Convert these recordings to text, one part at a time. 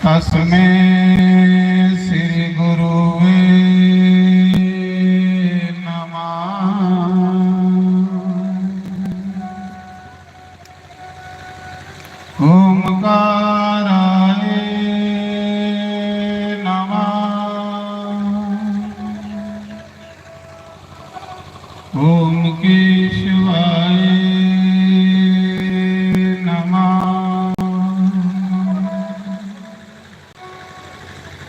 तस्मै श्री गुरुवे नमः। ओंकाराय नमः। ओम केशवाय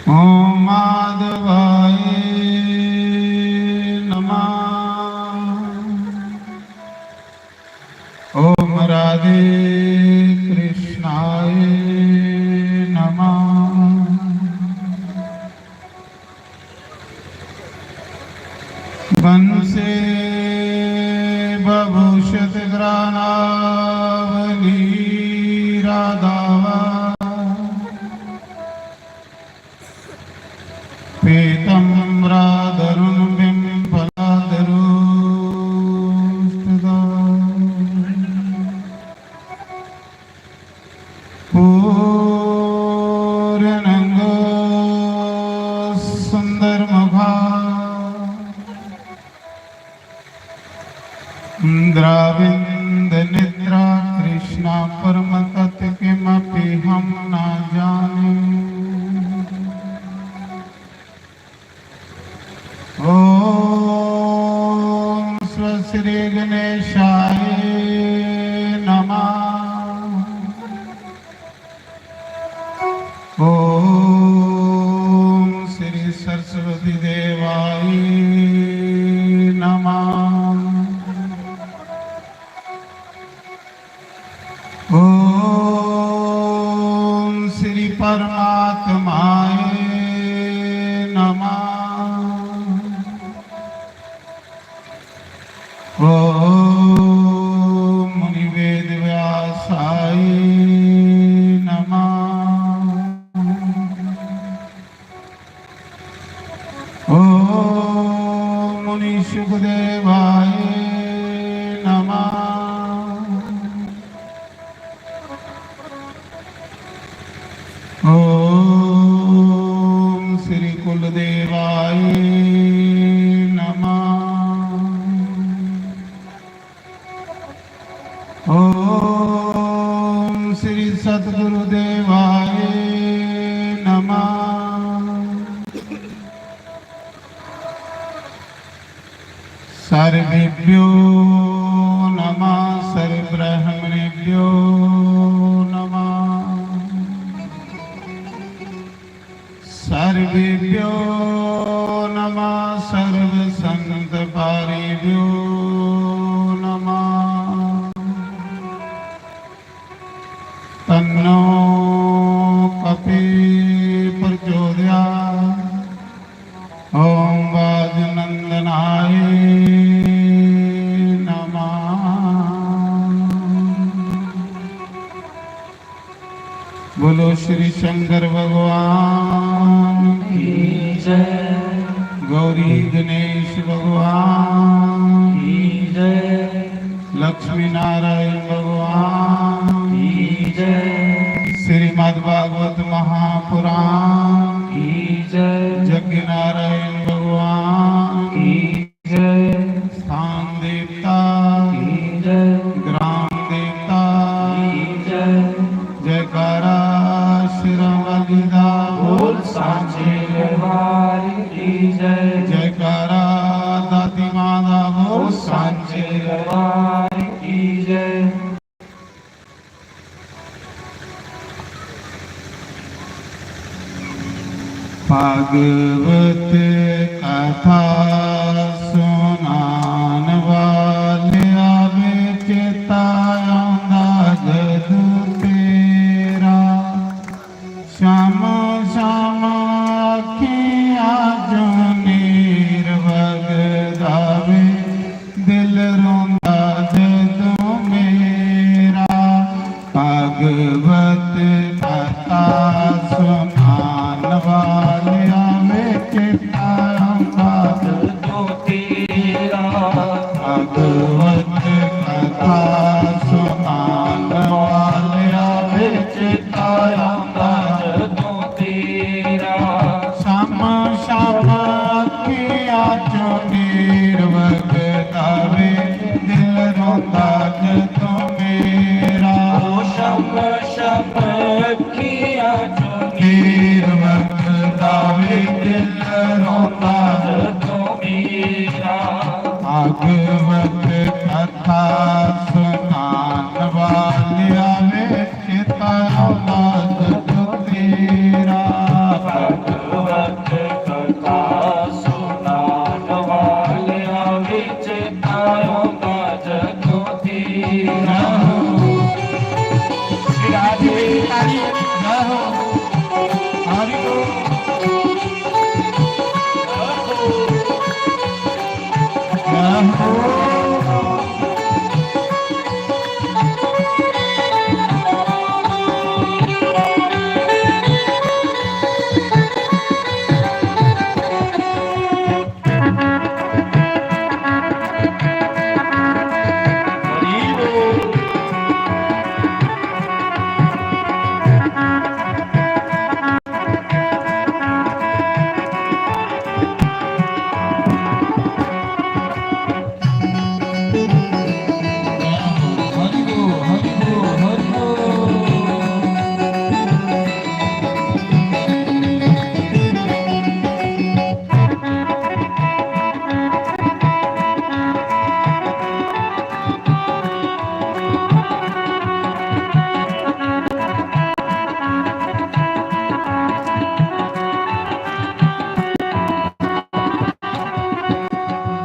ओम माधवाय नमः। ओम राधे कृष्णाय नमः। वंशे बभूषित ग्रानावली राधावा पीतम्रादरुण बिम्फलादरुष्टदा पूर्णंग सुंदर मुखा द्राविंद निद्रा कृष्णा परम तत्व किमपि हम न जाने। ओम स्वश्री गणेशाय नमः। ओम श्री सरस्वती देवाय नमः। ओम श्री परमात्माय नमः। ओम मुनि वेद व्यासाय नमः। ओम मुनि सुखदेवाय नमः। ओम श्री कुलदेवाय नमः। ओम श्री सद्गुरुदेवाय नमः। सर्वेभ्यो नमः। सर्वब्रह्मणेभ्यो नमः। सर्वेभ्यो नमः। सर्वसंतपारेभ्यो नमः। तन्नो कपि प्रचोदयात्। ओम वाजनंदनाय नमः। बोलो श्री शंकर भगवान की जय। गौरी गणेश भगवान की जय। लक्ष्मी नारायण भगवान की जय। श्रीमद् भागवत महापुराण की जय। यज्ञ नारायण भगवान की जय। स्थान देवता की जय। ग्राम देवता की जय। जयकारा शिरवलिदा बोल सांचे दरबार की जय। जयकारा दाती माता बोल सांचे दरबार की जय। भागवत कथा सुनान वाले आवे चेता आंदा। ਭਾਗਵਤ ਕਥਾ ਸੁਨਾਨ ਵਾਲਿਆਂ ਵਿੱਚ ਆਉਂਦਾ ਜਦੋਂ ਤੇਰਾ। ਭਾਗਵਤ ਕਥਾ ਸੁਨਾਨ ਵਾਲਿਆਂ ਵਿੱਚ ਆਉਂਦਾ ਜਦੋਂ ਤੇਰਾ। ਸਮ ਸਮ ਅੱਖੀਆਂ ਚੋਂ ਨੀਰ ਵਗਦਾਵੇ ਦਿਲ ਰੋਂਦਾ ਜਦੋਂ ਮੇਰਾ। ਸ਼ਮ ਸ਼ਮ ਅੱਖੀਆਂ ਚੋਂ ਨੀਰ ਵਗਦਾਵੇ ਦਿਲ ਰੋਂਦਾ ਜਦੋਂ ਮੇਰਾ। ਭਾਗਵਤ ਕਥਾ ਸੁਨਾਨ ਵਾਲਿਆਂ ਵਿੱਚ ਆਉਂਦਾ ਜਦੋਂ ਤੇਰਾ। ਭਗਵਤ ਕਥਾ ਸੁਨਾਨ ਵਾਲਿਆਂ ਵਿੱਚ ਆਉਂਦਾ ਜਦੋਂ ਤੇਰਾ। ਰਾਧੇ ਹਰੀ ਗਾਹੋ ਹਰੀ ਗਾਹੋ ਹਰੀ ਬੋਲ। ਹਰੀ ਬੋ ਹਰੀ ਬੋ ਹਰੀ ਬੋ।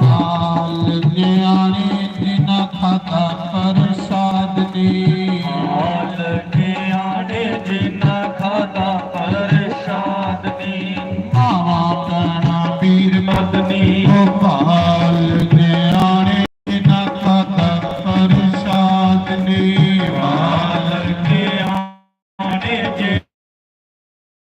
ਬਾਲ ਗਿਆਨੀ ਜਿਨ ਖਾਤਾ ਪ੍ਰਸਾਦ ਦੀ। ਹਾਲ ਗਿਆਨੇ ਜਿਨ ਖਾਦਾ ਪ੍ਰਸਾਦ ਨੀ। ਮਾਵਾ ਪੈਣਾ ਪੀਰ ਮਦਨੀ ਗੋਪਾਲ ਗਿਆਨੀ ਜਿਨ ਖਾਤਾ ਪ੍ਰਸਾਦ ਦੀ। ਹਾਲ ਗਿਆਨੇ ਜਿਨ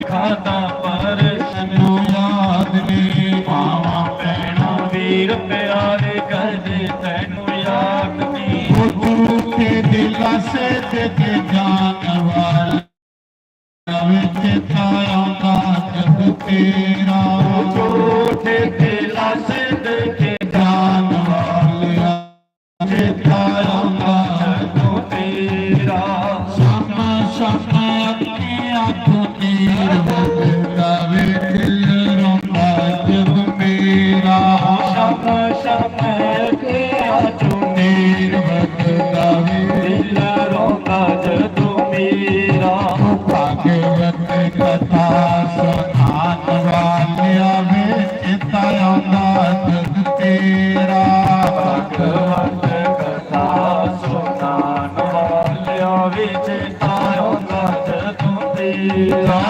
ਖਾਦਾ ਪ੍ਰਸਾਦ ਨੂੰ ਯਾਦ ਨੇ ਮਾਵਾ ਪੈਣਾ ਵੀਰ ਪਿਆਰੇ ਕਹਦੇ ਤੈਨੂੰ ਯਾਦ ਨੀ। ਝੂਠੇ ਦਿਲਾਂ ਸੇ ਤੇ ਜਾਨ ਵਾਲਾ ਵਿੱਚ ਆਉਂਦਾ ਜਦ ਤੇਰਾ। ਝੂਠੇ ਦਿਲਾਂ ਸੇ ਦੇਖੇ ਜਾਨ ਵਾਲਿਆ ਵਿੱਚ ਆਉਂਦਾ ਜਦੋਂ ਤੇਰਾ। ਸਮ ਸਮ ਅੱਖੀਆਂ ਤੋਂ ਨੀਰ ਵਗਦਾਵੇ ਦਿਲ ਰੋਂਦਾ ਜਦ ਮੇਰਾ। ਸ਼ਮ ਸ਼ਮ ਅੱਖੀਆਂ ਚੋਂ ਨੀਰ ਵਗਦਾਵੇ ਦਿਲ ਰੋਂਦਾ ਜਦੋਂ ਮੇਰਾ। ਭਾਗਵਤ ਕਥਾ ਸੁਨਾਨ ਵਾਲਿਆਂ ਵਿੱਚ ਆਉਂਦਾ ਜਦ ਤੇਰਾ। ਭਗਵਤ ਕਥਾ ਸੁਨਾਨ ਵਾਲਿਆਂ ਵਿੱਚ ਆਉਂਦਾ ਜਦੋਂ ਤੇਰਾ।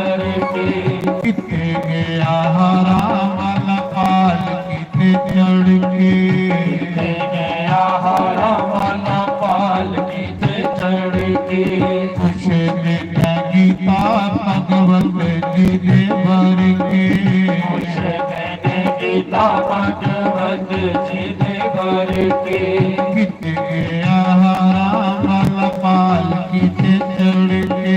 ਹਰੀ ਕਿੱਥੇ ਗਿਆ ਰਾਮ ਕੀਤਾ ਪੰਜਵਤ ਜਿਹਦੇ ਵਰ ਕੇ ਕਿਤੇ ਆਹਾਰਾ ਵਾਲਾ ਪਾਲ ਕਿਤੇ ਚੜ ਕੇ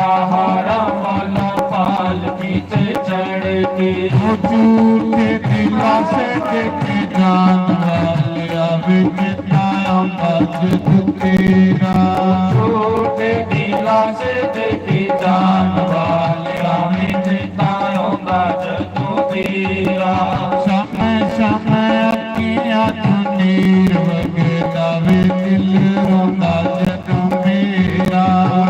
ਆਹਾਰਾ ਵਾਲਾ ਪਾਲ ਕੀਤੇ ਚੜ ਕੇ ਉਹ ਝੂਠੇ ਦਿਲਾਂ ਸੇ ਦੇਖੇ ਜਾਨ ਵਾਲਿਆ ਵਿੱਚ ਆਉਂਦਾ ਜਦ ਤੇਰਾ ਝੂਠੇ ਦਿਲਾਂ ਸੇ ਦੇਖੇ ਜਾਨ ਵਾਲਿਆ ਵਿੱਚ ਆਉਂਦਾ ਜਦੋਂ ਤੇਰਾ ਸਮੇਂ ਸਮੇਂ ਅੱਖੀਆਂ ਤੋਂ ਨੀਰ ਵਗਦਾ ਵੇ ਦਿਲ ਰੋਂਦਾ ਜਦੋਂ ਮੇਰਾ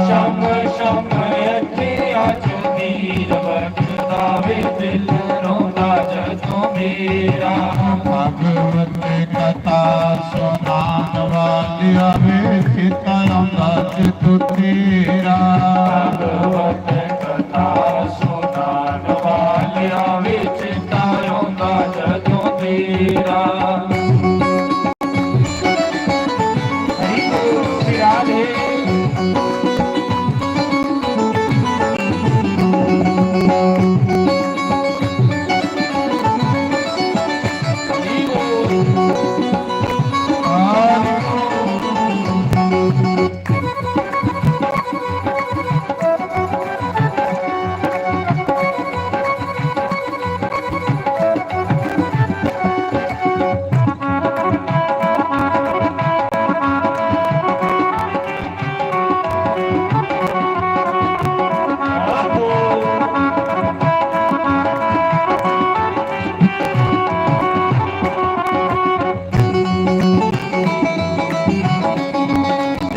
ਸ਼ਮ ਸ਼ਮ ਅੱਖੀਆਂ ਚੋਂ ਨੀਰ ਵਗਦਾ ਵੇ ਦਿਲ ਰੋਂਦਾ ਜਦੋਂ ਮੇਰਾ ਭਗਵਤ ਕਥਾ ਸੁਣਾਉਣ ਵਾਲਿਆ ਵੇ ਚਿਤ ਆਉਂਦਾ ਜਦੋਂ ਤੇਰਾ ਭਗਵਤ ਕਥਾ ਸੁਣਾਉਣ ਵਾਲਿਆਂ ਵਿੱਚ ਆਉਂਦਾ ਜਦੋਂ ਤੇਰਾ ਹਰੀ ਗੁਰੂ ਸਿਰਾਲੇ ਹਰੀ ਗੁਰੂ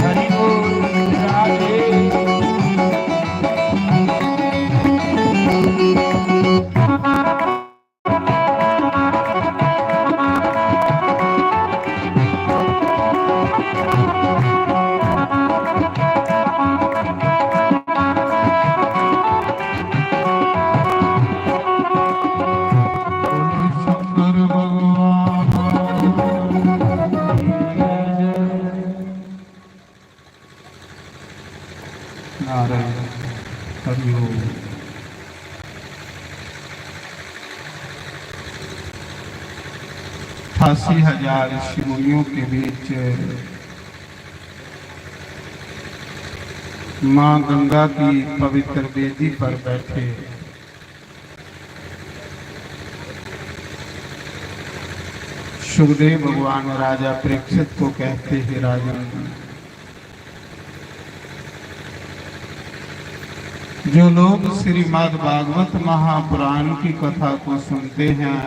ਹਰੀ ਗੁਰੂ ਸਿਰਾਲੇ ਸ਼ੰਕਰ ਭਗਵਾਨ नारायण हरिओम। 88,000 ऋषि मुनियों के बीच माँ गंगा की पवित्र वेदी पर बैठे सुखदेव भगवान राजा परीक्षित को कहते हैं, राजन जो लोग श्रीमद् भागवत महापुराण की कथा को सुनते हैं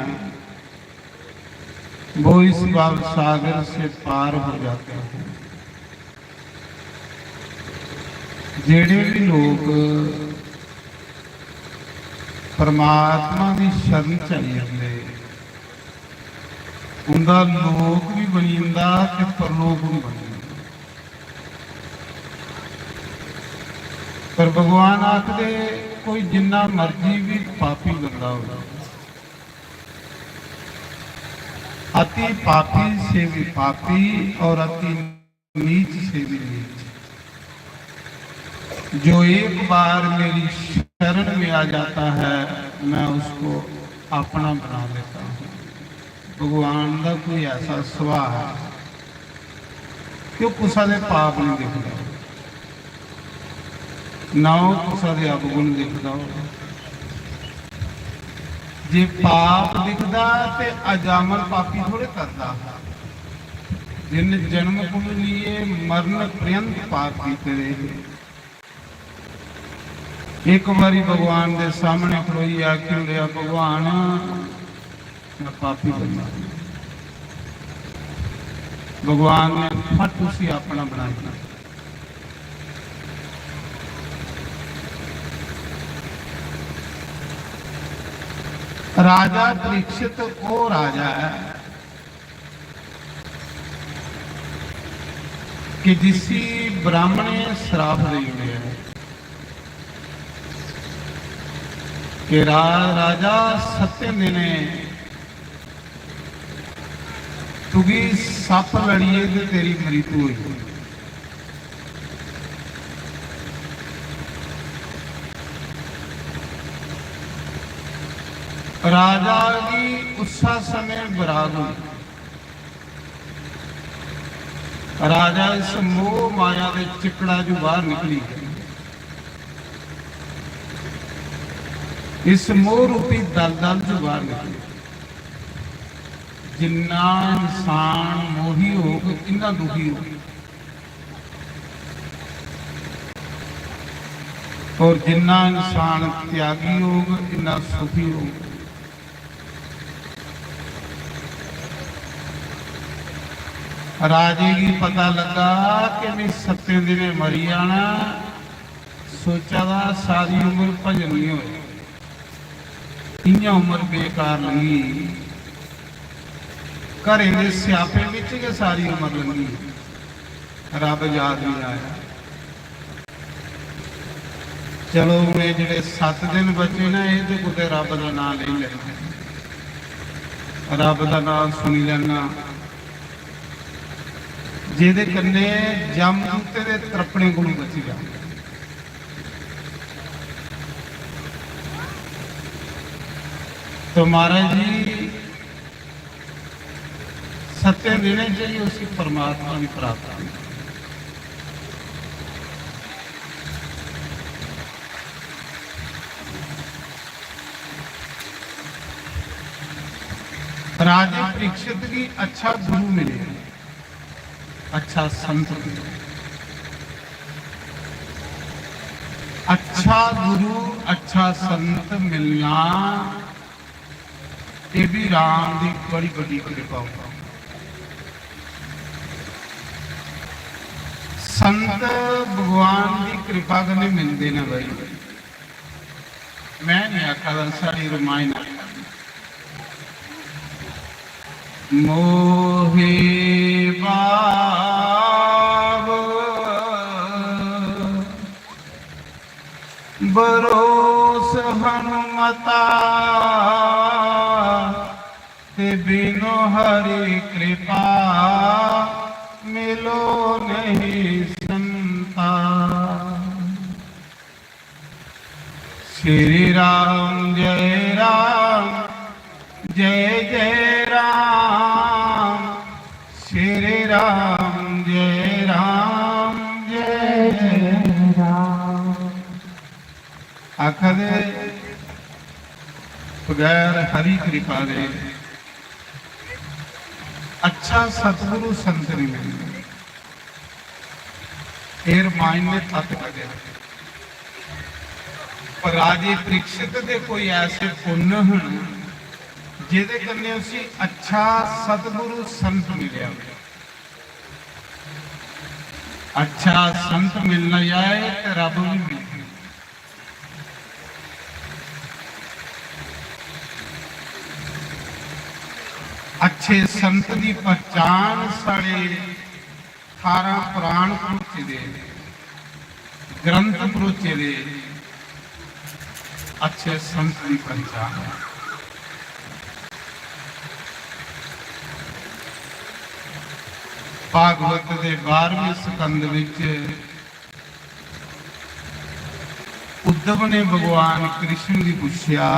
वो इस भाव सागर से पार हो जाते हैं। जेड़े भी लोग परमात्मा की शरण चली जाते उनका लोक भी बनी जाता ते परलोक भी बनी जाता। पर भगवान आखदे कोई जिन्ना मर्जी भी पापी बंदा हो, अति पापी से भी पापी और अति नीच से भी नीच, जो एक बार मेरी शरण में आ जाता है मैं उसको अपना बना लेता हूँ। भगवान का कोई ऐसा सुभाव है कि कुसा दे पाप नहीं दिखता, ना कुसा दे अवगुण दिखता हो। जे पाप दिखता ते अजामल पापी थोड़े करता, जिन जन्म को लिए मरण पर्यंत पाप कीते रहे। एक बारी भगवान के सामने खड़ोई आखिर लिया, भगवान मैं पापी बनना। भगवान ने फट उसी अपना बना दिया। राजा परीक्षित वो राजा है कि जिसी ब्राह्मण ने श्राप दी हुई है कि राजा सत्यम ने तुगी सप लड़िए तो तेरी मृत्यु हुई। राजा की उसा समय बराग हुई। राजा इस मोह माया के चिकड़ा जो बाहर निकली, इस मोह रूपी दलदल जो बाहर निकली। जिन्ना इंसान मोही होग इन्ना दुखी हो, और जिन्ना इंसान त्यागी होग इन्ना सुखी हो। राजे की पता लगा कि मैं 7 दिन मरी जाना, सोचा था सारी उम्र भजन नहीं होए, इं उम्र बेकार लगी, घरे के स्यापे विच के सारी उम्र लगी, रब याद नहीं आया। चलो ये जिहड़े 7 दिन बचे ना, ये तो कुछ रब का नाम ले लेना, रब का नाम सुनी लेना, जिहदे कन्ने जमदूते दे तरपणे कोलों बची जा। तो महाराज जी 7 दिन जी उसी परमात्मा की प्राप्ति। राजे परीक्षित की अच्छा गुरु मिले, अच्छा संत मिले। अच्छा गुरु अच्छा संत मिलना ये भी राम की बड़ी बड़ी कृपा होगा। संत भगवान की कृपा कने मिलते ना भाई। मैं नहीं आखा सारी रामायण मोहे बाब बरोस हनुमता ते बिनो हरि कृपा मिलो नहीं संता। श्री राम जय राम, श्री राम जय राम। आखर बगैर हरि कृपा दे अच्छा सतगुरु संत नहीं मिलता। फिर माइन ने तत् कदे पर राजे परीक्षित दे कोई ऐसे पुण्य हैं जिहदे कन्ने उसी अच्छा सतगुरु संत मिलिया। अच्छा संत मिलना जाए तो रब भी मिले। अच्छे संत की पहचान साढ़े 18 पुराण परोचे दे, ग्रंथ परोचे दे अच्छे संत की पहचान। भागवत के 12वें स्कंद विच उद्धव ने भगवान कृष्ण की पूछा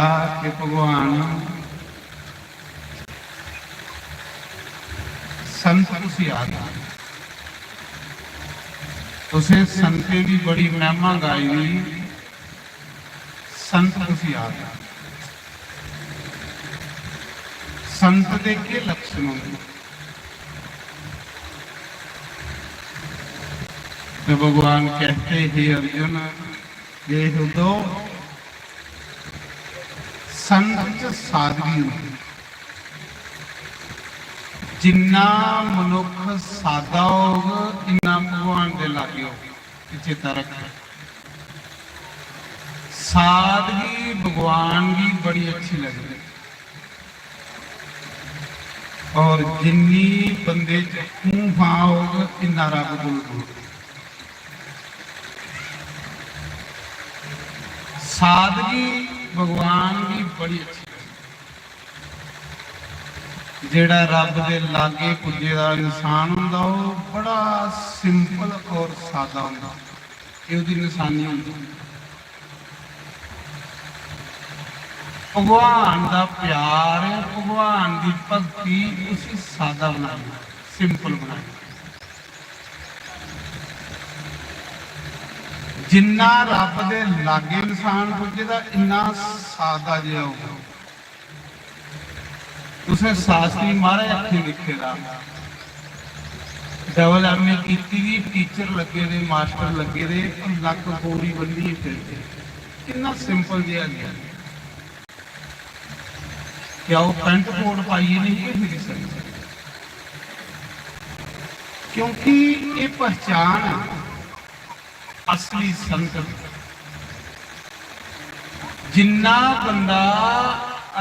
कि भगवान संत तुसीं आ गए, तुसें संतें की बड़ी महिमा गाई दी, संत तुसीं आ गए, संत के के लक्षण होंगे? तो भगवान कहते हे अर्जुन देख दो संत सादगी होंगी। जिन्ना मनुख सादा होगा इन्ना भगवान दे लागे होगा। चेता रख, सादगी भगवान की बड़ी अच्छी लगती है, और जिन्नी बंदे खूं फां होगा इन्ना रब कोल दूर। सादगी भगवान की बड़ी अच्छी, जेड़ा रब दे लागे पुजे दा इंसान हुंदा वो बड़ा सिंपल और सादा हुंदा, ये उसदी निशानी हुंदी। ਭਗਵਾਨ ਦਾ ਪਿਆਰ, ਭਗਵਾਨ ਦੀ ਭਗਤੀ ਤੁਸੀਂ ਸਾਦਾ ਬਣਾਓ, ਸਿੰਪਲ ਬਣਾਓ। ਜਿੰਨਾ ਰੱਬ ਦੇ ਲਾਗੇ ਇਨਸਾਨ ਪੁੱਜਦਾ ਇੰਨਾ ਸਾਦਾ ਜਿਹਾ ਹੋਊਗਾ। ਉਸੇ ਸ਼ਾਸਤਰੀ ਮਹਾਰਾਜ ਅੱਖੇ ਲਿਖੇਗਾ, ਡਬਲ ਐਮਏ ਕੀਤੀ ਦੀ, ਟੀਚਰ ਲੱਗੇ ਦੇ, ਮਾਸਟਰ ਲੱਗੇ ਦੇ, ਲੱਕ ਪੂਰੀ ਬੰਦੀ ਫਿਰਦੇ। ਕਿੰਨਾ ਸਿੰਪਲ ਜਿਹਾ ਗਿਆ। क्या वो पैंट कोट पाइए नहीं कोई भी सकता, क्योंकि ये पहचान असली संत। जिन्ना बंदा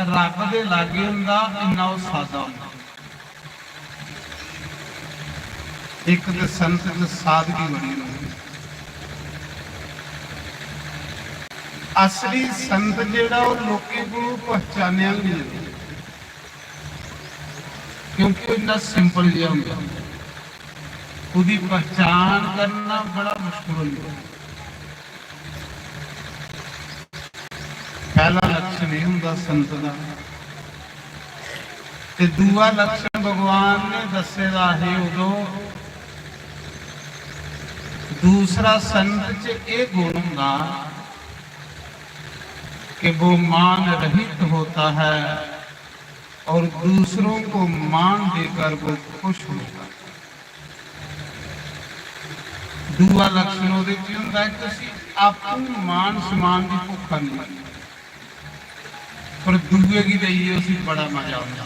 रब दे लागे हुंदा इन्ना वो सादा हुंदा। एक तो संत च सादगी बड़ी होंदी। असली संत जिहड़ा वो लोके को पहचानिया नहीं जाता, क्योंकि इतना सिंपल जिहा होंदा। उसकी पहचान करना बड़ा मुश्किल होता। पहला लक्षण यह होंदा संत का, ते दूआ लक्षण भगवान ने दसे दा है उदों। दूसरा संत च यह गुण होंदा कि वो मान रहित होता है और दूसरों को मान देकर वो खुश होता है। दूसरा लक्षण होता है कि आपको मान सम्मान की भुख नहीं, पर दूए की दईए उसी बड़ा मजा आता।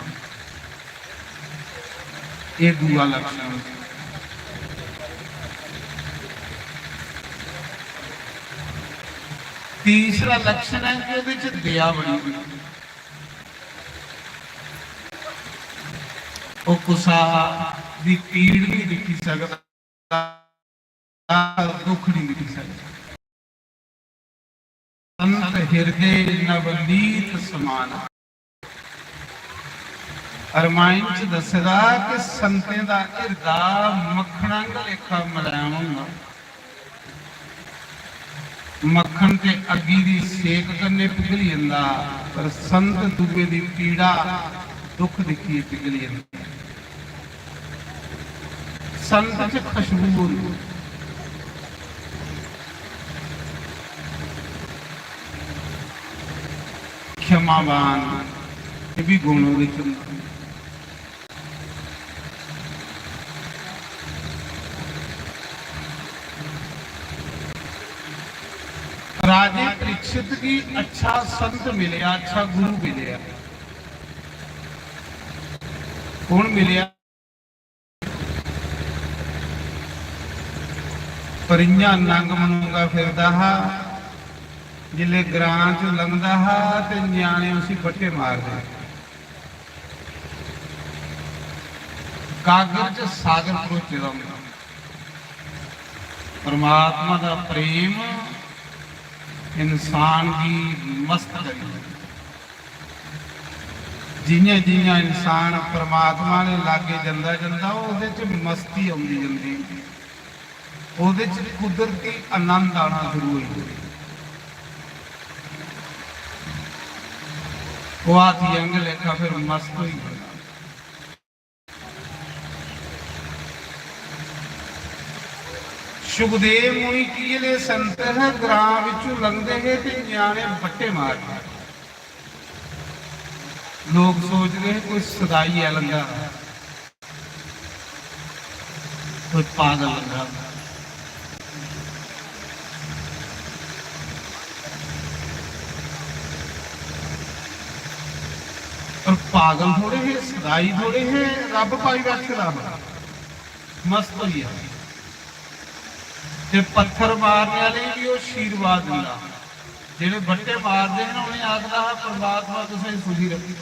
ये दूसरा लक्षण होता। तीसरा लक्षण है कि उसके दया बड़ी, वो कुसा दी पीड़ नहीं दिखी सकता, दुख नहीं दिखी सकता। संत हृदय नवनीत समान। रामायण च दसदा कि संतें दा हृदय मक्खणा लेखा मुलायम हुंदा। मक्खन ते अग्गी दी सेक कन्ने पिघल जांदा, पर संत दूए दी पीड़ा दुख दिखिए पिघल जांदा। संत च खुशबू होंदी। क्षमावान ये भी गुण ਉਹਦੇ ਚ ਹੁੰਦਾ। राजे परीक्षित की अच्छा संत मिलया, अच्छा गुरु मिलया। कौन मिलया? परियां नंग मनूंगा फिरदा हा, जिले ग्रां च लंघदा हा ते न्याणे उसी बट्टे मारदे। गागर च सागर परोचे दा हुंदा। परमात्मा दा प्रेम इंसान की मस्त करी। जियां जियां इंसान परमात्मा ने लागे जंदा जंदा उहदे च मस्ती आउंदी जंदी, उहदे च कुदरती आनंद आना शुरू हो जाए। वो हाथी अंग लेखा फिर मस्त हो गया। सुखदेव मुनि की संत है, ग्रां विचों लंघदे है ते न्याणे बट्टे मारदे। लोग सोचते हैं कोई सदाई है लंघा, कोई पागल लंघा। पर पागल थोड़े है, सदाई थोड़े है, रब पाई बैठा मस्त हो गया। ते पत्थर मारने वाले भी वो आशीर्वाद दिंदा, जेडे बट्टे मारते हैं उन्हें आखदा है परमात्मा तुसें सुखी रखी।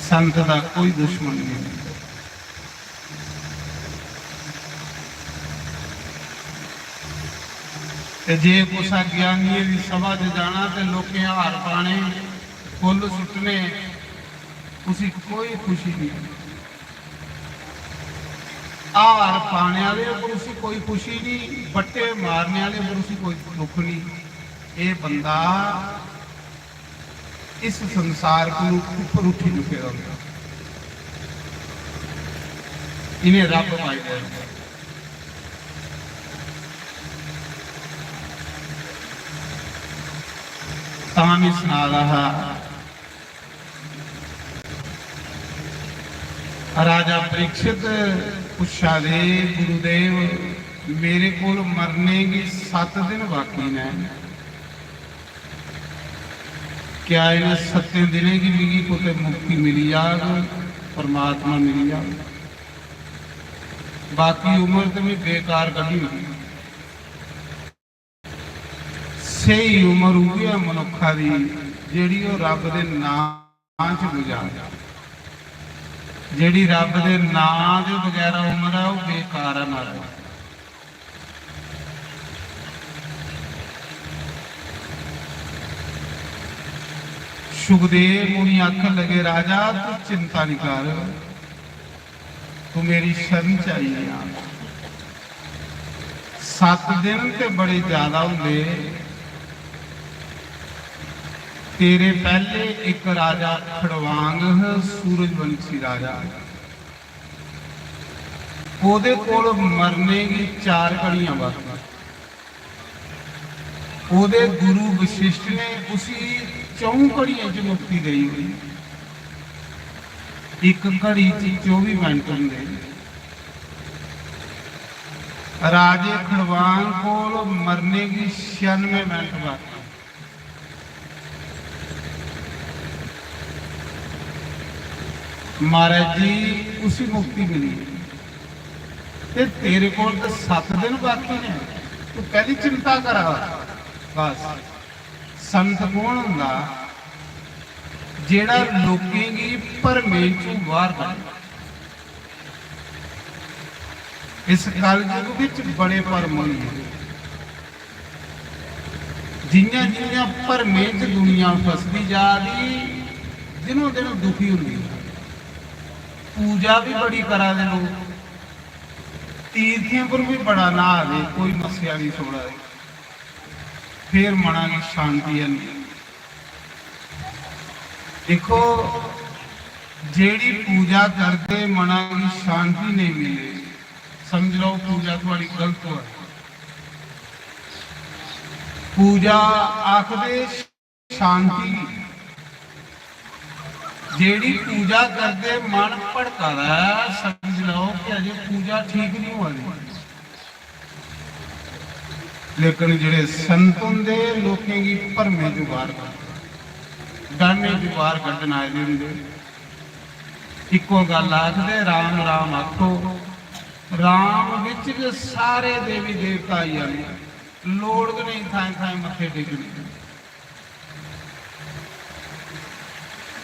संत का कोई दुश्मन नहीं। ते जे कुसा ज्ञानी की सभा च जाना ते लोकें हार पाने, फुल सुटने, उसी कोई खुशी नहीं। हार पाने वाले पर उसी कोई खुशी नहीं, बट्टे मारने वाले पर उसी कोई दुख नहीं। ये बंदा इस संसार को ऊपर उठी चुके होगा, इन्हें रब पाई गए। तामी सुना रहा राजा परीक्षित पुछा दे गुरुदेव मेरे को मरने की 7 दिन बाकी ने, क्या इन 7 दिनों की मिगी को मुक्ति मिली जाग, परमात्मा मिली जाग, बाकी उम्र तो भी बेकार कभी सही उम्र हुई है मनुखा की जिहड़ी वो रब दे नाम च गुजार, जिहड़ी रब दे नाम दे बगैर उम्र है वो बेकार है। नाल सुखदेव मुनि आखन लगे राजा तू चिंता नहीं कर, तू मेरी शरण चाहिए। 7 दिन ते बड़े ज्यादा होंगे, तेरे पहले एक राजा खड़वांग सूरजवंशी राजा, ओदे कोल मरने की 4 घड़ियां बाकी, ओदे गुरु वशिष्ठ ने उसी 4 घड़ियां च मुक्ति दी हुई, एक घड़ी च 24 मिनट होंगे। राजे खड़वांग कोल मरने की 96 मिनट बाकी, महाराज जी उसी मुक्ति मिली ते तेरे को तो 7 दिन बाकी ने, तू पहली चिंता करा। बस संत कौन होंदा जेड़ा लोकें की भरमे चों बाहर कढे। इस कलयुग विच बड़े भरम होंदे, जियां जियां भरमे च दुनिया फसदी जा रही, दिनों दिन दुखी होंदी। पूजा भी बड़ी करा दे लोग, तीर्थियों पर भी बड़ा ना आवे, कोई मस्या नहीं छोड़ा दे, फिर मना की शांति है नहीं। देखो जेड़ी पूजा करते मना की शांति नहीं मिले, समझ लो पूजा थोड़ी गलत हो। पूजा आखदे शांति, जेड़ी पूजा करते मन भड़का है, समझ लो कि अजे पूजा ठीक नहीं हो रही। लेकिन जेड़े संत होंदे लोकें की भरमे चों बाहर डाने चों बाहर कड्ढण आए होंदे, इक्को गल आखदे राम राम आखो, राम विच सारे देवी देवता आई जाने, लोड़ नहीं थाएं थाएं मत्थे टेकने।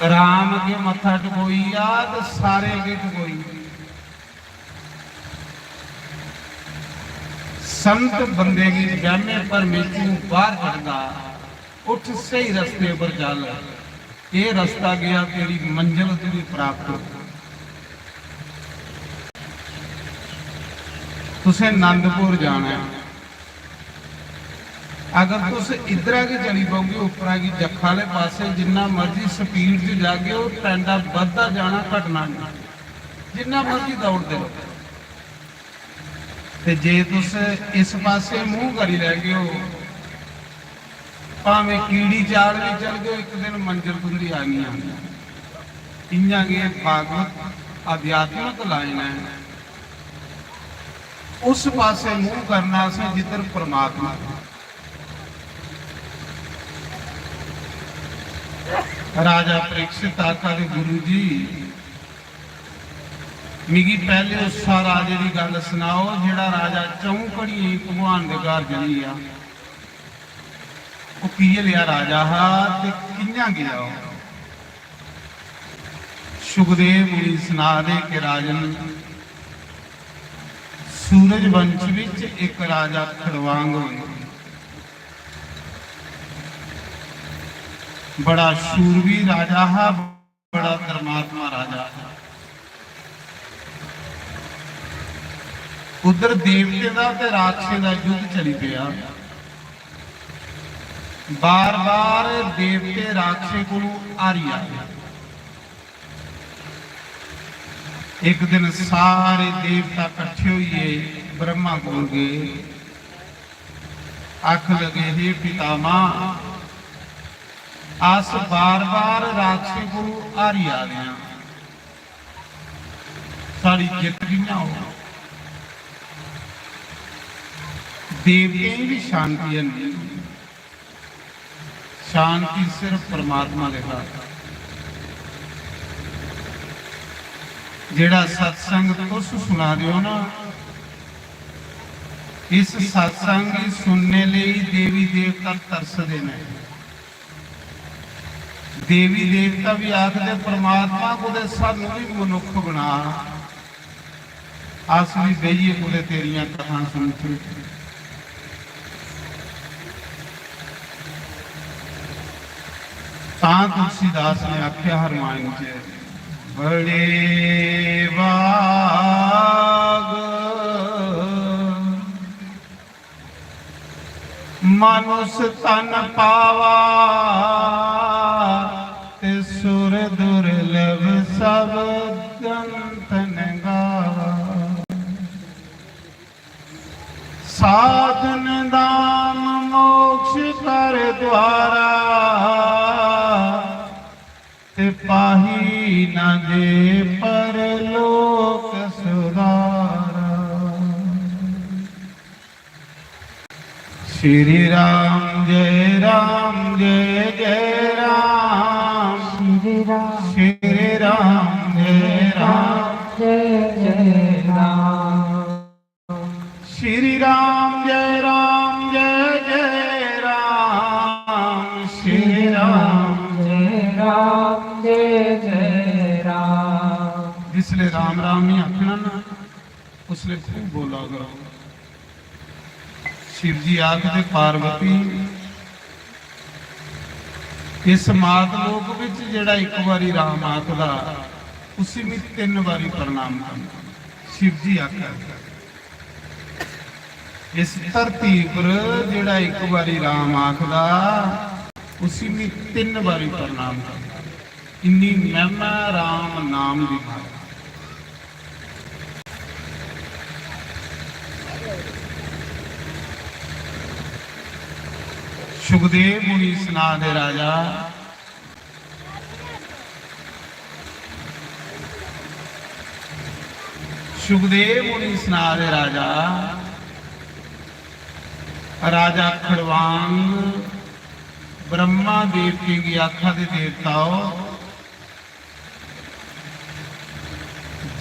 राम के मत्था टकोई आ तो सारे अगे टकोई। संत बंदे की बहमे पर मेचू बाहर कढ़दा, उठ सही रस्ते पर चल, ये रास्ता गया तेरी मंजिल तेरी प्राप्त हो। तुसें आनंदपुर जाना है, अगर तुस इधर की चली पाओगे उपरा की जखा वाले पासे जिन्ना मर्जी स्पीड से जागे वो पैंडा बढ़ता जाना घटना नहीं, जिन्ना मर्जी दौड़ते रहो। ते जे तुस इस पासे मुंह करी लैगे हो, भावें कीड़ी चाल भी चल गए, एक दिन मंजिल तुंदी आनी आनी। इयां गए भागवत आध्यात्मिक लाइन है, उस पासे मुंह करना से जिधर परमात्मा। राजा परीक्षित आखा दे गुरु जी मिगी पहले उस राजे की गल सुनाओ जेड़ा राजा 4 घड़ियां भगवान के घर चली आ, वो की लिया राजा हा ते कियां गया। सुखदेव मुनि सुना दे कि राजन सूरजवंश विच एक राजा खड़वांग होया, बड़ा शूरवीर राजा हा, बड़ा धर्मात्मा राजा। उधर देवते का ते राक्षसे का युद्ध चली पिया। बार बार देवते राक्षे को आरी आए। एक दिन सारे देवता इकट्ठे हुए ब्रह्मा को गए, आख लगे हे पितामह, आस बार बार राक्षे को आरी आ गया, सारी जित गई हो। देवते भी शांति नहीं, शांति सिर्फ परमात्मा के हाथ। जेड़ा सत्संग तुस सुना रहे हो ना, इस सत्संग सुनने लिए देवी देवता तरसदे ने। देवी देवता भी आखदे परमात्मा को सानू भी मनुख बना, अस भी बहिए को तेरियां कथा सुनते। तुलसीदास ने आख्या हरमान च, बड़े बाग मानुष तन पावा, ते सुर दुर्लभ सब गंतन गावा। साधन दाम मोक्ष कर द्वारा, ते पाही न दे परलोक सुधारा। श्री राम जय राम जय जय राम, श्री राम जय राम जय जय राम, श्री राम जय राम जय जय राम, श्री राम जय राम जय जय राम। जिसले राम राम ही आखना ना, उसले खूब बोला करो। शिव जी आखदे पार्वती, इस मात लोक विच जेड़ा एक बारी राम आखदा, उसी में 3 बारी प्रणाम करना। शिव जी आखदा इस धरती पर जेड़ा एक बारी राम आखदा, उसी में 3 बारी प्रणाम करना। इन्नी महिमा राम नाम दी। सुखदेव मुनि सुना दे राजा, सुखदेव मुनि सुना दे राजा, राजा खड़वांग ब्रह्मा देव की आखा दे देवताओ,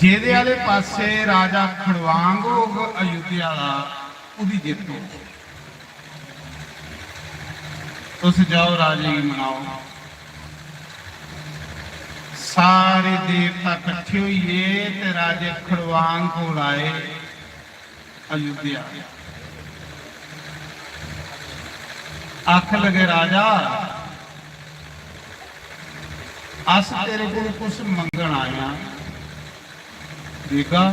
जेदे आले पासे राजा खड़वांग होग अयोध्या वाला, उदी जित हो। तुस जाओ राजे की मनाओ। सारे देवता इकट्ठे हुए ते राजे खड़वांग को आए अयोध्या। आख लगे राजा, अस तेरे को कुछ मंगण आया। देखा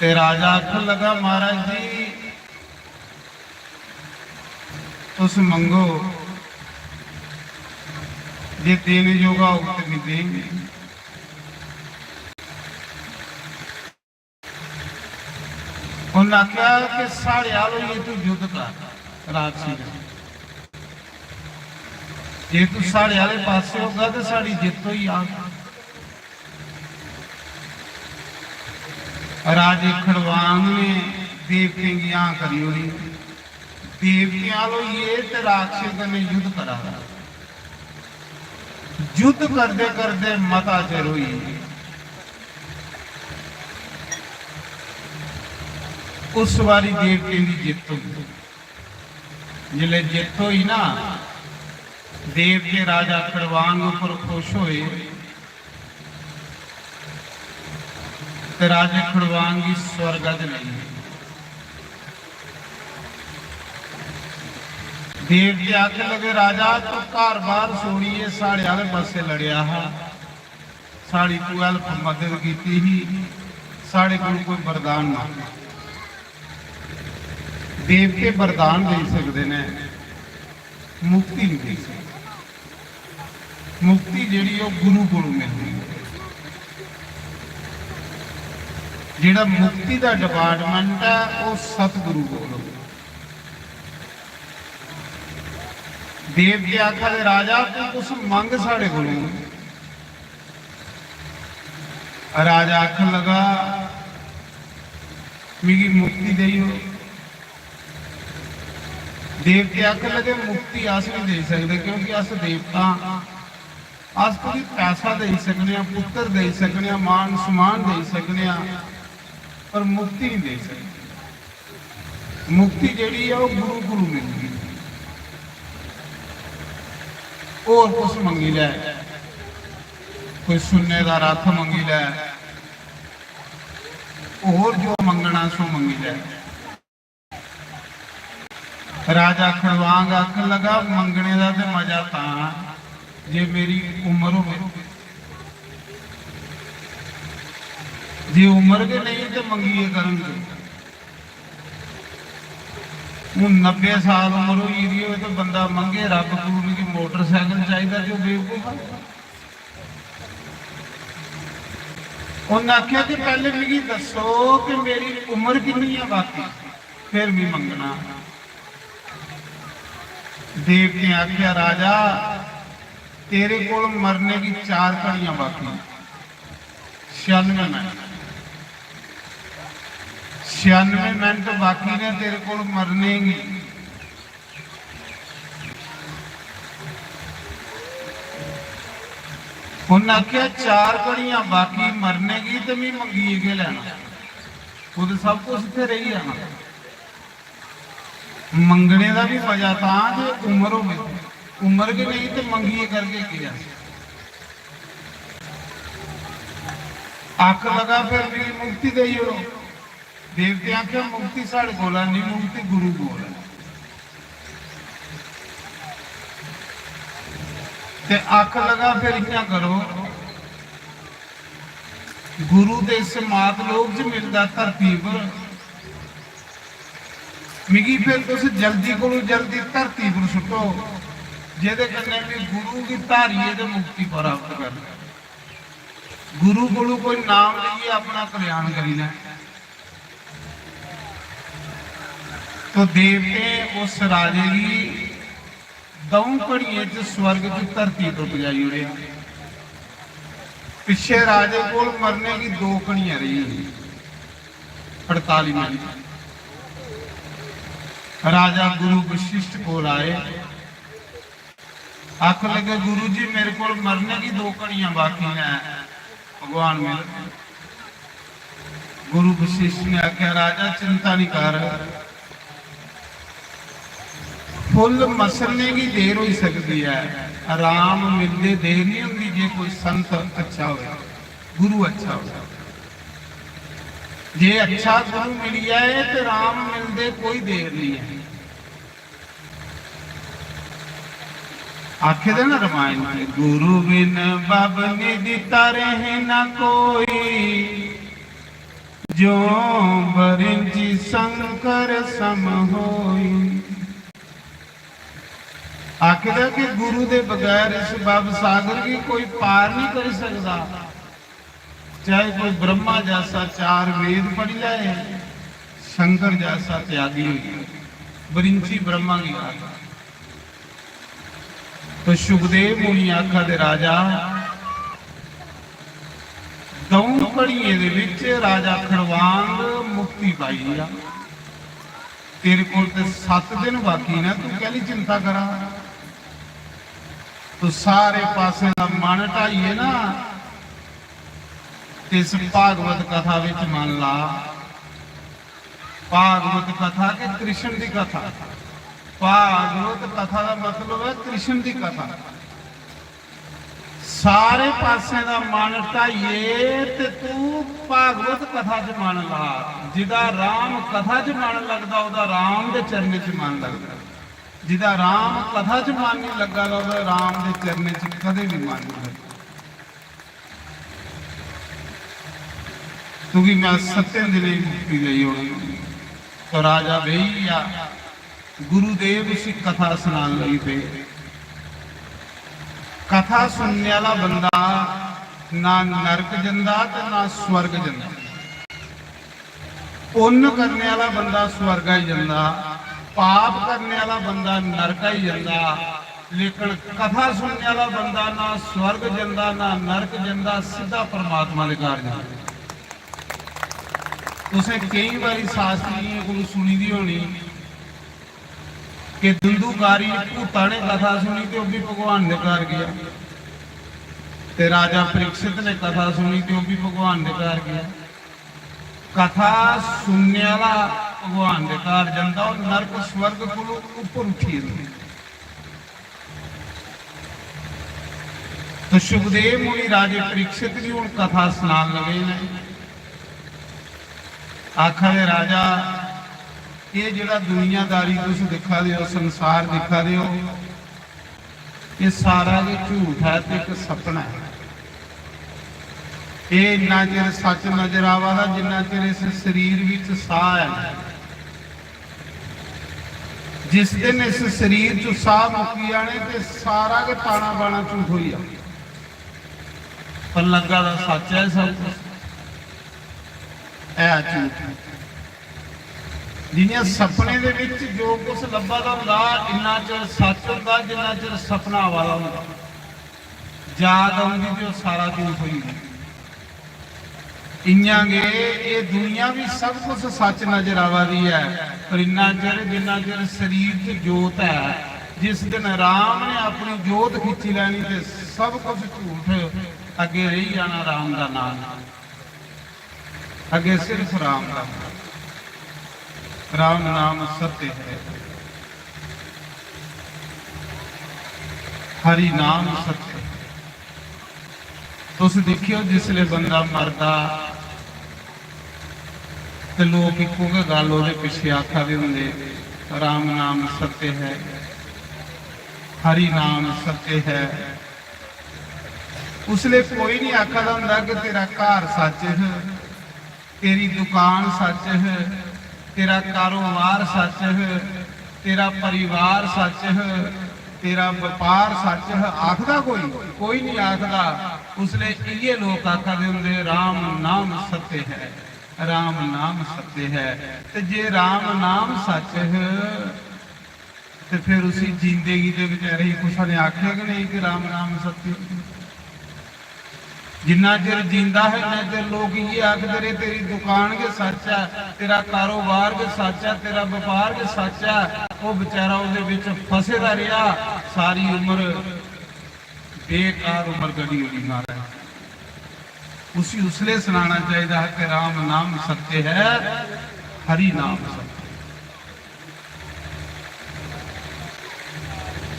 ते राजा आख लगा, महाराज जी तुस मंगो, जे देने जोगा हो तो भी देंगे। उन्हें आख्या कि साढ़े आलो ये तू युद्ध कर राक्षसी, जे तू साढ़े आले पासे होगा तो साड़ी जित तो ही आ। राजे खड़वांग ने देवते की आं करी होनी, देवते आलो ये ते राक्षस ने युद्ध करा। युद्ध करते करते मता चर हुई। उस बारी देवते की जित हुई। जिले जित हुई ना, देवते राजा खड़वांग पर खुश हुए। ते राजे खड़वांग की स्वर्गज नहीं। देवते आके लगे, राजा तो घर बार सोड़िए, साढ़े आले पासे लड़िया है, साड़ी तू हेल्प मदद की ही, साढ़े को कोई वरदान मांग। ਦੇਵਤੇ ਵਰਦਾਨ ਦੇ ਸਕਦੇ ਨੇ, ਮੁਕਤੀ ਨਹੀਂ ਦੇ ਸਕਦੇ। ਮੁਕਤੀ ਜਿਹੜੀ ਉਹ ਗੁਰੂ ਕੋਲੋਂ ਮਿਲਦੀ ਹੈ। ਜਿਹੜਾ ਮੁਕਤੀ ਦਾ ਡਿਪਾਰਟਮੈਂਟ ਹੈ ਉਹ ਸਤਿਗੁਰੂ ਕੋਲੋਂ। ਦੇਵਤੇ ਆਖਦੇ ਰਾਜਾ ਤੂੰ ਕੁਛ ਮੰਗ ਸਾਡੇ ਕੋਲੋਂ। राजा आखन लगा मिगी मुक्ति देइयो। देवते आखन लगे मुक्ति अस नहीं दे सकते क्योंकि अस देवता अस कोई पैसा दे सकने, पुत्र दे सकने, मान सम्मान दे सकने, पर मुक्ति नहीं दे सकते। मुक्ति जिहड़ी है वो गुरु गुरु मिलती। और कुछ मंगी लै, कोई सुन्ने का रथ मंगी लै, और जो मंगना सो मंगी लै। राजा खड़वांग आखन लगा मंगने का तो मजा था जे मेरी उम्र हो, जे उम्र के नहीं तो मंगीए करेंगे। हूँ 90 साल उम्र हुई हो तो बंदा मंगे रब गुरु की मोटरसाइकिल चाहिए जो बेवकूफ। उन्हें आख्या कि पहले मिगी दसो कि मेरी उम्र कितनी है बाकी फिर भी मंगना। देवते आख्या राजा तेरे को मरने की 4 घड़ियां बाकी, 96 मिनट, 96 मिनट बाकी ने तेरे को मरने की। उन्हें आख्या 4 घड़ियां बाकी मरने की तो मैं मंगी के लेना, खुद सब कुछ इतने रही जाना। मंगने का भी मजा था जो उम्र हो, उम्र के नहीं तो मंगीए करके किया। आख लगा फिर मेरी मुक्ति देइयो। देवते आख्या मुक्ति साढ़े कोल नहीं, मुक्ति गुरु कोल है। ते आख लगा फिर इतना करो, गुरु दे इस मात लोक च मिलता धरती पर, मिगी फिर तुस जल्दी को जल्दी धरती पर सुटो जेदे कन्ने भी गुरु की धारिए तो मुक्ति प्राप्त कर। गुरु को कोई नाम लईए अपना कल्याण करी ले। तो देवते उस राजे की 2 घड़िए स्वर्ग की धरती पर पजाई उड़े। पिछे राजे को मरने की 2 घड़ियां रही, 48 मिनट। राजा गुरु वशिष्ठ को आए, आख लगे गुरु जी मेरे को मरने की 2 घड़ियां बाकी ने, भगवान मिल। गुरु वशिष्ठ ने आख्या राजा चिंता नहीं कर, फुल मसलने की देर हो सकती है, आराम मिलते देर नहीं होती जे कोई संत अच्छा हो, गुरु अच्छा हो। जे अच्छा गुरु मिल जाए तो राम मिलते कोई देर नहीं है। आखे दे ना रामायण में, गुरु बिन बबनी दिता रहे ना कोई, जो बरिंची शंकर सम होई। आखिर कि गुरु के बगैर इस भव सागर की कोई पार नहीं कर सकता। चाहे कोई ब्रह्मा जैसा 4 वेद पढ़ जाए, शंकर जैसा त्यागी हो, बरिंची ब्रह्मा की आखा। तो सुखदेव मुनि आखा दे राजा 2 घड़िए राजा खड़वांग मुक्ति पाई आ। तेरे को 7 दिन बाकी ना, तू कहली चिंता करा। तो सारे पासे का मन ढाइए ना, इस भागवत कथा विच मन ला। भागवत कथा के कृष्ण की कथा, भागवत कथा का मतलब है कृष्ण की कथा। सारे पासे का मन ढाइए ते तू भागवत कथा च मन ला। जिदा राम कथा च मन लगता उदा राम के चरने च मन लगता, जिदा राम कथा च मन नहीं लगा उदा राम के चरने च कदे भी मन नहीं लगता। क्योंकि मैं 7 दिन मुक्ति ली होनी, तो राजा भैया गुरुदेव उसी कथा सुनाने लगी पे। कथा सुनने वाला बंदा ना नरक जंदा ते ना स्वर्ग जंदा। पुण्य करने वाला बंदा स्वर्ग ही जंदा, पाप करने वाला बंदा नरक ही जंदा। लेकिन कथा सुनने वाला बंदा ना स्वर्ग जंदा ना नरक जंदा, सीधा परमात्मा दे घर जांदा। तुसें कई बारी शास्त्रियों को सुनी दी होनी कि दुंदुकारी भूता ने कथा सुनी तो भी भगवान ने घर गया, ते राजा परीक्षित ने कथा सुनी तो भी भगवान ने घर गया। कथा सुनने वाला भगवान के घर जाता और नरक स्वर्ग को ऊपर उठी। तो सुखदेव मुनि राजे परीक्षित भी हूँ कथा सुनान लगे ने। आखा राजा ये जड़ा दुनियादारी तुम दिखा दे, संसार दिखा दे, ये सारा ये झूठ है तो एक सपना है। ये इन्ना चिर सच नजर आवा जिन्ना चिर इस शरीर विच साह है। जिस दिन इस शरीर चो साह मुक्की जाने तो सारा के ताना बाना झूठ हो जाए। पर लगा दा सच है सब कुछ, है झूठ है। जिन्हें सपने दे विच जो कुछ लभा दा हुंदा इन्ना चिर सच हुंदा जिन्ना चिर सपना वाला हुंदा। जाग आउंदी ते सारा झूठ होई जांदा। इन्ना गे ये दुनिया भी सब कुछ सच नजर आवा दी है, पर इन्ना चिर जिन्ना चिर शरीर च जोत है। जिस दिन राम ने अपनी जोत खिंची लैनी ते सब कुछ झूठ अगे रही जाना। राम का नाम अगे सिर्फ राम का नाम। राम नाम सत्य है, हरि नाम सत्य। तुस देखियो जिसले बंदा मरदा तो लोग इको गल वो पिछे आखा भी होंगे राम नाम सत्य है, हरि नाम सत्य है। उसले कोई नहीं आखा होंदा कि तेरा घर सच है, तेरी दुकान सच है, तेरा कारोबार सच है, तेरा परिवार सच है, तेरा व्यापार सच है। आखदा कोई नहीं आखदा। उसने ये लोग आखा दे होंगे राम नाम सत्य है, राम नाम सत्य है। तो जे राम नाम सच है तो फिर उसी जिंदगी के विचारे ही कुछ ने आख्या कि नहीं कि राम नाम सत्य। जिन्ना चिर जिंदा है इन्ना चिर लोग ये आखते रहे तेरी दुकान के सच है, तेरा कारोबार के सच है, तेरा व्यापार के सच है। वो बेचारा उहदे फसेदा रहा सारी उम्र, बेकार उम्र कड़ी होगी मारा। उसी उसले सुनाना चाहिए है कि राम नाम सत्य है, हरि नाम सत्य।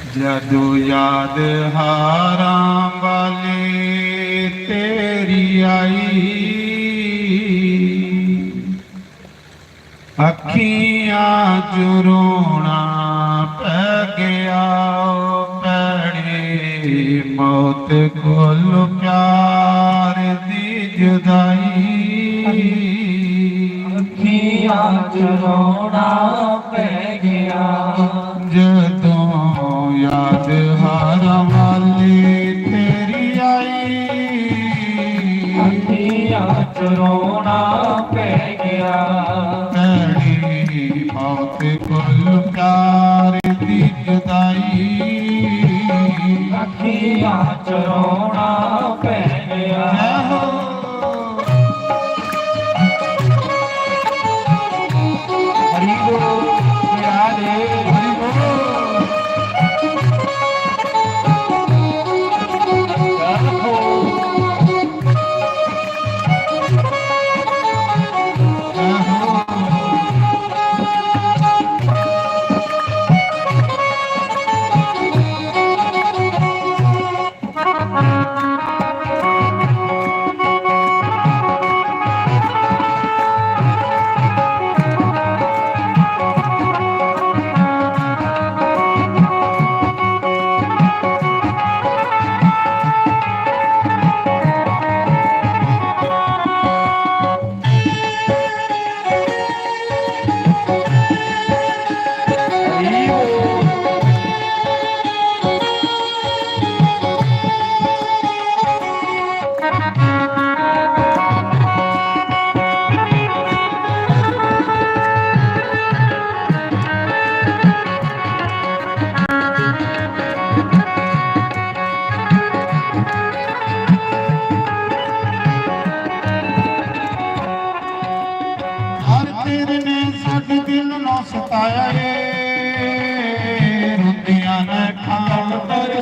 जदो याद हारा वाली तेरी आई, अखियां चो रोना पै गया पैड़े मौत कोल प्यार दी जुदाई। अखियां चो रोना पै गया जदों याद हारा वाली तेरी आई, अखियां चो रोना पै गया पैड़ी मौत कोल प्यार दी जुदाई। अखियां चो रोना पै गया। हरि बोल हरि बोल।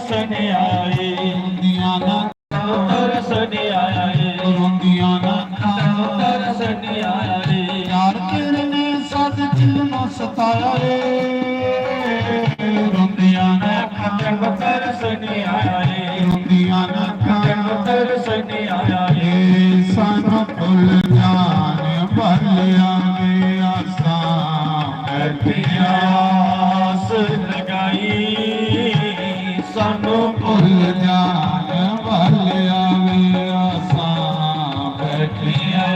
ਤਰਸ ਨੀ ਆਏ ਰੋਂਦੀਆਂ ਨਾ ਤਰਸ ਨੀ ਆਏ ਰੋਂਦੀਆਂ ਨਾ ਤਰਸ ਨੀ ਆਏ ਯਾਰ ਤੇਰੇ ਨੇ ਸਦ ਦਿਲ ਨੂੰ ਸਤਾਇਆ ਰੇ ਰੋਂਦੀਆਂ ਨਾ ਤਰਸ ਨੀ ਆਏ ਰੋਂਦੀਆਂ ਨਾ ਤਰਸ ਨੀ ਆਏ ਸਾਨੂੰ ਭੁੱਲ ਜਾਣ ਭਲਿਆ ਵੇ ਆਸਾਂ ਬੈਠੀਆਂ ਆਸ ਲਗਾਈ ਸਾਨੂੰ ਭੁੱਲ ਜਾਣ ਭਲਿਆ ਵੇ ਆਸਾਂ ਬੈਠੀਆਂ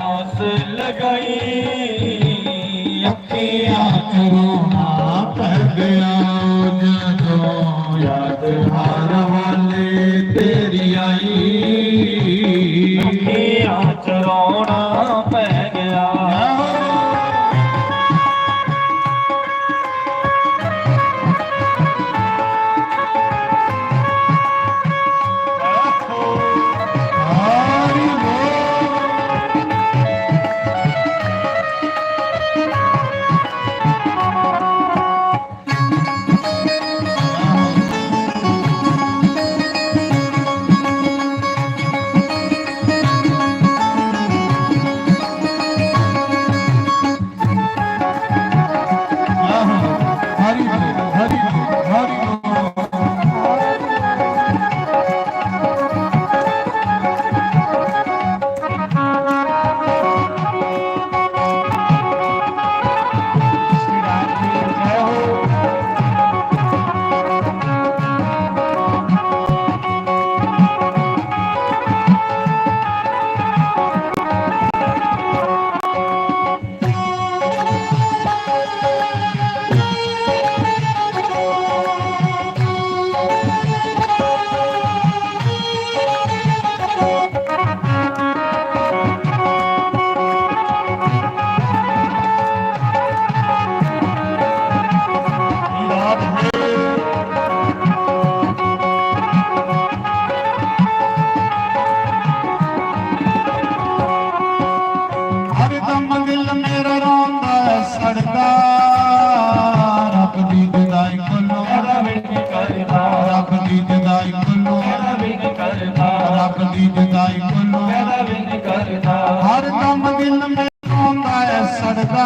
ਆਸ ਲਗਾਈ ਅੱਖੀਆਂ ਚ ਰੋਣਾ ਪੈ ਗਿਆ ਜਦੋਂ ਯਾਦ ਹਾਰ ਵਾਲੇ ਤੇਰੀ ਆਈ ਅੱਖੀਆਂ ਚ ਰੋਣਾ ਪੈ ਗਿਆ ਹਰੀ ਬੋਲ ਹਰੀ ਬੋਲ ਹਰੀ ਬੋਲ ਹਰੀ ਬੋਲ ਹਰਦਮ ਦਿਲ ਮੇਰਾ ਰੋਂਦਾ ਸੜਦਾ ਰੱਬ ਦੀ ਜੁਦਾਈ ਕੋਲੋਂ ਮੇਰਾ ਵੀ ਨੀ ਕਰਦਾ ਰੱਬ ਦੀ ਜੁਦਾਈ ਕੋਲੋਂ ਮੇਰਾ ਵੀ ਨੀ ਕਰਦਾ ਰੱਬ ਦੀ ਜੁਦਾਈ ਕੋਲੋਂ ਮੇਰਾ ਵੀ ਨੀ ਕਰਦਾ ਹਰਦਮ ਦਿਲ ਮੇਰਾ ਰੋਂਦਾ ਸੜਦਾ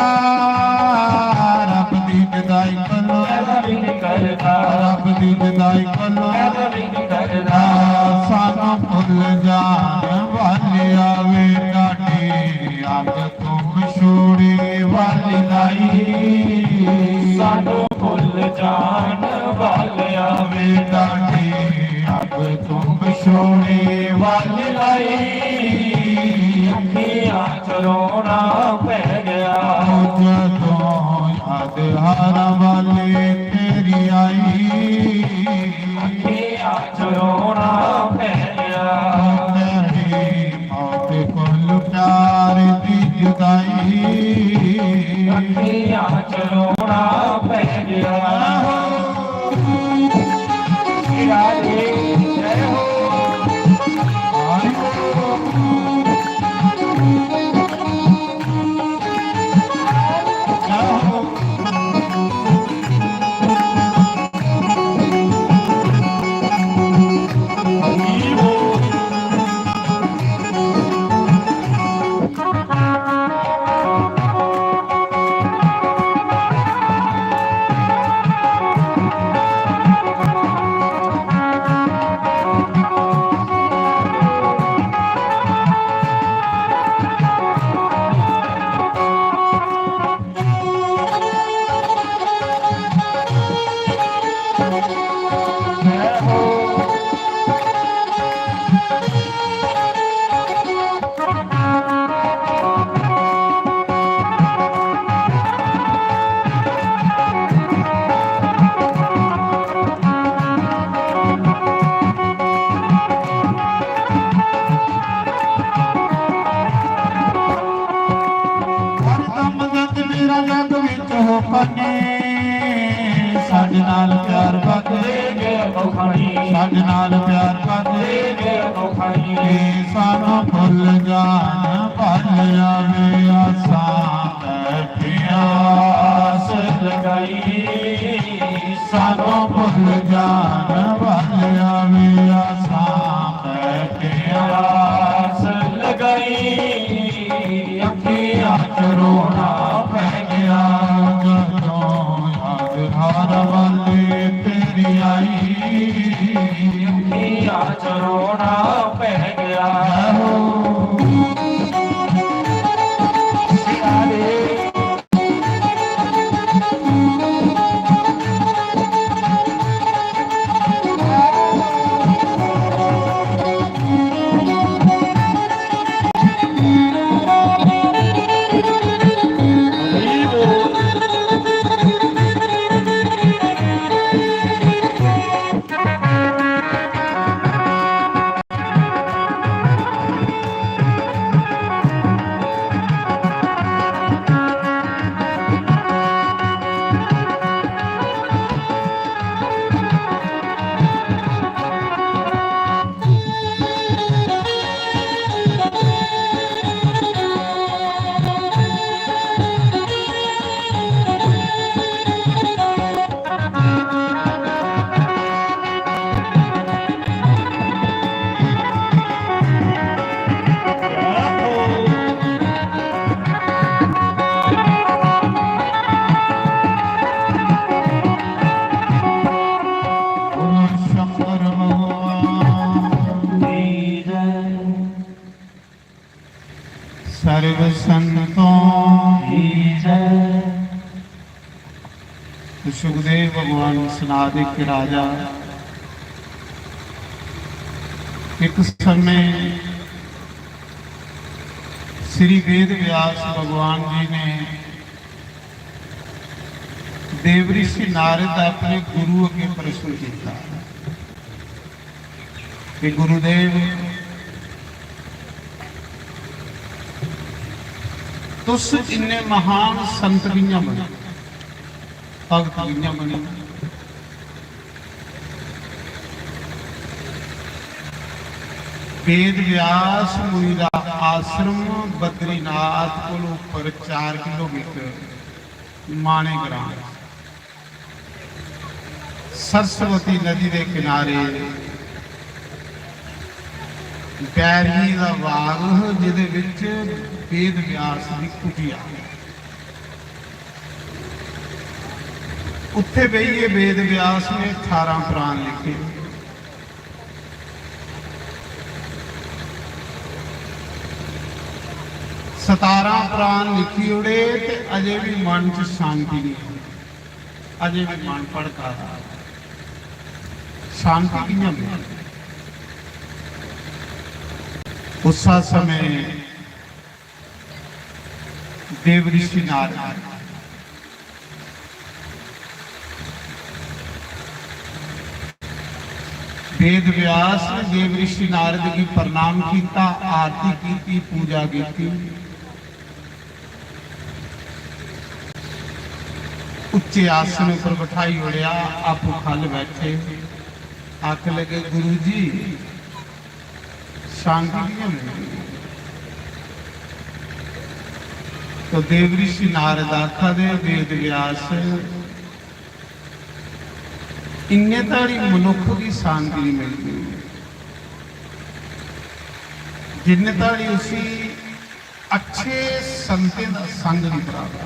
ਰੱਬ ਦੀ ਜੁਦਾਈ ਕੋਲੋਂ ਮੇਰਾ ਵੀ ਨੀ ਕਰਦਾ ਰੱਬ ਦੀ ਜੁਦਾਈ ਕੋਲੋਂ ਮੇਰਾ ਵੀ ਨੀ ਕਰਦਾ ਸਾਨੂੰ ਭੁੱਲ ਜਾਣ ਵਾਲਿਆ ਵੇ ਕਾਟੀ ਅੱਗ ਤੋਂ ਵਿਛੋੜੇ ਵਾਲੀ ਲਾਈ ਸਾਨੂੰ ਭੁੱਲ ਜਾਣ ਵਾਲਿਆ ਵੇ ਕਾਟੀ ਅੱਗ ਤੋਂ ਵਿਛੋੜੇ ਵਾਲੀ ਲਾਈ ਅੱਖੀਆਂ ਚ ਰੋਣਾ ਪੈ ਗਿਆ ਜਦੋਂ ਯਾਦ ਹਾਰ ਵਾਲੇ ਤੇਰੀ ਆਈ ਅੱਖੀਆਂ ਚ ਰੋਣਾ ਪੈ ਗਿਆ ਤੇਰੀ ਮੌਤ ਕੋਲ ਪਿਆਰ ਦੀ ਜੁਦਾਈ ਅੱਖੀਆਂ ਚ ਰੋਣਾ ਪੈ ਗਿਆ ਰਾਜੇ ਜੈ ਹੋ ਸਾਡੇ ਨਾਲ ਪਿਆਰ ਕਰਦੇ ਸਾਡੇ ਨਾਲ ਪਿਆਰ ਕਰਦੇ ਸਾਨੂੰ ਭੁੱਲ ਜਾਣ ਭੱਲ ਜਾਵੇ ਆਸਾਂ ਬੈਠੀਆਂ ਆਸ ਲਗਾਈ ਸਾਨੂੰ ਭੁੱਲ ਜਾਣ ਨਾਚ ਰੋਣਾ ਪੈ ਗਿਆ सर्व संतों की जय। तो सुखदेव भगवान सनादिक के राजा एक समय श्री वेद व्यास भगवान जी ने देवऋषि नारद अपने गुरु अगे प्रश्न किया कि गुरुदेव तुस इन्ने महान संत कियां बने भगत कियां बने वेद व्यास मुनि का आश्रम बद्रीनाथ को ऊपर 4 किलोमीटर माने ग्राम सरस्वती नदी के किनारे बैरी का बाग जिहदे विच वेद व्यास की कुटिया उत्थे बहिए वेद व्यास ने 18 पुराण लिखे। सतारा पुराण लिखी उड़े ते अजे भी मन च शांति नहीं, अजे भी मन भड़का शांति कियां मिली। उस समय देवऋषि नारद वेद व्यास ने देवऋषि नारद की प्रणाम किया, आरती की, पूजा की। उच्चे आसन पर बिठाई उड़िया, आप खल बैठे, आख लगे गुरु जी शांति कियां मिली। तो देवऋषि नारद आखा दे वेद व्यास इन्ने तारी मनुख की शांति नहीं मिलती जिन्ने तारी उसी अच्छे संतें का संग नहीं प्राप्त।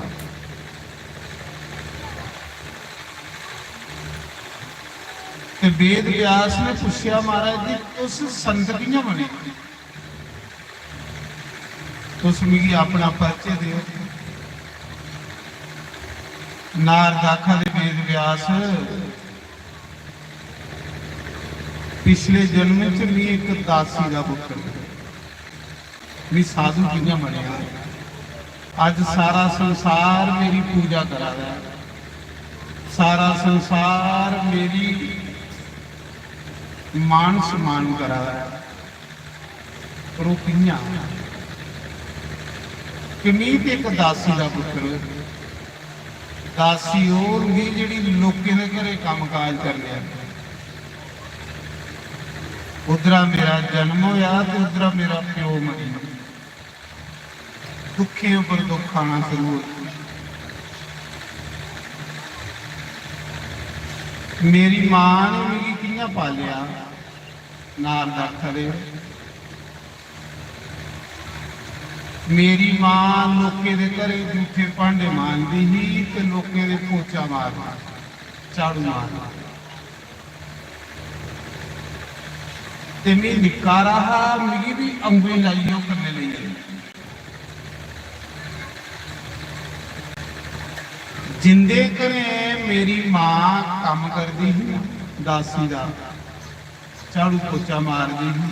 वेद व्यास ने पूछा महाराज जी तुस संत कियां बने, तुस मिगी अपना परिचय दिओ। नारद आखा दे वेद व्यास पिछले जन्म च मैं एक दासी का पुत्र मैं साधु कियां बनया। अज सारा संसार मेरी पूजा करा रहा है, सारा संसार मेरी मान सम्मान करा रहा है, पर वो कियां कि मैं एक दासी का पुत्र, दासी और भी जिहड़ी लोकें दे घरे काम काज करने। उधरा मेरा जन्म होया ते उधरा मेरा प्यो मरी, दुखे उपर दुख आना शुरू हो। मेरी मां ने मिगी कियां पालिया। नारद आखदे मेरी मां लोकें दे घरे जूठे भांडे मांजदी ही ते लोकें दे पोचा मारना, झाड़ू मारना। ते मैं निका रहा मिगी भी अंगुली लाइयो करने लगी। जिंदे घरे मेरी मां काम करती ही दासी दा झाड़ू पोचा मारदी ही,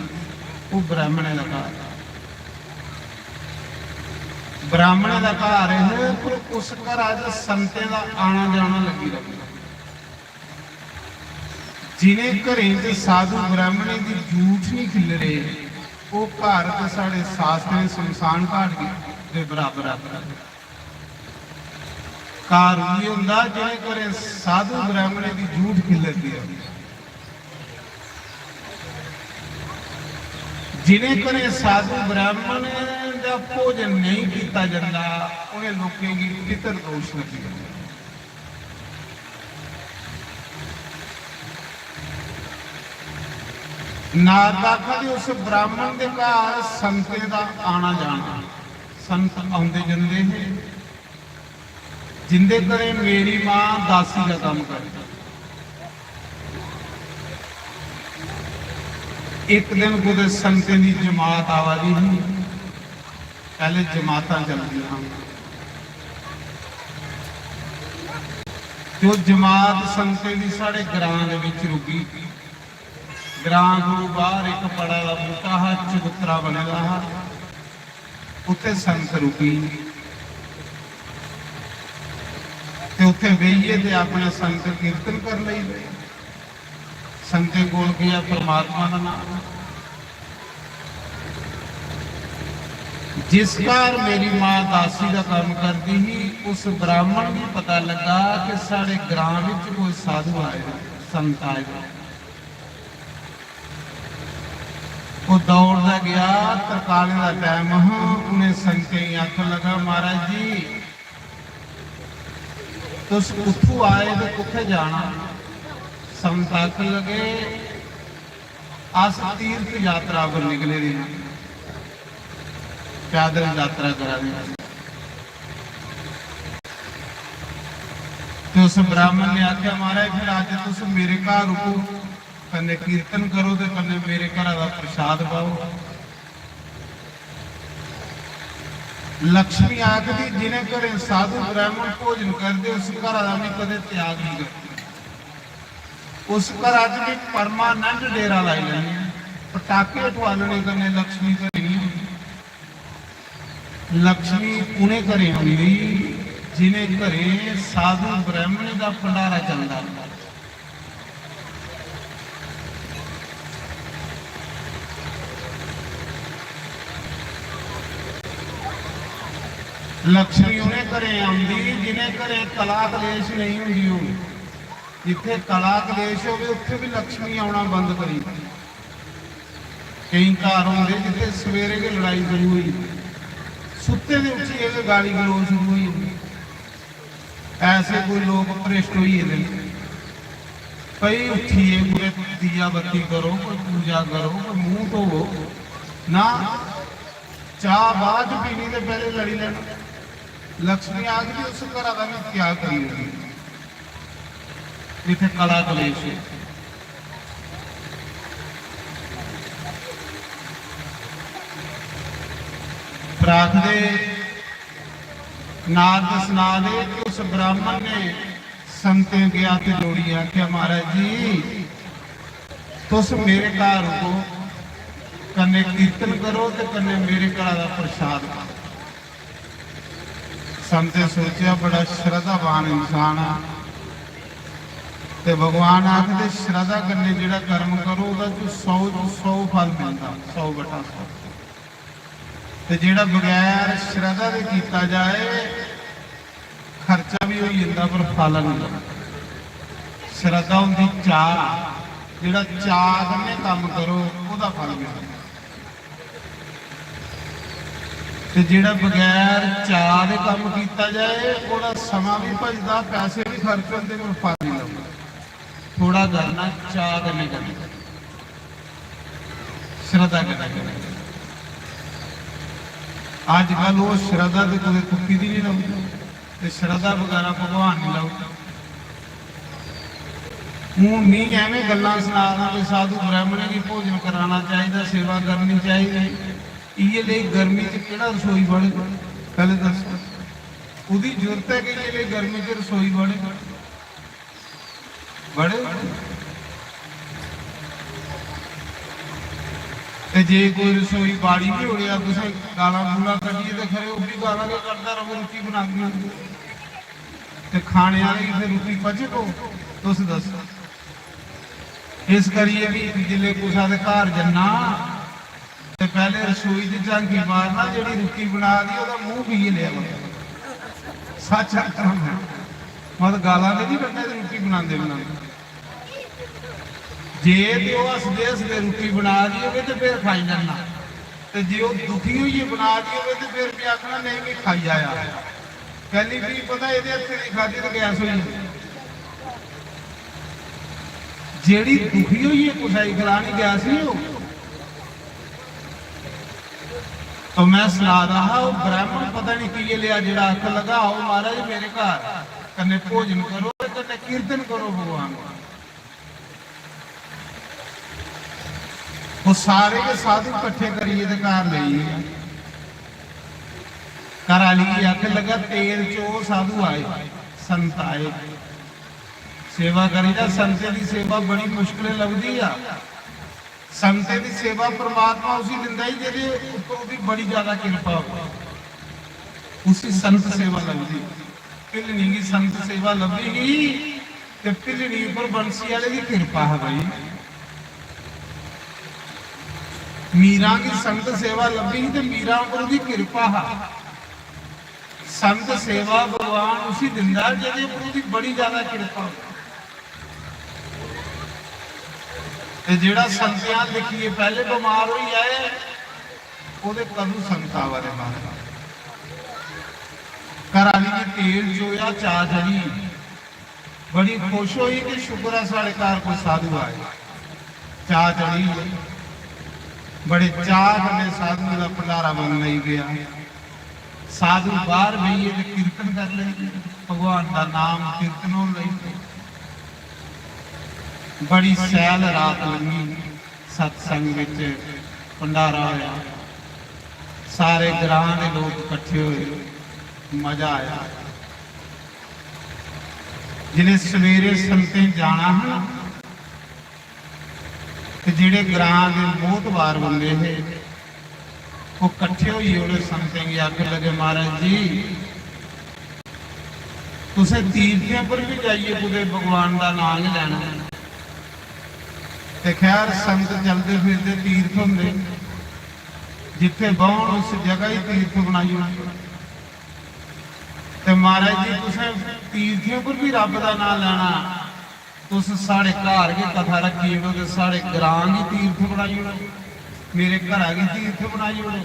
वो ब्राह्मणे का घर, ब्राह्मणे का घर है, पर उस घर च संतें का आना जाना लगी रहा। जिन्हें घरें च साधु ब्राह्मणे की झूठ नहीं खिल रहे, वो घर तो साढ़े शास्त्र शमशान घाट के बराबर घर ही होंदा जिन्हें घरें साधु ब्राह्मणे की झूठ खिलती है। जिन्हें घरें साधु ब्राह्मण का भोजन नहीं किया जाता, उन्हें लोगों की पितर दोष लगी जाता। नारदाखा के उस ब्राह्मण के घर संतें का आना जाना, संत आते जाते हैं। जिंदे घरे मेरी मां दासी का काम करती। एक दिन कुछ संतें की जमात आवादी ही, पहले जमात चलती, जो जमात संतें की साढ़े ग्रां रुकी। ग्रां को बाहर एक बड़ा बूटा है, चबूतरा बनेगा है, उत्थे संत रुकी ते उत्थे बेहिए ते अपने संत कीर्तन कर लई। संतें कोल गया परमात्मा का नाम। जिस घर मेरी मां दासी का काम करती ही, उस ब्राह्मण भी पता लगा कि साढ़े ग्रां विच कोई साधु आए, संत आए। वो दौड़ता गया, तरकाले का टाइम, उन्हें संतें आखन लगा, महाराज जी तुस कुत्थों आए तो कुत्थे जाना? संत आखन लगे, अस तीर्थ यात्रा पर निकले रहे, पैदल यात्रा करा रहे। तो उस ब्राह्मण ने आख्या, महाराज फिर आज तुस मेरे घर रुको, कन्ने कीर्तन करो तो कन्ने मेरे घर का प्रसाद पाओ। लक्ष्मी आखदी, जिन्हें घरे साधु ब्राह्मण भोजन करते उस घर का मैं कदे त्याग नहीं करती। उस घर अच भी परमानेंट डेरा लाई लेने, पटाके उठवाने कन्ने लक्ष्मी घरे नहीं होंदी। लक्ष्मी उन्हें घरे होंदी जिन्हें घरे साधु ब्राह्मण का भंडारा चलता। लक्ष्मी उन्हें घरे आती जिन्हें घरे कला कलेश नहीं होंगी। जिथे कला कलेश हो उत्थे भी लक्ष्मी आना बंद करी। कई घर होंगे जिथे सवेरे की लड़ाई शुरू हुई, सुते दे उठिए गाली गलोच शुरू हुई। ऐसे कोई लोग भ्रिष्ट हुए, कई उठिए पूरे दिया बत्ती करो, कोई पूजा करो, कोई मुंह धोवो ना, चाह बाद पीनी तो पहले लड़ी लेना। लक्ष्मी आ गई, उस घर का भी त्याग करी जिथे कला कलेश। प्रार्थदे नारद सुना दे कि उस ब्राह्मण ने संते गया ते जोड़ी आख्या, महाराज जी तुस मेरे घर रुको, कन्ने कीर्तन करो ते कन्ने मेरे घर का प्रसाद पाओ। संते सोचा बड़ा श्रद्धावान इंसान है, ते भगवान आखदे श्रद्धा करने जिहड़ा कर्म करो उहदा 100 फल मिलता, 100/100। ते जिहड़ा बगैर श्रद्धा दे कीता जाए खर्चा भी हो जाता पर फल नहीं लगता। श्रद्धा होंदी चाह, जिहड़ा चाह कन्ने काम करो उहदा फल मिलता। ते जिहड़ा बगैर चाह दे काम कीता जाए उहदा समा भी भजदा, पैसे भी खर्च होंदे पर फल नहीं लगदा। थोड़ा करना चाह करने करना, श्रद्धा करना। अजकल वो श्रद्धा तो कभी कुत्ती दी नहीं लगती, श्रद्धा वगैरह भगवान नहीं लगता। हूँ नहीं एवं गल्लां सुना कि साधु ब्राह्मण की भोजन कराना चाहिए, सेवा करनी चाहिए। ये लिए गर्मी च केड़ा रसोई बड़े, पहले दसो उसकी जरूरत है कि ये लिए गर्मी च रसोई बड़े बड़े ते जे कोई रसोई बाड़ी भी हो गया तुम गाला गूला करिए तो खरे वो भी गाला के करता रहो, रोटी बना के खाने वाले की फिर रोटी पचे को तुम दसो। इस करिए भी जिले कुसा दे घर जन्ना ते पहले रसोई च झांकी मारना, जी रोटी बना दी वह मूँह पी लिया सच मतलब गाला नहीं कटने रोटी बनाते बनाते जे तो हसदे हसदे रोटी बना दी हो तो फिर खाई जाना, तो जे वो दुखी हुई बना दी हो तो फिर भी आखना नहीं भी खाई आया। पहली भी पता ये हथे नहीं खाधी तो गैस हुई, जेड़ी दुखी हुई है कुसाई खिलानी गैस नहीं हो। तो मैं सुना रहा वो ब्राह्मण पता नहीं की लिया जेड़ा आख लगा आओ महाराज मेरे घर कन्ने भोजन करो कन्ने कीर्तन करो भगवान। वो सारे के साधु इकट्ठे करिए तो घर ले घर वाली की आख लगा तेल चो साधु आए संत आए सेवा करी जा। संते की सेवा बड़ी मुश्किल लगती है। संते की सेवा परमात्मा उसी दिंदा ही जेदे उपर भी बड़ी ज्यादा कृपा हो, उसी संत सेवा लगती। पिलनी की संत सेवा लभेगी तो पिलनी पर बंसी वाले की कृपा है भाई। मीरा की संत सेवा लभेगी तो मीरा पर भी कृपा है। संत सेवा भगवान उसी दिंदा जेदे उपर भी बड़ी ज्यादा कृपा हो। जेड़ा संतियां लिखिए पहले बीमार हो आए वो कदू संता बारे मारा घराली की तेल चोया चा चढ़ी बड़ी खुश हुई कि शुक्र है साढ़े घर कोई साधु आए। चा चढ़ी बड़े चाह ने साधु का भंडारा बन नहीं गया। साधु बाहर बहिए तो कीर्तन कर ले भगवान का नाम कीर्तन हो रही। बड़ी सैल रात लगी सत्संग विच भंडारा होया, सारे ग्रां के लोग इकट्ठे हुए, मजा आया। जिन्हें सवेरे संते जाना है तो जेड़े ग्रां के मोहतबार बंदे है वो इकट्ठे हुई उन्हें संतें की आख लगे महाराज जी तुसे तीर्थियों पर भी जाइए कुछ भगवान का नाम ही लेना। ते खैर संत चलते फिरते तीर्थ होंगे जिथे बहन उस जगह ही तीर्थ बनाई ते महाराज जी तुसें तीर्थियों पर भी रब का नाम लेना, तुस साढ़े घर की कथा रखी ओड़ो, साढ़े ग्रां की तीर्थ बनाई ओड़ो, मेरे घर की तीर्थ बनाई ओड़ो।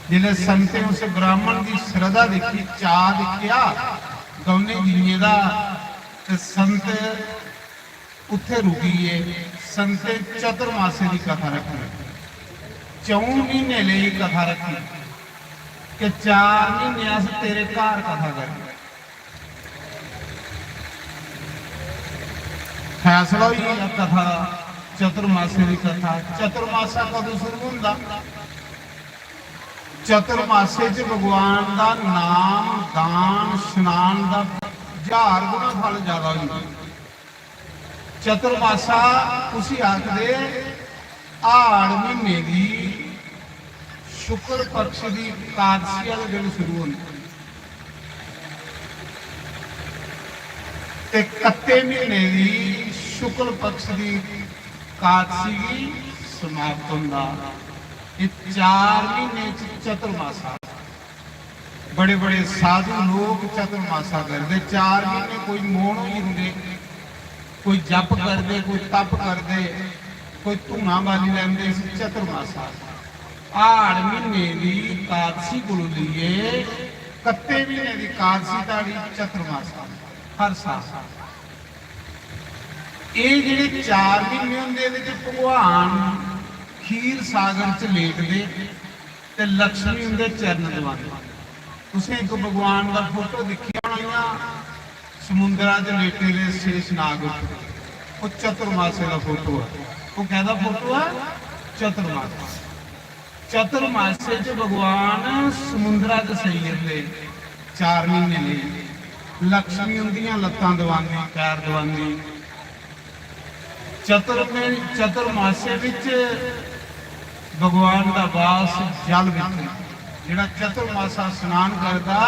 जिले संते उस ब्राह्मण की श्रद्धा देखी, चाह देखिया गौने जीए का, संत उत्थे रुकीए। संते चतुर्मासे की कथा रखी, 4 महीने लिए कथा रखी कि 4 महीने अस तेरे घर कथा कर। फैसला हुई कथा चतुर्मासे की कथा। चतुर्मासा कदों शुरू होंदा? चतुर्मासे च भगवान का नाम दान स्नान का 1000 गुना फल ज्यादा होंदा। चतुर्मासा उसी आखदे आड़ महीने की शुक्र पक्ष की एकादशी वाले दिन शुरू होंदी ते कत्ते महीने की शुक्ल पक्ष की एकादशी की समाप्त होंदा। ये 4 महीने चतुर्मासा बड़े बड़े साधु लोग चतुर्मासा करते। 4 महीने कोई मौन ही होंगे, कोई जप करते, कोई तप करते, कोई धूना बाली लेंदे। चतुर्मासा आड़ महीने की एकादशी को लिए कत्ते महीने की एकादशी ताड़ी चतुर्मासा हर साल। ये जेडे 4 महीने होंगे भगवान खीर सागर च लेटते ते लक्ष्मी उनके चरण दबाते। तुसें एक भगवान का फोटो देखी होनी, ਸਮੁੰਦਰਾਂ 'ਚ ਲੇਟੇ ਦੇ ਸ਼ੇਸ਼ਨਾਗ ਉੱਤੇ। ਉਹ ਚਤੁਰਮਾਸੇ ਦਾ ਫੋਟੋ ਹੈ। ਉਹ ਕਹਿੰਦਾ ਫੋਟੋ ਹੈ ਚਤੁਰਮਾਸੇ। ਚਤੁਰਮਾਸੇ 'ਚ ਭਗਵਾਨ ਸਮੁੰਦਰਾਂ 'ਚ ਸਹੀ ਜਾਂਦੇ 4 ਮਹੀਨੇ ਲਈ। ਲక్ష్ਮੀ ਹੁੰਦੀਆਂ ਲੱਤਾਂ ਦਵਾਨੀ, ਪੈਰ ਦਵਾਨੀ। ਚਤੁਰਮਾਸੇ ਵਿੱਚ ਭਗਵਾਨ ਦਾ ਵਾਸ ਜਲ ਵਿੱਚ। ਜਿਹੜਾ ਚਤੁਰਮਾਸਾ ਇਸ਼ਨਾਨ ਕਰਦਾ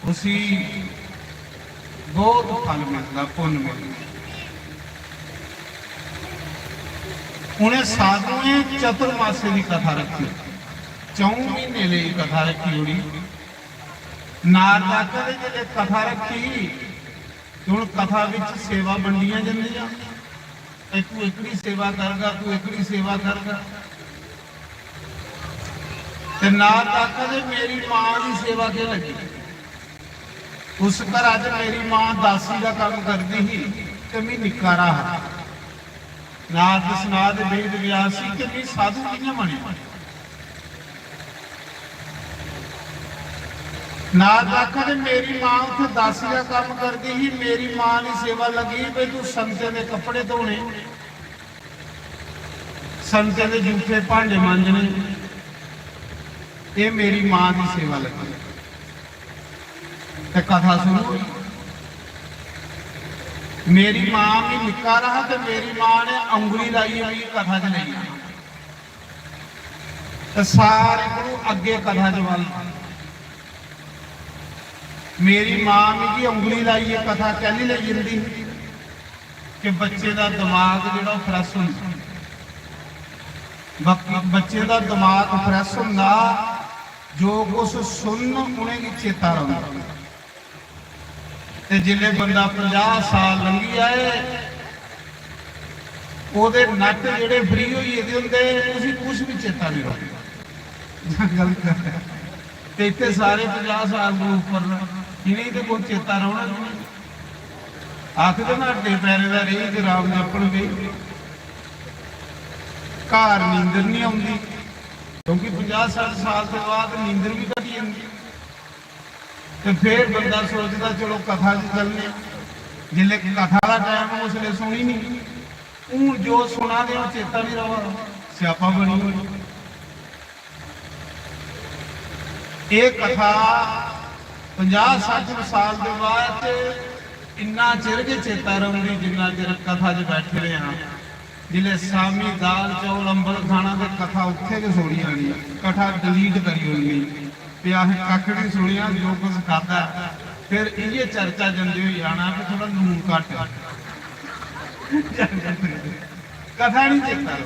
ਉਸੀ ਬਹੁਤ ਫਲ ਮਿਲਦਾ, ਪੁੰਨ ਮਿਲਦਾ। ਉਹਨੇ ਸਾਧੂ ਨੇ ਚਤੁਰਮਾਸੇ ਦੀ ਕਥਾ ਰੱਖੀ, 4 ਮਹੀਨੇ ਲਈ ਕਥਾ ਰੱਖੀ ਹੋਣੀ। ਨਾਰਦਾਤਾ ਦੇ ਜਿਹੜੇ ਕਥਾ ਰੱਖੀ, ਹੁਣ ਕਥਾ ਵਿੱਚ ਸੇਵਾ ਵੰਡੀਆਂ ਜਾਂਦੀਆਂ। ਤੂੰ ਇਕੜੀ ਸੇਵਾ ਕਰਗਾ, ਤੂੰ ਇਕੜੀ ਸੇਵਾ ਕਰਗਾ। ਤੇ ਨਾਰਦਾਤਾ ਦੇ ਮੇਰੀ ਮਾਂ ਦੀ ਸੇਵਾ ਕਿ ਲੱਗੀ। ਉਸ ਘਰ ਅੱਜ ਮੇਰੀ ਮਾਂ ਦਾਸੀ ਦਾ ਕੰਮ ਕਰਦੀ ਸੀ ਤੇ ਮੈਂ ਨਿੱਕਾ ਰਹਾ। ਨਾਰਦ ਸਨਾਦ ਵੇਦ ਵਿਆਸ ਸੀ ਕਿ ਮੈਂ ਸਾਧੂ ਕਿਵੇਂ ਬਣੇ। ਨਾਰਦਾਤਾ ਦੇ ਮੇਰੀ ਮਾਂ ਉੱਥੇ ਦਾਸੀ ਦਾ ਕੰਮ ਕਰਦੀ ਸੀ। ਮੇਰੀ ਮਾਂ ਦੀ ਸੇਵਾ ਲੱਗੀ ਵੀ ਤੂੰ ਸੰਤੇ ਦੇ ਕੱਪੜੇ ਧੋਣੇ, ਸੰਤੇ ਦੇ ਜੂਠੇ ਭਾਂਡੇ ਮਾਂਜਣੇ। ਇਹ ਮੇਰੀ ਮਾਂ ਦੀ ਸੇਵਾ ਲੱਗੀ। ਤੇ ਕਥਾ ਸੁਣੋ। ਮੇਰੀ ਮਾਂ ਵੀ ਨਿੱਕਾ ਰਹਾ ਤੇ ਮੇਰੀ ਮਾਂ ਨੇ ਉਂਗਲੀ ਲਾਈ ਹੋਈ ਕਥਾ 'ਚ ਲਈ। ਤੇ ਸਾਰੇ ਨੂੰ ਅੱਗੇ ਕਥਾ 'ਚ ਵੱਲ। ਮੇਰੀ ਮਾਂ ਵੀ ਕੀ ਉਂਗਲੀ ਲਾਈ ਹੈ ਕਥਾ ਕਹਿੰਦੀ ਲਈ ਜਾਂਦੀ ਕਿ ਬੱਚੇ ਦਾ ਦਿਮਾਗ ਜਿਹੜਾ ਫਰੈਸ਼ ਹੁੰਦਾ। ਬੱਚੇ ਦਾ ਦਿਮਾਗ ਫਰੈਸ਼ ਹੁੰਦਾ, ਜੋ ਕੁਛ ਸੁਣ ਉਹਨੇ ਕੀ ਚੇਤਾ ਰਹਿੰਦਾ। ਤੇ ਜਿਲੇ ਬੰਦਾ 50 ਸਾਲ ਲੰਘੀ ਆਏ, ਉਹਦੇ ਨੱਟ ਜਿਹੜੇ ਫਰੀ ਹੋਈ ਇਹਦੇ ਹੁੰਦੇ, ਤੁਸੀਂ ਕੁਛ ਵੀ ਚੇਤਾ ਨਹੀਂ ਰਹਿੰਦਾ। ਗਲਤ ਹੈ। ਤੇ ਇੱਥੇ ਸਾਰੇ 50 ਸਾਲ ਤੋਂ ਉੱਪਰ ਨਹੀਂ ਤੇ ਕੋਈ ਚੇਤਾ ਰਹਿਣਾ ਨਹੀਂ। ਆਖਦੇ ਨਾ ਅੱਡੇ ਪੈਰੇ ਦਾ ਰਹੀ ਤੇ ਰਾਮ ਜਪਣ ਗਈ। ਘਰ ਨੀਂਦਰ ਨਹੀਂ ਆਉਂਦੀ ਕਿਉਂਕਿ 50-60 ਸਾਲ ਤੋਂ ਬਾਅਦ ਨੀਂਦਰ ਵੀ ਘਟੀ ਜਾਂਦੀ। ਤੇ ਫਿਰ ਬੰਦਾ ਸੋਚਦਾ ਚਲੋ ਕਥਾ 'ਚ ਚੱਲਨੇ। ਜਿਲੇ ਕਥਾ ਦਾ ਟਾਈਮ ਉਸ ਵੇਲੇ ਸੁਣੀ ਨਹੀਂ। ਹੁਣ ਜੋ ਸੁਣਾ ਦੇ ਉਹ ਚੇਤਾ ਨਹੀਂ ਰਹਾ, ਸਿਆਪਾ ਬਣੀ ਹੋਈ। ਇਹ ਕਥਾ 50-60 ਸਾਲ ਦੇ ਬਾਅਦ ਇੰਨਾ ਚਿਰ ਕੇ ਚੇਤਾ ਰਹਿੰਦੀ ਜਿੰਨਾ ਚਿਰ ਕਥਾ 'ਚ ਬੈਠੇ ਰਹੇ ਹਾਂ। ਜਿਲੇ ਸਾਮੀ ਦਾਲ ਚੌਲ ਅੰਬਲ ਖਾਣਾ ਤੇ ਕਥਾ ਉੱਥੇ ਕੇ ਸੋਣੀ ਆਣੀ, ਕਥਾ ਡਿਲੀਟ ਕਰੀ ਹੋਣੀ ਤੇ ਆਹ ਕੱਖ ਨਹੀਂ ਸੁਣਿਆ ਜੋ ਕੁਝ ਖਾਦਾ। ਫਿਰ ਇਹ ਚਰਚਾ ਜਾਂਦੀ ਹੋਈ ਆਣਾ ਕਿ ਥੋੜਾ ਨੂਨ ਘੱਟ ਕਥਾ ਨਹੀਂ ਚੇਤਾ।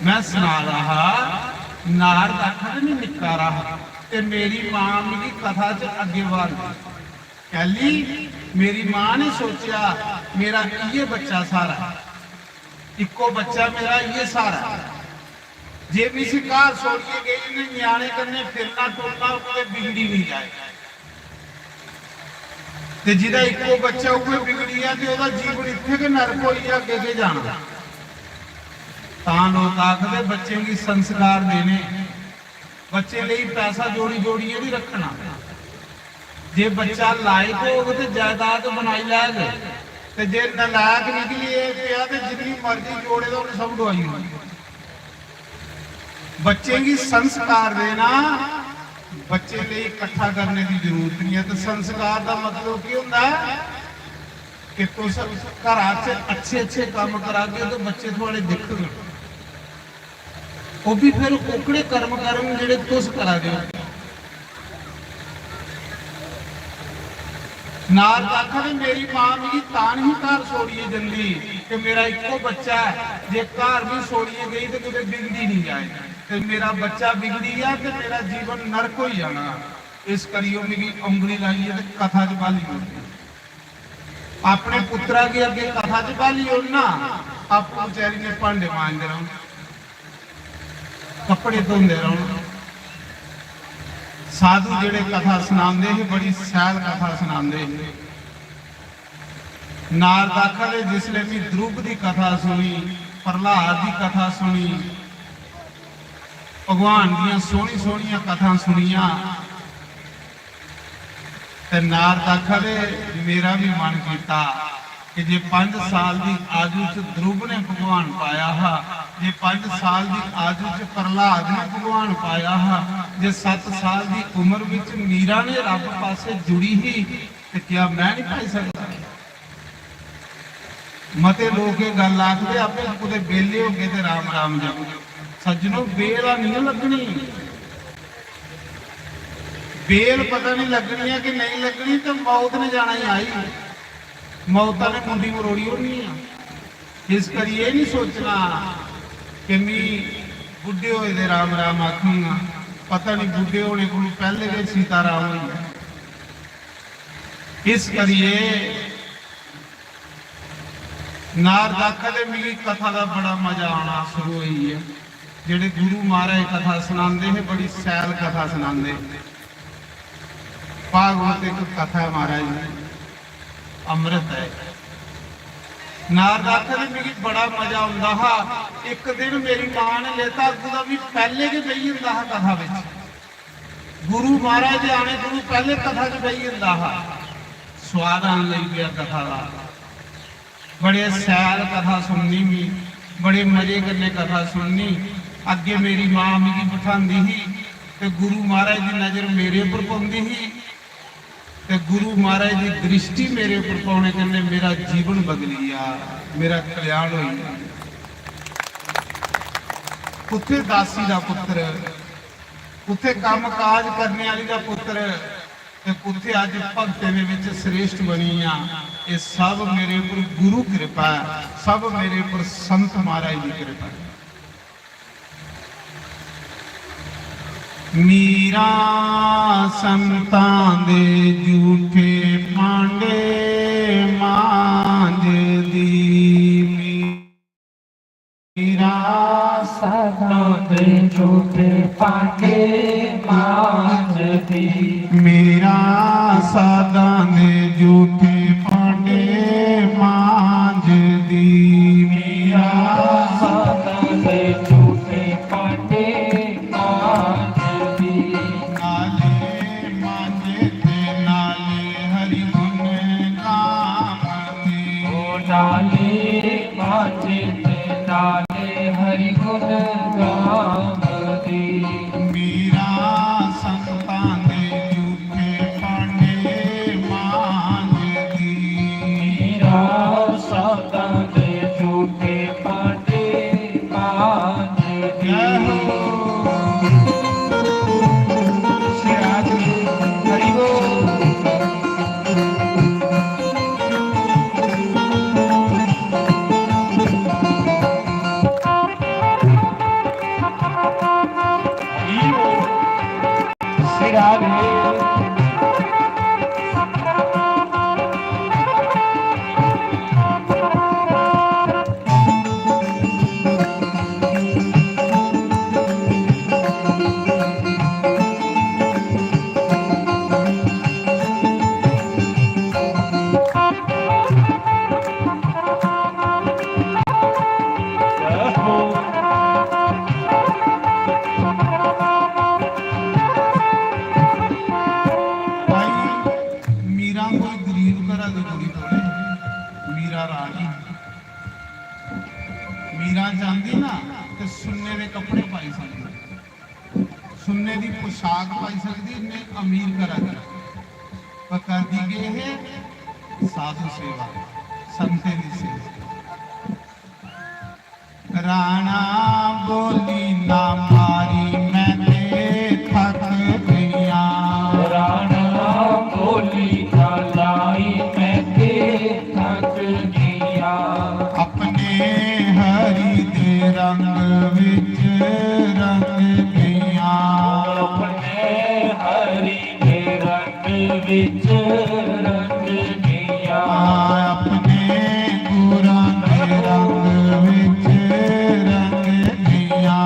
ਮੈਂ ਸੁਣਾ ਰਹਾ ਨਾਰਦ ਆਖਰ ਨਹੀਂ ਨਿੱਕਾ ਰਹਾ ਤੇ ਮੇਰੀ ਮਾਂ ਮੇਰੀ ਕਥਾ 'ਚ ਅੱਗੇ ਵੱਧ ਕਹਿਲੀ। ਮੇਰੀ ਮਾਂ ਨੇ ਸੋਚਿਆ ਮੇਰਾ ਇਹ ਬੱਚਾ ਸਾਰਾ, ਇੱਕੋ ਬੱਚਾ ਮੇਰਾ ਇਹ ਸਾਰਾ। ਜੇ ਵੀ ਸ਼ਿਕਾਰ ਸੋੜੀਏ ਗਈ ਨੇ ਨਿਆਣੇ ਕਰਨੇ ਫਿਰਨਾ ਟੁਰਨਾ ਉਹਦੇ ਬਿਗੜੀ ਨਹੀਂ ਜਾਏ। ਤੇ ਜਿਹਦਾ ਇੱਕੋ ਬੱਚਾ ਉਹ ਬਿਗੜੀ ਆ ਤੇ ਉਹਦਾ ਜੀਵਨ ਇੱਥੇ ਕਿ ਨਰਕ ਹੋਈ ਆ, ਅੱਗੇ ਜਾਣਾ। ਤਾਂ ਲੋਕ ਆਖਦੇ ਬੱਚੇ ਲਈ ਸੰਸਕਾਰ ਦੇਣੇ, ਬੱਚੇ ਲਈ ਪੈਸਾ ਜੋੜੀ ਇਹ ਨਹੀਂ ਰੱਖਣਾ। ਜੇ ਬੱਚਾ ਲਾਇਕ ਹੋਵੇ ਤੇ ਜਾਇਦਾਦ ਬਣਾਈ ਲੈ ਗਏ, ਤੇ ਜੇ ਨਲਾਇਕ ਨਿਕਲੀ ਇਹ ਪਿਆ ਤੇ ਜਿੰਨੀ ਮਰਜ਼ੀ ਜੋੜੇ ਦਾ ਉਹਨੇ ਸਭ ਡਵਾਈ ਹੋਈ। ਬੱਚੇ ਦੀ ਸੰਸਕਾਰ ਦੇਣਾ, ਬੱਚੇ ਲਈ ਇਕੱਠਾ ਕਰਨੇ ਦੀ ਜ਼ਰੂਰਤ ਨਹੀਂ ਹੈ। ਤੇ ਸੰਸਕਾਰ ਦਾ ਮਤਲਬ ਕੀ ਹੁੰਦਾ ਕਿ ਤੁਸੀਂ ਘਰਾਂ 'ਚ ਅੱਛੇ ਕੰਮ ਕਰਾਗੇ ਤਾਂ ਬੱਚੇ ਤੁਹਾਡੇ ਦੇਖਣਗੇ। ਉਹ ਵੀ ਫਿਰ ਉਕੜੇ ਕਰਮ ਕਰਨ ਜਿਹੜੇ ਤੁਸੀਂ ਕਰਾ ਦਿਓ। ਨਾਰਦ ਆਖਦੇ ਮੇਰੀ ਮਾਂ ਵੀ ਤਾਂ ਨਹੀਂ ਘਰ ਛੋੜੀਏ ਜਾਂਦੀ ਕਿ ਮੇਰਾ ਇੱਕੋ ਬੱਚਾ ਹੈ। ਜੇ ਘਰ ਵੀ ਛੋੜੀਏ ਗਈ ਤੇ ਕਿਤੇ ਬਿਗੜੀ ਨਹੀਂ ਜਾਏ ਤੇ ਮੇਰਾ ਬੱਚਾ ਬਿਗੜੀ ਆ ਤੇ ਮੇਰਾ ਜੀਵਨ ਨਰਕ ਹੋ ਜਾਣਾ। ਇਸ ਕਰੀਓ ਮੇਰੀ ਉਂਗਲੀ ਲਾਈ ਤੇ ਕਥਾ 'ਚ ਬਾਲੀ ਹੋਣੀ। ਆਪਣੇ ਪੁੱਤਰਾਂ ਦੇ ਅੱਗੇ ਕਥਾ 'ਚ ਬਾਲੀ ਹੋਣਾ, ਆਪੋ ਵਿਚਾਰੀ ਨੇ ਭਾਂਡੇ ਮਾਂਜਦੇ ਰਹੋ, ਕੱਪੜੇ ਧੋਂਦੇ ਰਹੋ। ਸਾਧੂ ਜਿਹੜੇ ਕਥਾ ਸੁਣਾਉਂਦੇ ਸੀ ਬੜੀ ਸਹਿਲ ਕਥਾ ਸੁਣਾਉਂਦੇ ਸੀ। ਨਾਰਦ ਆਖਦੇ ਜਿਸਲੇ ਵੀ ਧਰੁਵ ਦੀ ਕਥਾ ਸੁਣੀ, ਪ੍ਰਹਲਾਦ ਦੀ ਕਥਾ ਸੁਣੀ, ਭਗਵਾਨ ਦੀਆਂ ਸੋਹਣੀਆਂ ਕਥਾ ਸੁਣੀਆਂ ਤੇ ਨਾਰਦ ਆਖਦੇ ਮੇਰਾ ਵੀ ਮਨ ਕੀਤਾ ਕਿ ਜੇ 5 ਸਾਲ ਦੀ ਆਜੂ ਚ ਧਰੁਵ ਨੇ ਭਗਵਾਨ ਪਾਇਆ ਹਾ, ਜੇ 5 ਸਾਲ ਦੀ ਆਜੂ ਚ ਪ੍ਰਹਲਾਦ ਨੇ ਭਗਵਾਨ ਪਾਇਆ ਹਾ, ਜੇ 7 ਸਾਲ ਦੀ ਉਮਰ ਵਿੱਚ ਮੀਰਾ ਨੇ ਰੱਬ ਪਾਸੇ ਜੁੜੀ ਹੀ, ਤੇ ਕਿਆ ਮੈਂ ਨਹੀਂ ਪਾਈ ਸਕਦਾ? ਮਤੇ ਲੋਕ ਇਹ ਗੱਲ ਆਖਦੇ ਆਪੇ ਕੁਦੇ ਬੇਲੇ ਹੋ ਗਏ ਤੇ ਰਾਮ ਰਾਮ ਜਪੋ। ਸੱਜਣੋ ਬੇਲਾ ਨਹੀਂ ਲੱਗਣੀ, ਬੇਲ ਪਤਾ ਨਹੀਂ ਲੱਗਣੀ ਹੈ ਕਿ ਨਹੀਂ ਲੱਗਣੀ, ਤੇ ਮੌਤ ਨੇ ਜਾਣਾ ਹੀ ਆਈ, ਮੌਤਾਂ ਨੇ ਮੁੰਡੀ ਮਰੋੜੀ ਹੋਣੀ ਆ। ਇਸ ਕਰੀ ਇਹ ਨਹੀਂ ਸੋਚਣਾ ਕਿ ਮੈਂ ਬੁੱਢੇ ਹੋਏ ਦੇ ਰਾਮ ਰਾਮ ਆਖੂੰਗਾ, ਪਤਾ ਨਹੀਂ ਬੁੱਢੇ ਹੋਣੇ ਕੋਲ ਪਹਿਲੇ ਦੇ ਸੀਤਾ ਰਾਮ ਹੋਈ ਹੈ। ਇਸ ਕਰੀਏ ਨਾਰਦ ਆਖਦੇ ਮੇਰੀ ਕਥਾ ਦਾ ਬੜਾ ਮਜ਼ਾ ਆਉਣਾ ਸ਼ੁਰੂ ਹੋਈ ਹੈ। ਜਿਹੜੇ ਗੁਰੂ ਮਹਾਰਾਜ ਕਥਾ ਸੁਣਾਉਂਦੇ ਹੈ, ਬੜੀ ਸੈਲ ਕਥਾ ਸੁਣਾਉਂਦੇ। ਭਾਗਵਤ ਇੱਕ ਕਥਾ ਹੈ ਮਹਾਰਾਜ ਦੀ, ਅੰਮ੍ਰਿਤ ਹੈ। ਨਾਰਦ ਆਖਦੇ ਮੇਰੀ ਬੜਾ ਮਜ਼ਾ ਆਉਂਦਾ ਹਾ। ਇੱਕ ਦਿਨ ਮੇਰੀ ਮਾਂ ਨੇ ਲੇਤਾ ਅੱਗੋਂ ਵੀ ਪਹਿਲੇ ਕੇ ਬਈ ਹੁੰਦਾ ਹਾ ਕਥਾ ਵਿੱਚ। ਗੁਰੂ ਮਹਾਰਾਜ ਦੇ ਆਣੇ ਤੋਂ ਪਹਿਲੇ ਕਥਾ ਚ ਬਈ ਹੁੰਦਾ ਹਾ। ਸਵਾਦ ਆਉਣ ਲਈ ਪਿਆ ਕਥਾ ਦਾ, ਬੜੇ ਸੈਲ ਕਥਾ ਸੁਣਨੀ ਵੀ, ਬੜੇ ਮਜ਼ੇ ਕਰਨੇ ਕਥਾ ਸੁਣਨੀ। ਅੱਗੇ ਮੇਰੀ ਮਾਂ ਮੇਰੀ ਬਿਠਾਉਂਦੀ ਸੀ ਤੇ ਗੁਰੂ ਮਹਾਰਾਜ ਦੀ ਨਜ਼ਰ ਮੇਰੇ ਉੱਪਰ ਪਾਉਂਦੀ ਸੀ, ਤੇ ਗੁਰੂ ਮਹਾਰਾਜ ਦੀ ਦ੍ਰਿਸ਼ਟੀ ਮੇਰੇ ਉੱਪਰ ਪਾਉਣੇ ਕਹਿੰਦੇ ਮੇਰਾ ਜੀਵਨ ਬਦਲੀ ਆ, ਮੇਰਾ ਕਲਿਆਣ ਹੋਈ। ਉੱਥੇ ਦਾਸੀ ਦਾ ਪੁੱਤਰ, ਉੱਥੇ ਕੰਮ ਕਾਜ ਕਰਨੇ ਵਾਲੀ ਦਾ ਪੁੱਤਰ, ਤੇ ਉੱਥੇ ਅੱਜ ਭਗਤੇ ਦੇ ਵਿੱਚ ਸ੍ਰੇਸ਼ਟ ਬਣੀ ਆ। ਇਹ ਸਭ ਮੇਰੇ ਉੱਪਰ ਗੁਰੂ ਕਿਰਪਾ ਹੈ, ਸਭ ਮੇਰੇ ਉੱਪਰ ਸੰਤ ਮਹਾਰਾਜ ਦੀ ਕਿਰਪਾ ਹੈ। ਮੀਰਾ ਸੰਤਾਂ ਦੇ ਝੂਠੇ ਪਾਂਡੇ ਮਾਂਜਦੀ, ਮੀਰਾ ਸੰਤਾਂ ਦੇ ਝੂਠੇ ਪਾਂਡੇ ਮਾਂਜਦੀ, ਮੇਰਾ ਸਾਧਾਂ ਦੇ ਝੂਠੇ ਪਾਂਡੇ ਮਾਂਜਦੀ, ਮੇਰਾ ਸਾਧਾਂ ਦੇ ਝੂਠੇ ਪਾਂਡੇ ਮਾਂਜਦੀ। ਨਾਲੇ ਮਾਂਜੇ ਤੇ ਨਾਲੇ ਹਰੀ ਗੁਣ ਗਾਵਦੀ, ਓ ਨਾਲੇ ਮਾਂਜੇ ਤੇ ਨਾਲੇ ਹਰੀ ਗੁਣ ਗਾਵਦੀ, ਮੀਰਾ ਸੰਤਾਂ ਦੇ ਝੂਠੇ ਪਾਂਡੇ ਮਾਂਜਦੀ, ਮੇਰਾ ਸਾਧਾਂ ਦੇ ਝੂਠੇ ਪਾਂਡੇ ਮਾਂਜਦੀ। ਹਰੀ ਬੋਲ। ਮੀਰਾ ਜਾਂਦੀ ਨਾ ਤੇ ਸੁੰਨੇ ਦੇ ਕੱਪੜੇ ਪਾਈ ਸਕਦੀ, ਸੁੰਨੇ ਦੀ ਪੋਸ਼ਾਕ ਪਾਈ ਸਕਦੀ, ਇੰਨੇ ਅਮੀਰ ਘਰਾਂ ਦੀ। ਪਰ ਕਰਦੀ ਗਏ ਇਹ ਸਾਧੂ ਸੇਵਾ, ਸੰਤੇ ਦੀ ਸੇਵਾ। ਰਾਣਾ ਬੋਲੀ ਨਾ ਮਾਰੀ ਮੈਂ ਤੇ ਥੱਕ ਗਈਆਂ, ਰਾਣਾ ਬੋਲੀ ਨਾ ਲਾਈ ਮੈਂ ਤੇ ਥੱਕ ਗਈਆਂ, ਆਪਣੇ ਹਰੀ ਦੇ ਰੰਗ ਵਿੱਚ ਰੰਗ ਗਈਆਂ, ਆਪਣੇ ਹਰੀ ਦੇ ਰੰਗ ਵਿੱਚ ਰੰਗ ਗਈਆਂ, ਆਪਣੇ ਗੁਰਾਂ ਦੇ ਰੰਗ ਵਿੱਚ ਰੰਗ ਗਈਆਂ,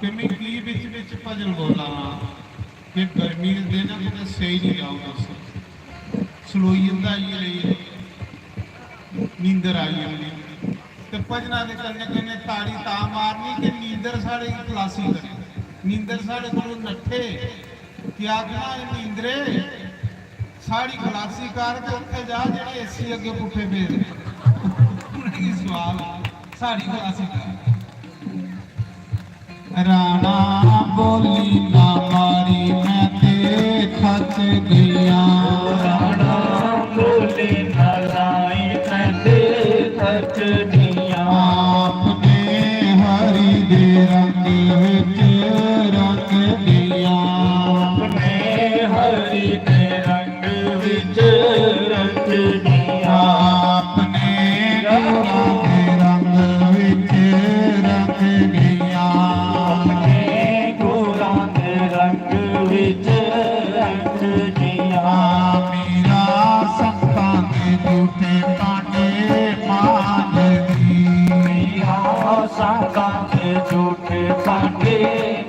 कि मैं की विच भजन बोला कि गर्मी के दिन कितने सही नहीं जाओ दस सलोई जंदा आई नींदर आई जाती ते भजना के कन्ने कन्ने ताड़ी ता मारनी कि नींदर साढ़े खलासी करे नींदर साढ़े को नट्ठे कि आखना नींदरे साड़ी खलासी करके उत्थे जा जेड़े एसी अगे पुठे फेर उन्हें सवाल साड़ी खलासी कर राणा बोली ना मारी मैं ते थक गया ਰਾਣਾ ਬੋਲੇ ਨਾ ਲਾਈ ਮੈਂ ਤੇ ਥੱਕ ਗਈਆਂ आपने हरि दे रंग विच रंग दिया ਆਪਣੇ ਹਰੀ ਦੇ ਰੰਗ ਵਿੱਚ ਰੰਗ ਦੀਆਂ आपने गोरा दे रंग विच रंग दिया ਆਪਣੇ ਗੋਰਾਂ ਦੇ ਰੰਗ ਵਿੱਚ ਰੰਗ ਦੀਆਂ मेरा संतां दे झूठे पांडे मांझदी ਮੀਆਂ ਸਾਕਾਂ ਤੇ ਝੂਠੇ ਪਾਂਡੇ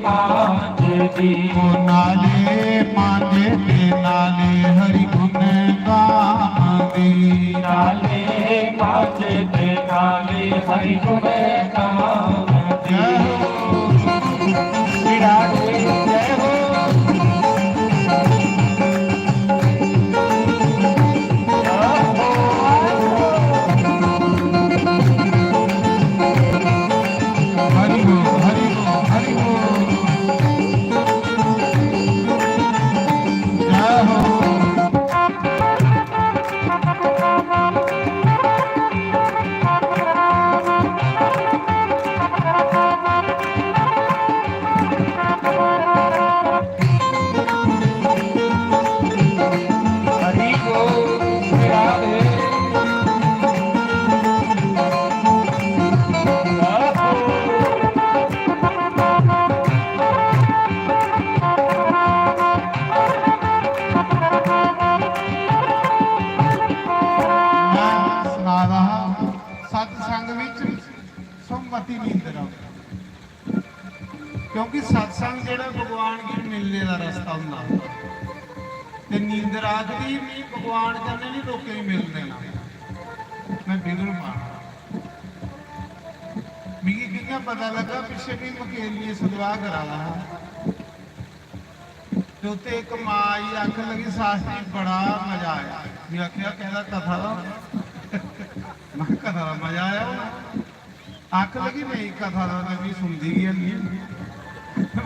ਮਾਂਜਦੀ नाले मांझे ते नाले हरि गुण गावदी ਨਾਲੇ ਮਾਝੇ ਤੇ ਨਾਲੇ ਹਰੀ ਗੁਣ ਗਾਵਦੀ ਵਿਰਾਟ ਹੋਈ ਜੈ ਹੋ हरि बोल हरि बोल हरि बोल जय हो हरि को राधे मैं सुना रहा सत्संग विच सुमति नींदर आवे क्योंकि सत्संग जेड़ा भगवान की मिलने का रास्ता हुंदा ते नींदर आखदी नहीं भगवान कन्ने नहीं लोकें ही मिल देना मैं बिगड़ पाना मिगी कियां पता लगा पिछे भी मकेलिए सलवाह करा रहा ते उत्ते एक मां आई आख लगी शास्त्री बड़ा मजा आया मैं आख्या कहदा कथा दा मैं कथा दा मजा आया आख लगी नहीं कथा दा मैं भी सुनदी गई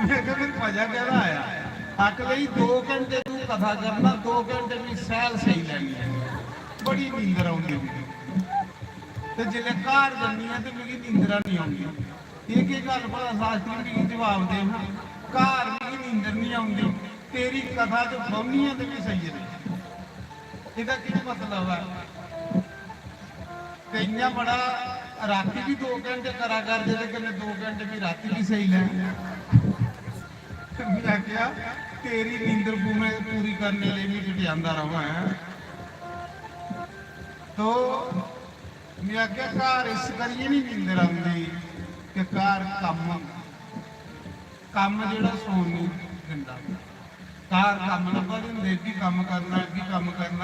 मैं कहा फिर मजा कहदा आया आख लगी 2 घंटे तू कथा करना 2 घंटे में सैल सही लैनी है बड़ी नींदर आउंदी ते जिले घर जन्नी है ते मिगी नींदरा नहीं आउंदी ये गल भला शास्त्री मिगी जवाब दे घर मिगी नींदर नहीं आउंदी तेरी कथा तो बौनी है ते भी सही है ਇਹਦਾ ਕੀ ਮਤਲਬ ਹੈ ਕਈਆਂ ਬੜਾ ਰਾਤੀ ਵੀ 2 ਘੰਟੇ ਕਰਾ ਕਰਦੇ ਤੇ ਕਹਿੰਦੇ 2 ਘੰਟੇ ਵੀ ਰਾਤੀ ਵੀ ਸਹੀ ਲੈ ਮੈਂ ਕਿਹਾ तेरी नींदर मैं पूरी करने लिए भी जाता रहा है तो मैं क्या घर इस करिए नहीं नींदर आती कि घर कम जो सौन नहीं दिता घर कम लगा देंगे भी कम करना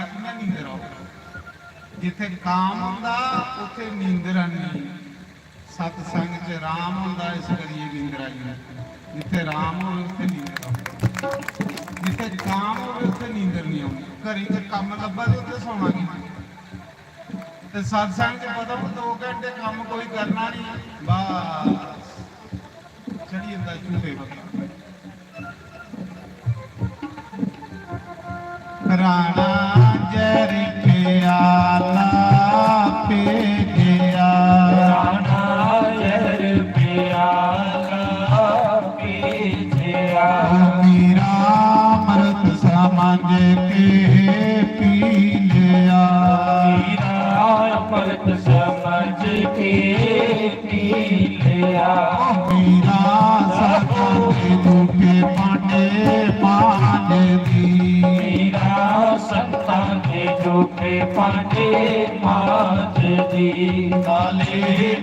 कि नींदर आओ जिथे काम होंदा उथे नींदर आनी सत्संग च राम होंदा इस करिए नींदर आई जिथे राम हो उथे नींदर आओ जिथे काम हो उथे नींदर नहीं आती घरी च कम लभा तो उथे सौना की सत्संग च पता 2 घंटे काम कोई करना नहीं बस चढ़ी जाता झूठे राणा जर प्याला पे गया राणा यर प्याला पी गया मेरा अमृत समझ के पी लिया मेरा अमृत समझ के पी लिया मेरा सदा के दुखे पांडे मान दी मेरा संतां के झूठे पांडे माज दी नाले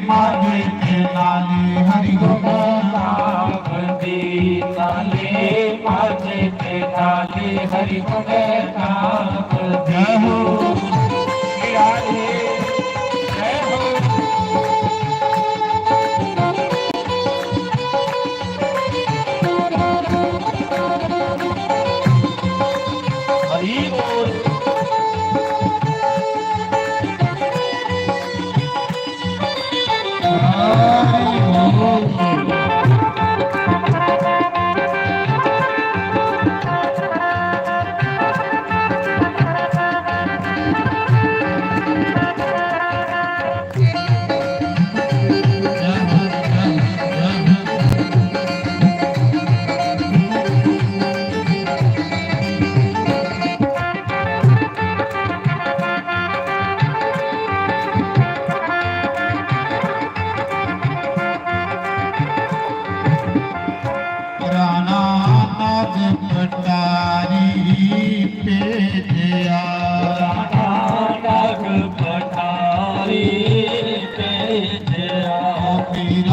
माजे के नाले हरि गुण नाम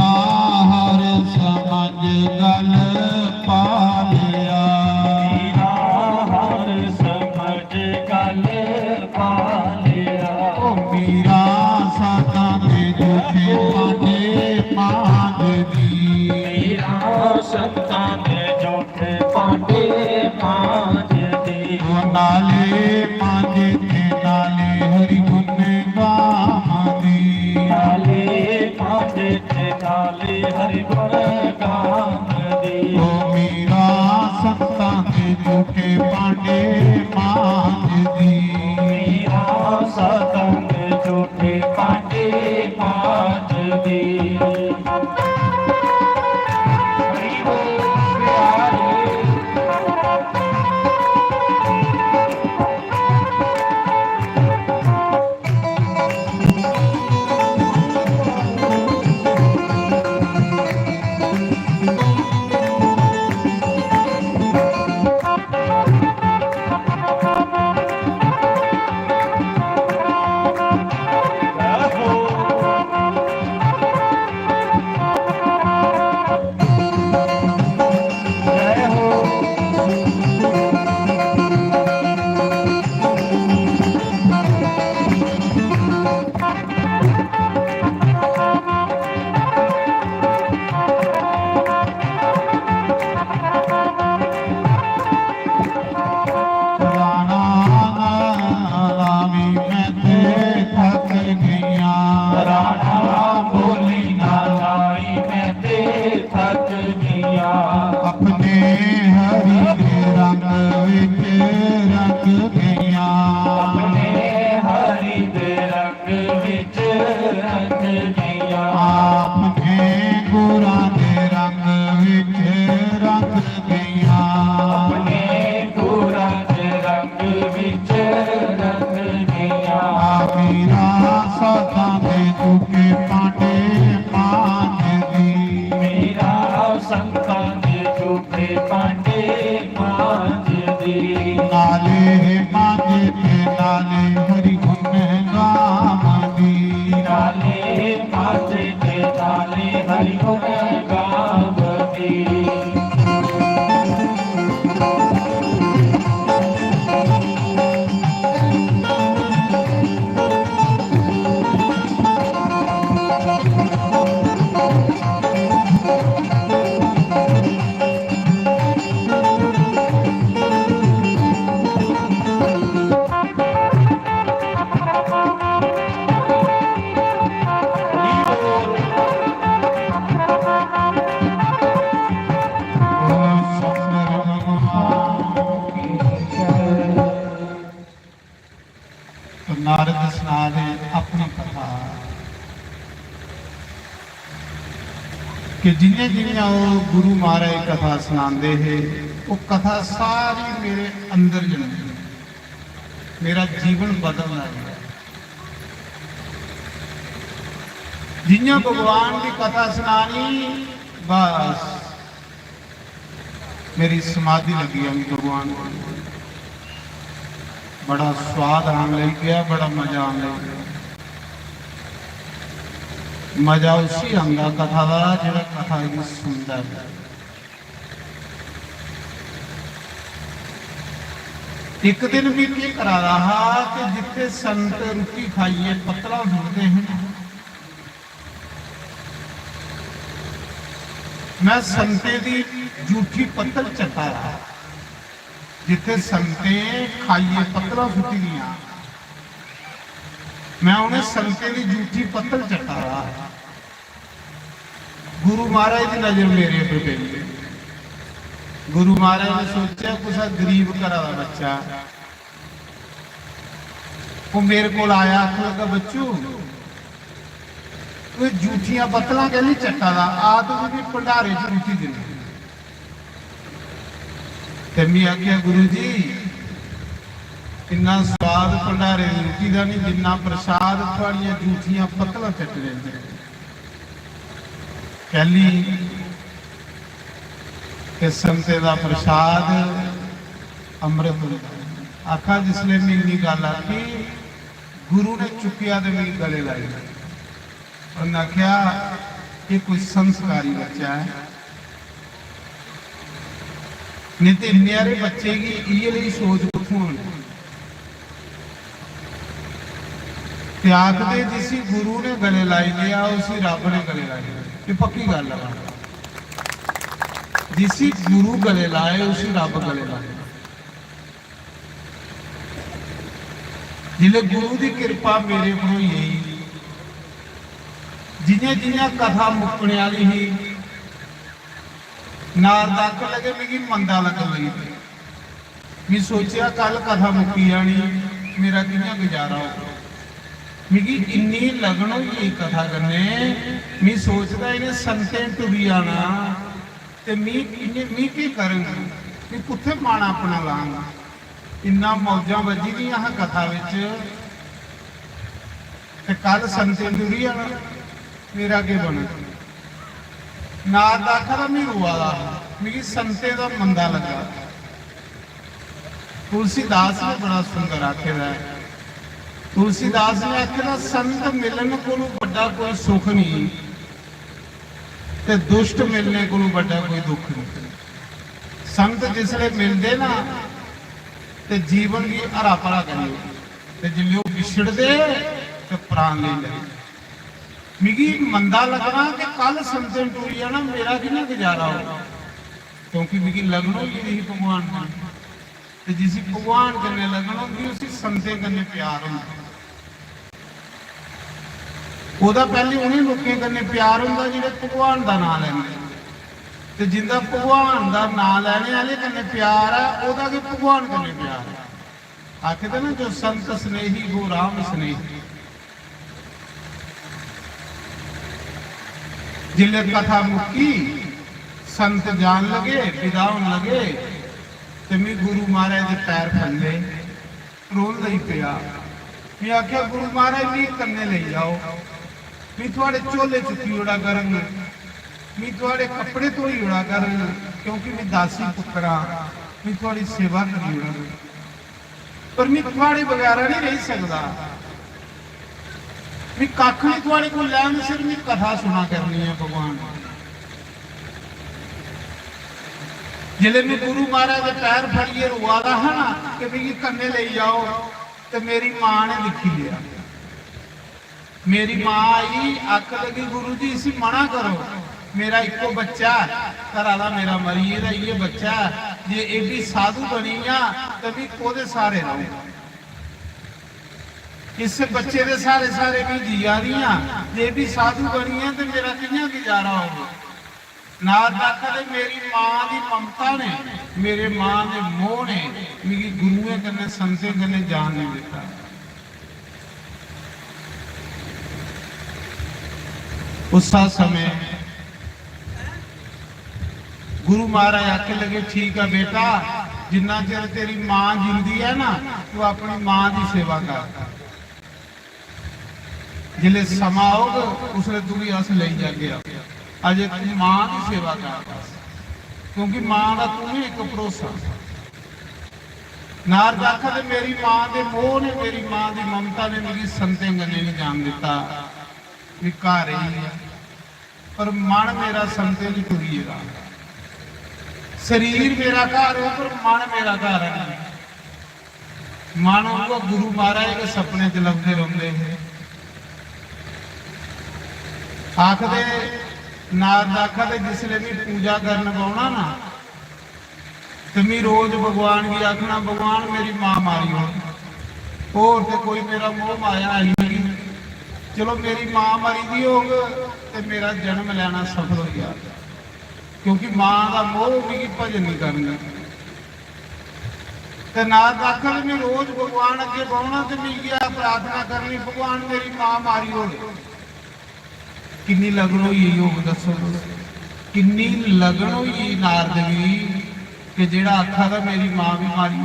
मीरा हर समझ गल पालिया मीरा हर समझ गल पालिया ओ मीरा सदा दे झूठे पाने मांग दी मीरा संतां दे झूठे पांडे मांझ दी ओ नाले मांझे ते नाले हरि गुण गावंदी नाले मांझे ते नाले हरि गुण गावंदी ओ मीरा संतां दे झूठे पांडे मांगदी मीरा सतंग झूठे पांडे मांझ दी हरि बोल प्यारे ਰਾਣਾ ਰਾਵੀ ਮੈਂ ਤੇ ਥੱਕ ਗਈਆਂ ਰਾਣਾ ਬੋਲੀ ਨਾ ਲਾਈ ਮੈਂ ਤੇ ਥੱਕ ਗਿਆ ਆਪਣੇ ਹਰੀ ਦੇ ਰੰਗ ਵਿੱਚ ਰੰਗ ਗਈਆਂ ਆਪਣੇ ਹਰੀ ਦੇ ਰੰਗ ਵਿੱਚ ਰੰਗ ਗਿਆ ਆਪਣੇ ਗੁਰਾਂ ਦੇ ਰੰਗ ਵਿੱਚ ਰੰਗ ਗਈਆਂ ਆਪਣੇ ਗੁਰਾਂ ਦੇ ਰੰਗ ਵਿੱਚ ਰੰਗ ਗਿਆ ਮੀਰਾ ਸਦਾ ਦੇ ਝੂਠੇ ਪਾਂਡੇ ਮਾਂਗਦੀ ਮੇਰਾ ਸੰਤਾਂ ਦੇ ਝੂਠੇ ਪਾਂਡੇ ਮਾਂਝਦੀ ਨਾਲੇ ਮਾਂਝੇ ਤੇ ਨਾਲੇ ਹਰੀ ਗੁਣ ਗਾਵੰਦੀ ਨਾਲੇ ਮਾਝੇ ਤੇ ਨਾਲੇ ਹਰਿ ਗੁਣ ਗਾਵਦੀ ਨਾਰਦ ਸੁਣਾ ਦੇ ਆਪਣੀ ਕਥਾ ਕਿ ਜਿੰਨੇ ਜਿੰਨੇ ਉਹ ਗੁਰੂ ਮਹਾਰਾਜ ਕਥਾ ਸੁਣਾਉਂਦੇ ਹੈ ਉਹ ਕਥਾ ਸਾਰੀ ਮੇਰੇ ਅੰਦਰ ਜਾਂਦੀ ਹੈ ਮੇਰਾ ਜੀਵਨ ਬਦਲਦਾ ਹੈ ਜਿੰਨਾ ਭਗਵਾਨ ਦੀ ਕਥਾ ਸੁਣਾਣੀ ਬਸ मेरी समाधि लगी है भगवान को बड़ा स्वाद आने लग गया बड़ा मजा आने लग गया मजा उसी आंदा कथा का जो कथा की सुनता है एक दिन भी की करा रहा कि जिथे संत रोटी खाइए पतला सुनते हैं मैं संते दी झूठी पत्तल चटा रहा जिथे संते खाइए पत्तला सुटी दिया मैं उन्हें संते दी झूठी पत्तल चटा रहा गुरु महाराज की नजर मेरे पे पई गुरु महाराज ने सोचा कुछ गरीब घर का बच्चा वो मेरे को आया आखने लगा बच्चू झूठिया पत्तल कहली चट्टा का आ तो भंडारे च रोटी देनी मैं आख्या गुरु जी इन्ना स्वाद भंडारे रोटी का नहीं जिन्ना प्रसाद थोड़िया झूठिया पत्तल चट लेंगे कहली कि संते का प्रसाद अमृत आखा जिसने मैं इन्नी गल आखी गुरु ने चुकिया तो मेरी गले लाई उन्हें आख्या ये कोई संस्कारी बच्चा है। नहीं तो न्यारे बच्चे की ये सोच कुछों त्याग दे जिसी गुरु ने गले लाई लिया उसी रब ने गले लाई लिया। ये पक्की गल है, जिसी गुरु गले लाए उसी रब गले लाए। जिले गुरु की कृपा मेरे को यही जिन्हें जिन्हें कथा मुकने वाली ही नाल तक लगे मिगी मंदा लगन लगी मैं सोचा कल कथा मुक्की जानी मेरा कियां गुजारा हो मिगी इन्नी लगन हुई कथा करने मैं सोचता इन्हें संतें टुरी आना ते मी की करूंगा मैं कुत्थे माना अपना लांगा इन्ना मौजा बजी दी कथा विच ते कल संतें टुरी आना मेरा के बना नार दाखा मैं रुआ मिगी संते का मंदा लगा। तुलसीदास ने बड़ा सुंदर आखेदा है। तुलसीदास ने आखेदा संत मिलन को बड़ा कोई सुख नहीं ते दुष्ट मिलने को बड़ा कोई दुख नहीं। संत जिसले मिलते ना ते जीवन की हरा भरा करिए ते जिले विछड़ते तो प्राण ले ले मिगी मंदा लगना कि कल संतन टूरी जाना मेरा कि गुजारा हो क्योंकि मिगी लगन होगी भगवान ने जिस भगवान कन्ने लगन होगी उसी संते कन्ने प्यार होंदा ओदा पहले उन्हें लोगों कन्ने प्यार होंदा जिहड़े भगवान का नाम लैंदे ते जिंदा भगवान का नाम लैने वाले कन्ने प्यार है ओदा कि भगवान कन्ने प्यार है। आखिर ना जो संत स्नेही वो राम स्नेही। जिले कथा मुक्की संत जान लगे विदा होने लगे तो मैं गुरु महाराज के पैर फंदे रोल नहीं पिया। मैं आख्या गुरु महाराज भी कन्ने ले जाओ मैं थोड़े झोले चुकी उड़ा करूंगा मैं थोड़े कपड़े धोई उड़ा करूंगा क्योंकि मैं दासी पुत्रा मैं थोड़ी सेवा करी उड़ा पर मैं थोड़े बगैर नहीं रह सकता मैं कख नहीं थोड़े को लैन सिर्फ मैं कथा सुना करनी है भगवान। जिले में गुरु महाराज के पैर फड़िए रुआदा है ना कि भी कन्ने ले जाओ तो मेरी मां ने लिखी लिया। मेरी मां आई अख लगी गुरु जी इसी मना करो मेरा इको बच्चा घरा मेरा मरीए का ये बच्चा जे एडी साधु बनी तो भी कोदे सारे रहो इस बच्चे के सारे सारे भी जी आ रही जे भी साधु बनी है तो मेरा कियां गुजारा होगा। नार दाखा मेरी मां की ममता ने मेरे मां के मोह ने मेरी गुरुए कन्ने संते कन्ने जान नहीं दिता। उस समय गुरु महाराज आके लगे ठीक है बेटा जिन्ना चिर तेरी मां जिंदी है ना तू अपनी मां की सेवा कर जिले समा आऊगा उसने तू भी अस ले जाके अजे तू मां की सेवा कर क्योंकि मां का तू भी एक भरोसा। नार दाखा मेरी मां के मोह ने मेरी मां की ममता ने मेरी संते गन्ने नहीं जान दिता भी घर ही पर मन मेरा संते नहीं टुरीएगा। शरीर मेरा घर है पर मन मेरा घर है। मन होगा गुरु महाराज के सपने च लभदे रोंदे हैं आखदे नार दाखा जिसले भी पूजा करन पाना ना तो मैं रोज भगवान की आखना भगवान मेरी मां मारी हो और तो कोई मेरा मोह माया है नहीं चलो मेरी मां मरी दी होग तो मेरा जन्म लेना सफल हो गया क्योंकि मां का मोह भी भजन नहीं करना। तो नार दाखा मैं रोज भगवान अगे बहना तो मैं क्या प्रार्थना करनी भगवान मेरी मां मारी हो किन्नी लगन हुई योग दसो किन्नी लगन हुई नारद भी कि जेड़ा आखा था मेरी मां भी मारी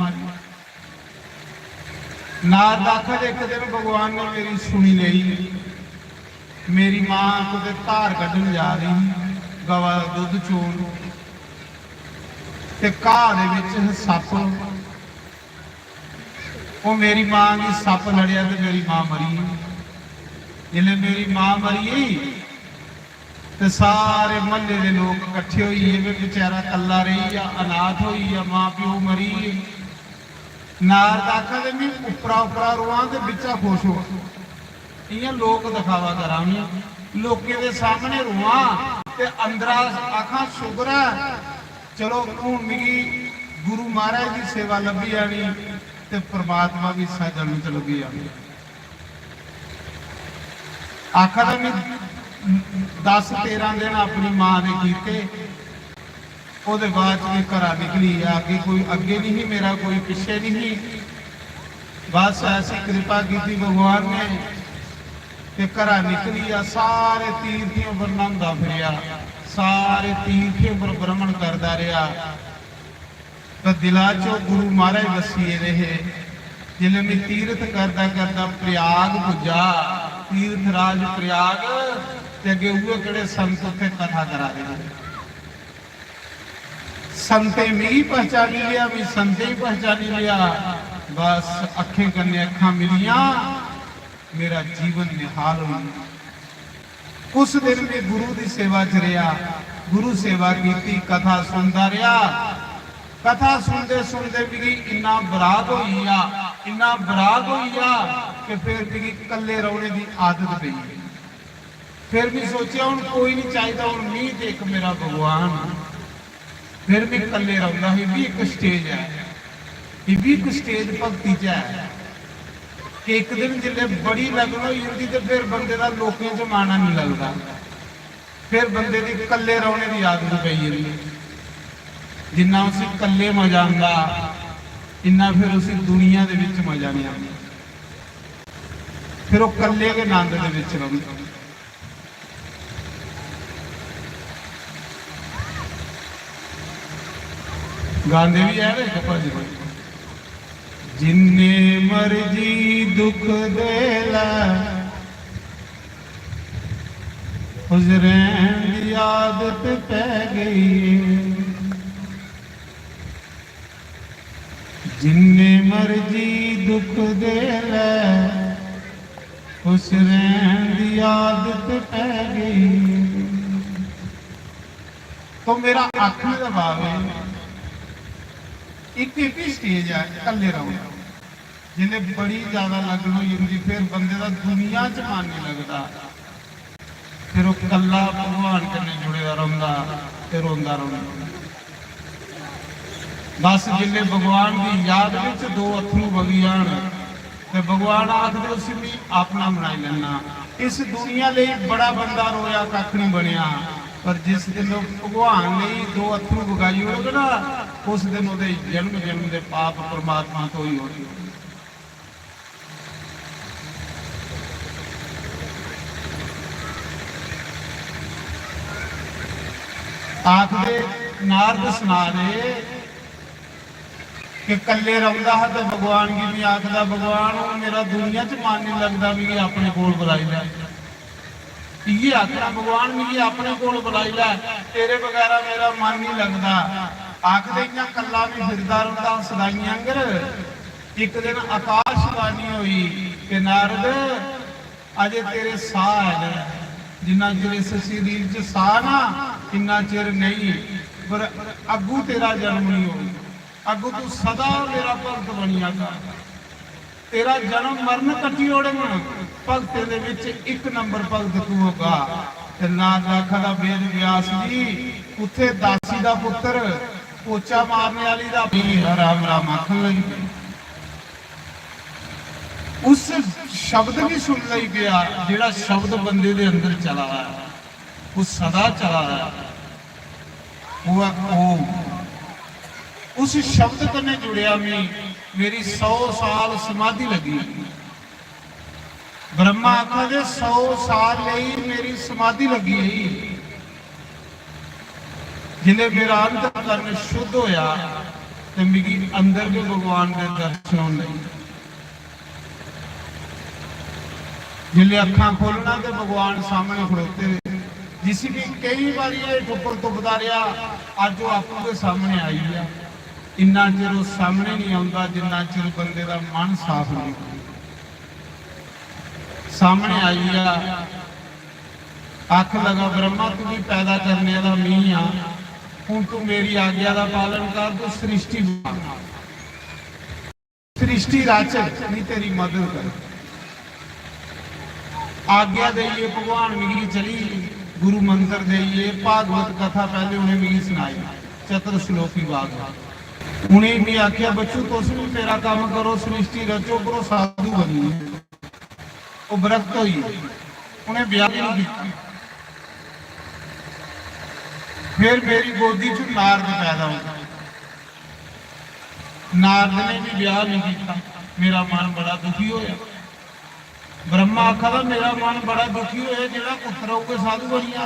नारद आखा एक दिन भगवान ने मेरी सुनी नहीं मेरी मां कुछ धार कढ़न जा रही गवा दुध चोन ते घाह दे विच सप वो मेरी मां की सप लड़िया तो मेरी मां मरी जिले मेरी मां मरी ਤੇ ਸਾਰੇ ਮਹੱਲੇ ਦੇ ਲੋਕ ਇਕੱਠੇ ਹੋਈਏ ਵੀ ਵਿਚਾਰਾ ਕੱਲਾ ਰਹੀ ਆ, ਅਨਾਥ ਹੋਈ ਆ, ਮਾਂ ਪਿਓ ਮਰੀ। ਨਾਰਦ ਆਖਦੇ ਵੀ ਉਪਰਾ ਰੋਆਂ ਤੇ ਵਿੱਚਾ ਖੁਸ਼ ਹੋ। ਇਹ ਲੋਕ ਦਿਖਾਵਾ ਕਰਾਂਗੇ, ਲੋਕੇ ਦੇ ਸਾਹਮਣੇ ਰੋਆਂ ਤੇ ਅੰਦਰਾਂ ਆਖਾਂ ਸ਼ੁਕਰ ਹੈ ਚਲੋ ਹੁਣ ਮਿਗੀ ਗੁਰੂ ਮਹਾਰਾਜ ਦੀ ਸੇਵਾ ਲੱਭੀ ਆਣੀ ਤੇ ਪ੍ਰਮਾਤਮਾ ਵੀ ਸਾਜਣ ਨੂੰ ਚ ਲੱਭੀ ਆਣੀ। ਆਖਰ ਮੈਂ 10-13 ਦਿਨ ਆਪਣੀ ਮਾਂ ਦੇ ਕੀਤੇ, ਉਹਦੇ ਬਾਅਦ ਵੀ ਘਰਾਂ ਨਿਕਲੀ ਆ। ਅੱਗੇ ਨਹੀਂ ਮੇਰਾ ਕੋਈ ਪਿੱਛੇ ਨਹੀਂ, ਬਸ ਐਸੀ ਕਿਰਪਾ ਕੀਤੀ ਭਗਵਾਨ ਨੇ ਕਿ ਘਰਾਂ ਨਿਕਲੀ ਆ। ਸਾਰੇ ਤੀਰਥਾਂ ਪਰ ਨੰਦਾ ਫਿਰਿਆ, ਸਾਰੇ ਤੀਰਥਾਂ ਪਰ ਭ੍ਰਮਣ ਕਰਦਾ ਰਿਹਾ ਤਾਂ ਦਿਲਾਂ ਚੋਂ ਗੁਰੂ ਮਹਾਰਾਜ ਵਸੀਏ ਰਹੇ। ਜਿਲੇ ਮੈਂ ਤੀਰਥ ਕਰਦਾ ਕਰਦਾ ਪ੍ਰਯਾਗ ਪੁੱਜਾ, ਤੀਰਥ ਰਾਜ ਪ੍ਰਯਾਗ ਤੇ ਅੱਗੇ ਉਹ ਕਿਹੜੇ ਸੰਤ ਉੱਥੇ ਕਥਾ ਕਰਾ ਰਹੇ। संते मेरी पहचानी लिया, मैं संते ही पहचानी लिया। बस अखे कन्ने अखा मिलिया, मेरा जीवन निहाल हो। उस दिन में गुरु की सेवा च रहा, गुरु सेवा की, कथा सुनता रहा। कथा सुनते सुनते भी इन्ना बराग होई आ, इन्ना बराग होई आ कि फिर भी कल्ले रोने की आदत पई। फिर भी सोचा हुण कोई नहीं चाहिए, हुण नहीं देख मेरा भगवान। फिर भी कल्ले रहंदा है। भी एक स्टेज है, ये भी एक स्टेज भगती च है कि एक दिन जिले बड़ी लगन हो जाती तो फिर बंदे का लोकें च माना नहीं लगता, फिर बंदे की कल्ले रौने की आदत पई जाती। जिन्ना उसी कल्ले मजा आंदा इन्ना फिर उसी दुनिया दे विच मजा नहीं आंदा, फिर वो कल्ले के आनंद दे विच रहिंदा। गांधे भी है ना, जिन्ने मर्जी दुख दे ला हुजरैन दी आदत पै गई। जिन्ने मर्जी दुख दे ला हुजरैन दी आदत पै गई। तो मेरा आखने का भाव है एक ही स्टेज है कल्ले रहो। जिले बड़ी ज्यादा लगन हो जाती फिर बंदे का दुनिया च मन नहीं लगता, फिर वो कला भगवान कन्नै जुड़ेदा रहिंदा ते रोंदा रहिंदा। बस जिले भगवान की याद विच दो अथरू वगी जाण ते भगवान आखदे उसी भी अपना बनाई लेना। इस दुनिया लई बड़ा बंदा रोया कख नहीं बनिया, पर जिस दिन भगवान ने दो अथरू वगाई होगे ना उस दिन वो जन्म जन्म के पाप परमात्मा तो ही होगी। आखदे नारद सुना रहे कि कल्ले रौंदा है तो भगवान की भी आखदा भगवान मेरा दुनिया च मन नहीं लगता भी अपने कोल बुलाई लै। ये आखना भगवान मिगी अपने कोल बुलाई लै, तेरे बगैर मेरा मन नहीं लगता। आखदे इयां कल्ला भी फिरदा रहिंदा सदाइयां अंगर। एक दिन आकाशवाणी हुई कि नारद अजे तेरे साह है, जिन्ना चिर इस शरीर च साह ना इन्ना चिर नहीं, पर अगू तेरा जन्म नहीं हो, अगू तू सदा मेरा भगत बनिया कर। तेरा जन्म मरण कट्टी ओड़े भगत दे विच एक नंबर भगत तू होगा। ते नाथ आखदा वेद व्यास जी उत्थे दासी दा पुत्र पोचा मारने वाली दा राम राम आखन लगी पई। उस शब्द भी सुन लई गया जिहड़ा शब्द बंदे दे अंदर चला है वो सदा चला है, वो ओम। उस शब्द कन्ने जुड़िया मैं मेरी 100 साल समाधि लगी। ब्रह्मा आखदे 100 साल लई मेरी समाधि लगी। जिले मेरा अंतकरण शुद्ध होया ते मिगी अंदर भी भगवान के दर्शन होने। जिले अखां खोलना तो भगवान सामने खड़ोते रहे। जिस भी कई बार ये टुपर टुपदा रहा अज वो आपू के सामने आई है। इन्ना चिर वो सामने नहीं आता जिन्ना चिर बंदे का मन साफ नहीं। सामने आई है आख लगा ब्रह्मा तू भी पैदा करने वाला मैं ही हाँ, हूँ तू मेरी आज्ञा का पालन कर, तू सृष्टि सृष्टि राचक नहीं तेरी मदद कर। आज्ञा देइए भगवान मिगी चली, गुरु मंत्र देइए, भागवत कथा पहले उन्हें मिगी सुनाई, चतुर श्लोकी भागवत। उन्हें भी आख्या बच्चों तुस भी मेरा काम करो, सृष्टि रचो, करो, साधु बनिए। वो व्रत हुई, उन्हें ब्याह नहीं किया। फिर मेरी गोदी च नारद पैदा हो, नारद ने भी ब्याह नहीं किया। मेरा मन बड़ा दुखी होया। ब्रह्मा आखा मेरा मन बड़ा दुखी होया, जिहड़ा पुत्र होगा साधु बनिया।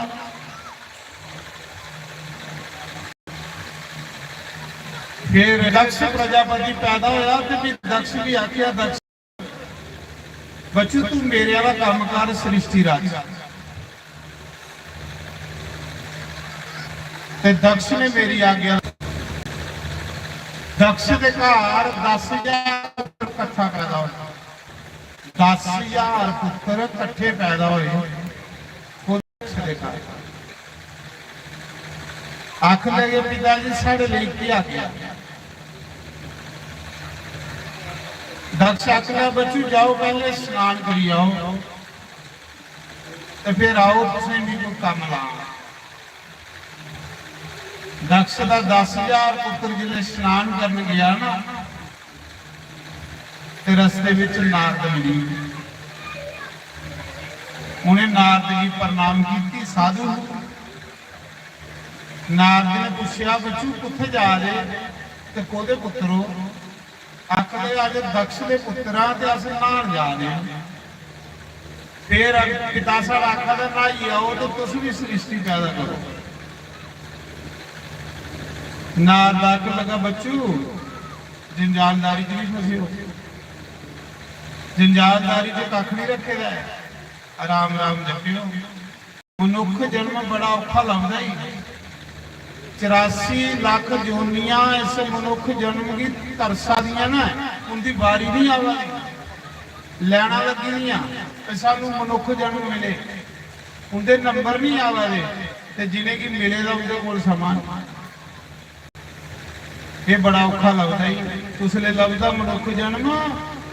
फिर दक्ष प्रजापति पैदा होया, तो फिर दक्ष भी आखिया दक्ष बच्चू तू मेरे वाला काम कर, सृष्टि राज। ते दक्ष ने मेरी आज्ञा, दक्ष के घर 10,000 कट्ठा पैदा हो, 10,000 पुत्र कट्ठे पैदा होए। आख लगे पिताजी साढ़े लिए क्या किया। दक्ष आखना बच्चू जाओ पहले स्नान करी आओ, तो फिर आओ तुसें भी कोई काम ला। दक्ष का 10,000 पुत्र जिले स्नान करने गया ना, ते रस्ते विच नारद मिली। उन्हें नारद जी प्रणाम की, साधु। नारद ने पूछा बच्चू किथे जा रहे, ते कोदे पुत्र हो। आखदे अज दक्ष के पुत्रा ते अस नहान जा रहे हैं। फिर पिता साहब आखदा नहाई आओ, तो तुस भी सृष्टि पैदा करो। नारद आख लगा बच्चू जंजालदारी च नहीं फसे हो, जंजालदारी च कख नहीं रखे दा, आराम राम जपियो। मनुख जन्म बड़ा औखा लगता ही, 84 लाख जोनियां इस मनुख जन्म की तरसा दियां ना, उनकी बारी नहीं आवा, लैना लगी नहीं सानू मनुख जन्म मिले, उनके नंबर नहीं आवा दे, जिन्हें कि मिले दा उनके कोल समान। ये बड़ा औखा लगता ही, उसले लगता मनुख जन्म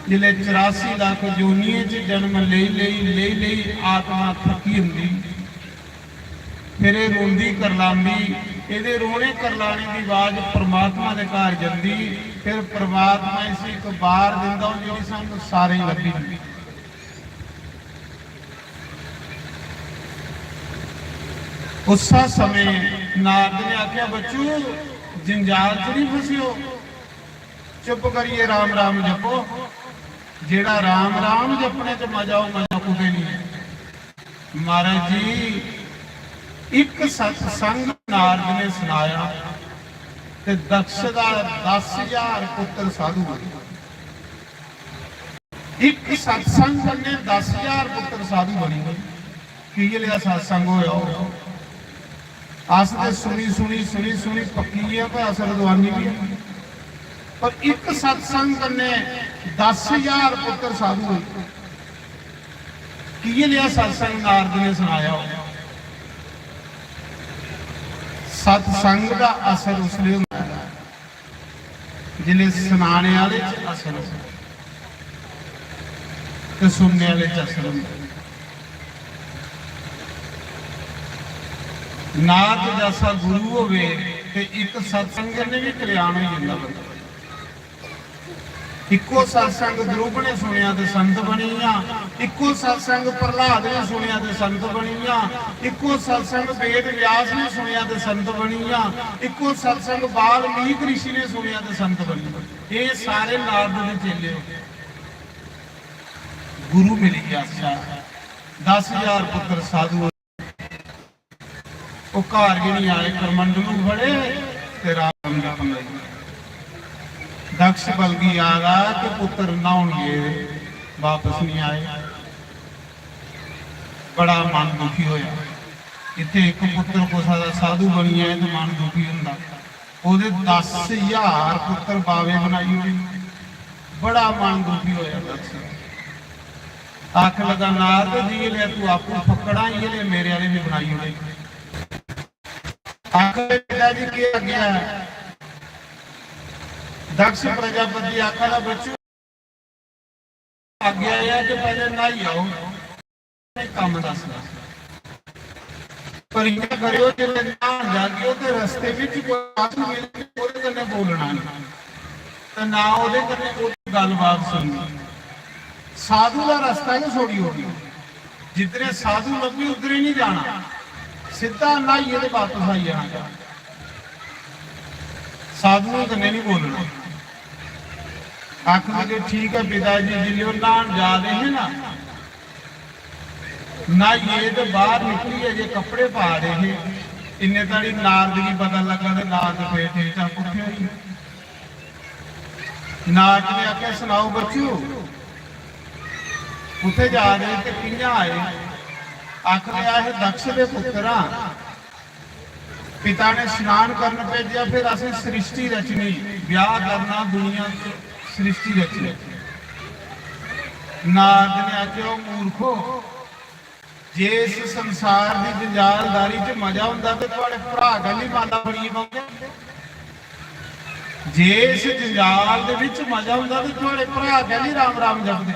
जिले 84 लाख जोनिए च जन्म ले आत्मा थकी होंगी। फिर ये रोंदी करलांदी, ये रोने करलाने की आवाज परमात्मा के घर जाती। फिर परमात्मा इस एक बार दिंदा जी सानू सारे लभी। उस समय नारद ने आख्या बच्चू जंजाल च नहीं फसियो, चुप करिए राम राम जपो। जेड़ा राम राम जपने च मजा हो, मजा कुदे नहीं। महाराज जी एक सत्संग नारद ने सुनाया, ते दक्ष का 10,000 पुत्र साधु बने। एक सत्संग ने 10,000 पुत्र साधु बने। की लिया सत्संग होया, अस तो सुनी पक्की है, पर असल दवानी भी है। पर एक सत्संग ने 10,000 पुत्र साधु हुए। की लिया सत्संग नारद ने सुनाया। सत्संग का असर उसलिए होता है जिले सुनाने वाले असर तो सुनने वाले असर होता। नारद जैसा गुरु होवे ते एक सत्संग ने भी कल्याण हो जाता बंदा। इको सत्संग ध्रुव ने सुनिया तो संत बनी, इको सत्संग प्रहलाद ने सुनिया तो संत बनी, इको सत्संग वेद व्यास ने सुनिया तो संत बनी, इको सत्संग वाल्मीकि ऋषि ने सुनिया तो संत बनी। ये सारे नारद के चेले हो। गुरु मिल गया। अच्छा 10,000 पुत्र साधु वो घर भी नहीं आए, करमंडलू फड़े ते राम का पंगा। दक्ष बल्कि आ रहा कि पुत्र नहाउणगे, वापस नहीं आए। बड़ा मन दुखी होया। इत्थे एक पुत्र को साधु बनी है तो मन दुखी हुंदा। ओहदे 10,000 पुत्र बावे बनाई हुई, बड़ा मन दुखी होया दक्ष। आख लगा नारद जी ले तू आपू फकड़ा ये ले मेरे वाले भी बनाई होने आख पिताजी की आज्ञा है दक्ष प्रजापति आखा बच्चों आज्ञा है कि पहले नहाई आओ काम दसना पर इन्हें करियो जिले नहान जागियो ते रस्ते विच कोई साधु मिले ओदे कन्ने बोलना ते ना ओदे कन्ने कोई गलबात सुननी साधु का रास्ता ही छोड़ी होगी जितने साधु लगे उधर ही नहीं जाना सीधा नहाइए तो वापस आई जाना साधु कन्ने नहीं बोलना आख लगे ठीक है पिताजी जिले नहान जा रहे हैं ना नहाइए तो बाहर निकली जे कपड़े पा रहे हैं इन्ने ताड़ी नारद की पता लगा तो नारद फिर ठीक ठाक उठे नारद ने आख्या सुनाओ बच्चों उथे जा रहे थे कियां आए आखिर आए दक्ष के पुत्रा पिता ने स्नान करने भेजा फिर असं सृष्टि रचनी ब्याह करना दुनिया सृष्टि रचनी नारद ने आख्या मूर्खो जे इस संसार की जंजालदारी च मजा हुंदा ते तुहाडे भरा गल ही माला बनी पाउंदे जे इस जंजाल दे विच मजा हुंदा ते तुहाडे भरा गल ही राम राम जपदे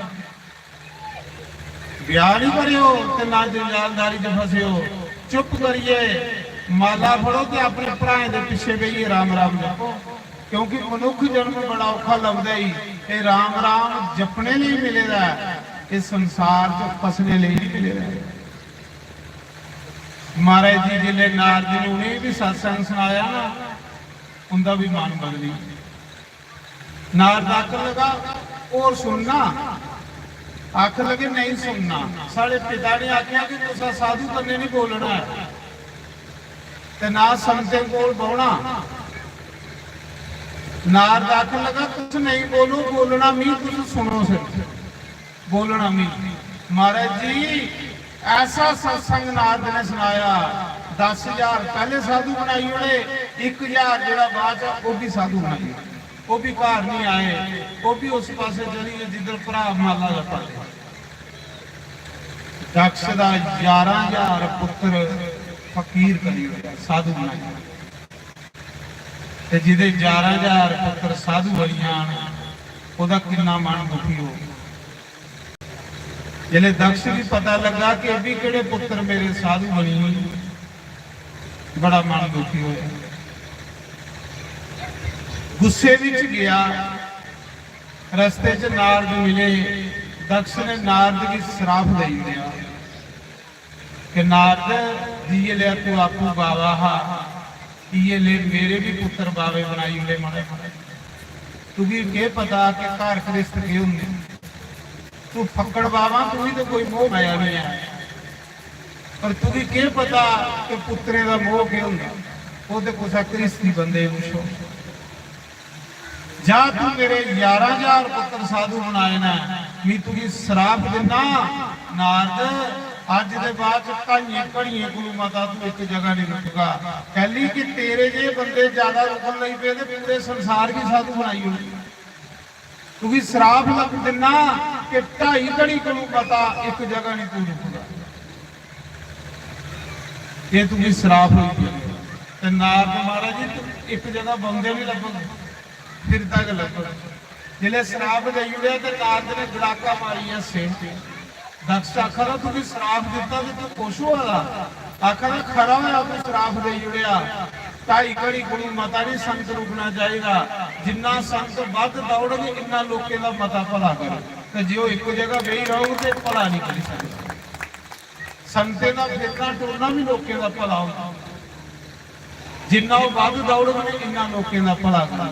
ब्याह नहीं करियो ते ना जंजालदारी च फसियो चुप करिए माला फड़ो ते अपने भराएं दे पिछे बेइए राम राम जपो क्योंकि मनुख जन्म बड़ा औखा लगदा ही ये राम राम जपने लिए मिलेगा इस संसार च फसने लिए नहीं मिलेगा महाराज जी जिले नारद जी ने उन्हें भी सत्संग सुनाया ना उनका भी मन बदली नारद आखन लगा और सुनना आख लगे नहीं सुनना साढ़े पिता ने आख्या कि तुसा साधु कन्ने नहीं बोलना है ते ना संते कोल बहना नारद आखन लगा कुछ नहीं बोलो बोलना मी तुम सुनो सिर्फ बोलना मी महाराज जी ऐसा सत्संग नारद ने सुनाया 10,000 पहले साधु बनाई उन्हें 1,000 जो बाद वो भी साधु बनाई वो भी घर नहीं आए वो भी उस पासे चली जिधर भरा माला जपा दक्ष का 11,000 पुत्र फकीर करी साधु बनाई जिदे 11,000 पुत्र साधु बनिया ओदा कितना मन दुखी हो जिले दक्ष भी पता लगा कि अभी केड़े पुत्र मेरे साधु बनी बड़ा मन दुखी हो गुस्से विच गया रस्ते च नारद मिले दक्ष ने नारद की श्राप दे दिया कि नारद जी ये ले तू आपू बावा हा ये ले मेरे भी पुत्र बावे बनाई ले मने तुझे के पता कि घर गृहस्थ के होंगे तू फक्कड़ बावा तू ही तो कोई मोह माया नहीं है पर तुझे के पता कि पुत्रे का मोह के होंगे वो तो कुछ गृहस्थी बंदे पूछो जा तू मेरे 11,000 पुत्र साधु बनाए ना मैं तुझे श्राप देना नारद अज के बाद ढाइया घड़िया गुरु माता तू एक जगह नहीं रुकेगा कहली कि तेरे जे बंदे ज्यादा रुकन लग पे पूरे संसार की साधु बनाई होगी तुझे श्राप लग देना कि 2.5 घड़ी गुरु माता एक जगह नहीं तू रुकेगा ये तुझे श्राप हुई नारद महाराज जी एक जगह बंदे नहीं लगेंगे फिर तक लगो जिले श्राप दे उड़े तो नारद ने गड़ाका मारी है सेम दक्ष आखर तुझे श्राप दिता तो तू खुश होगा आखर खरा होया तू श्राप दे उड़िया 2.5 घड़ी गुरु माता नहीं संत रुकना चाहिए जिन्ना संत वध दौड़े इन्ना लोगों का मता भला करो तो जो एक जगह बही रहो तो भला नहीं कर सकते संते का फिरना टुरना भी लोगों का भला होगा जिन्ना वध दौड़े इन्ना लोगों का भला करो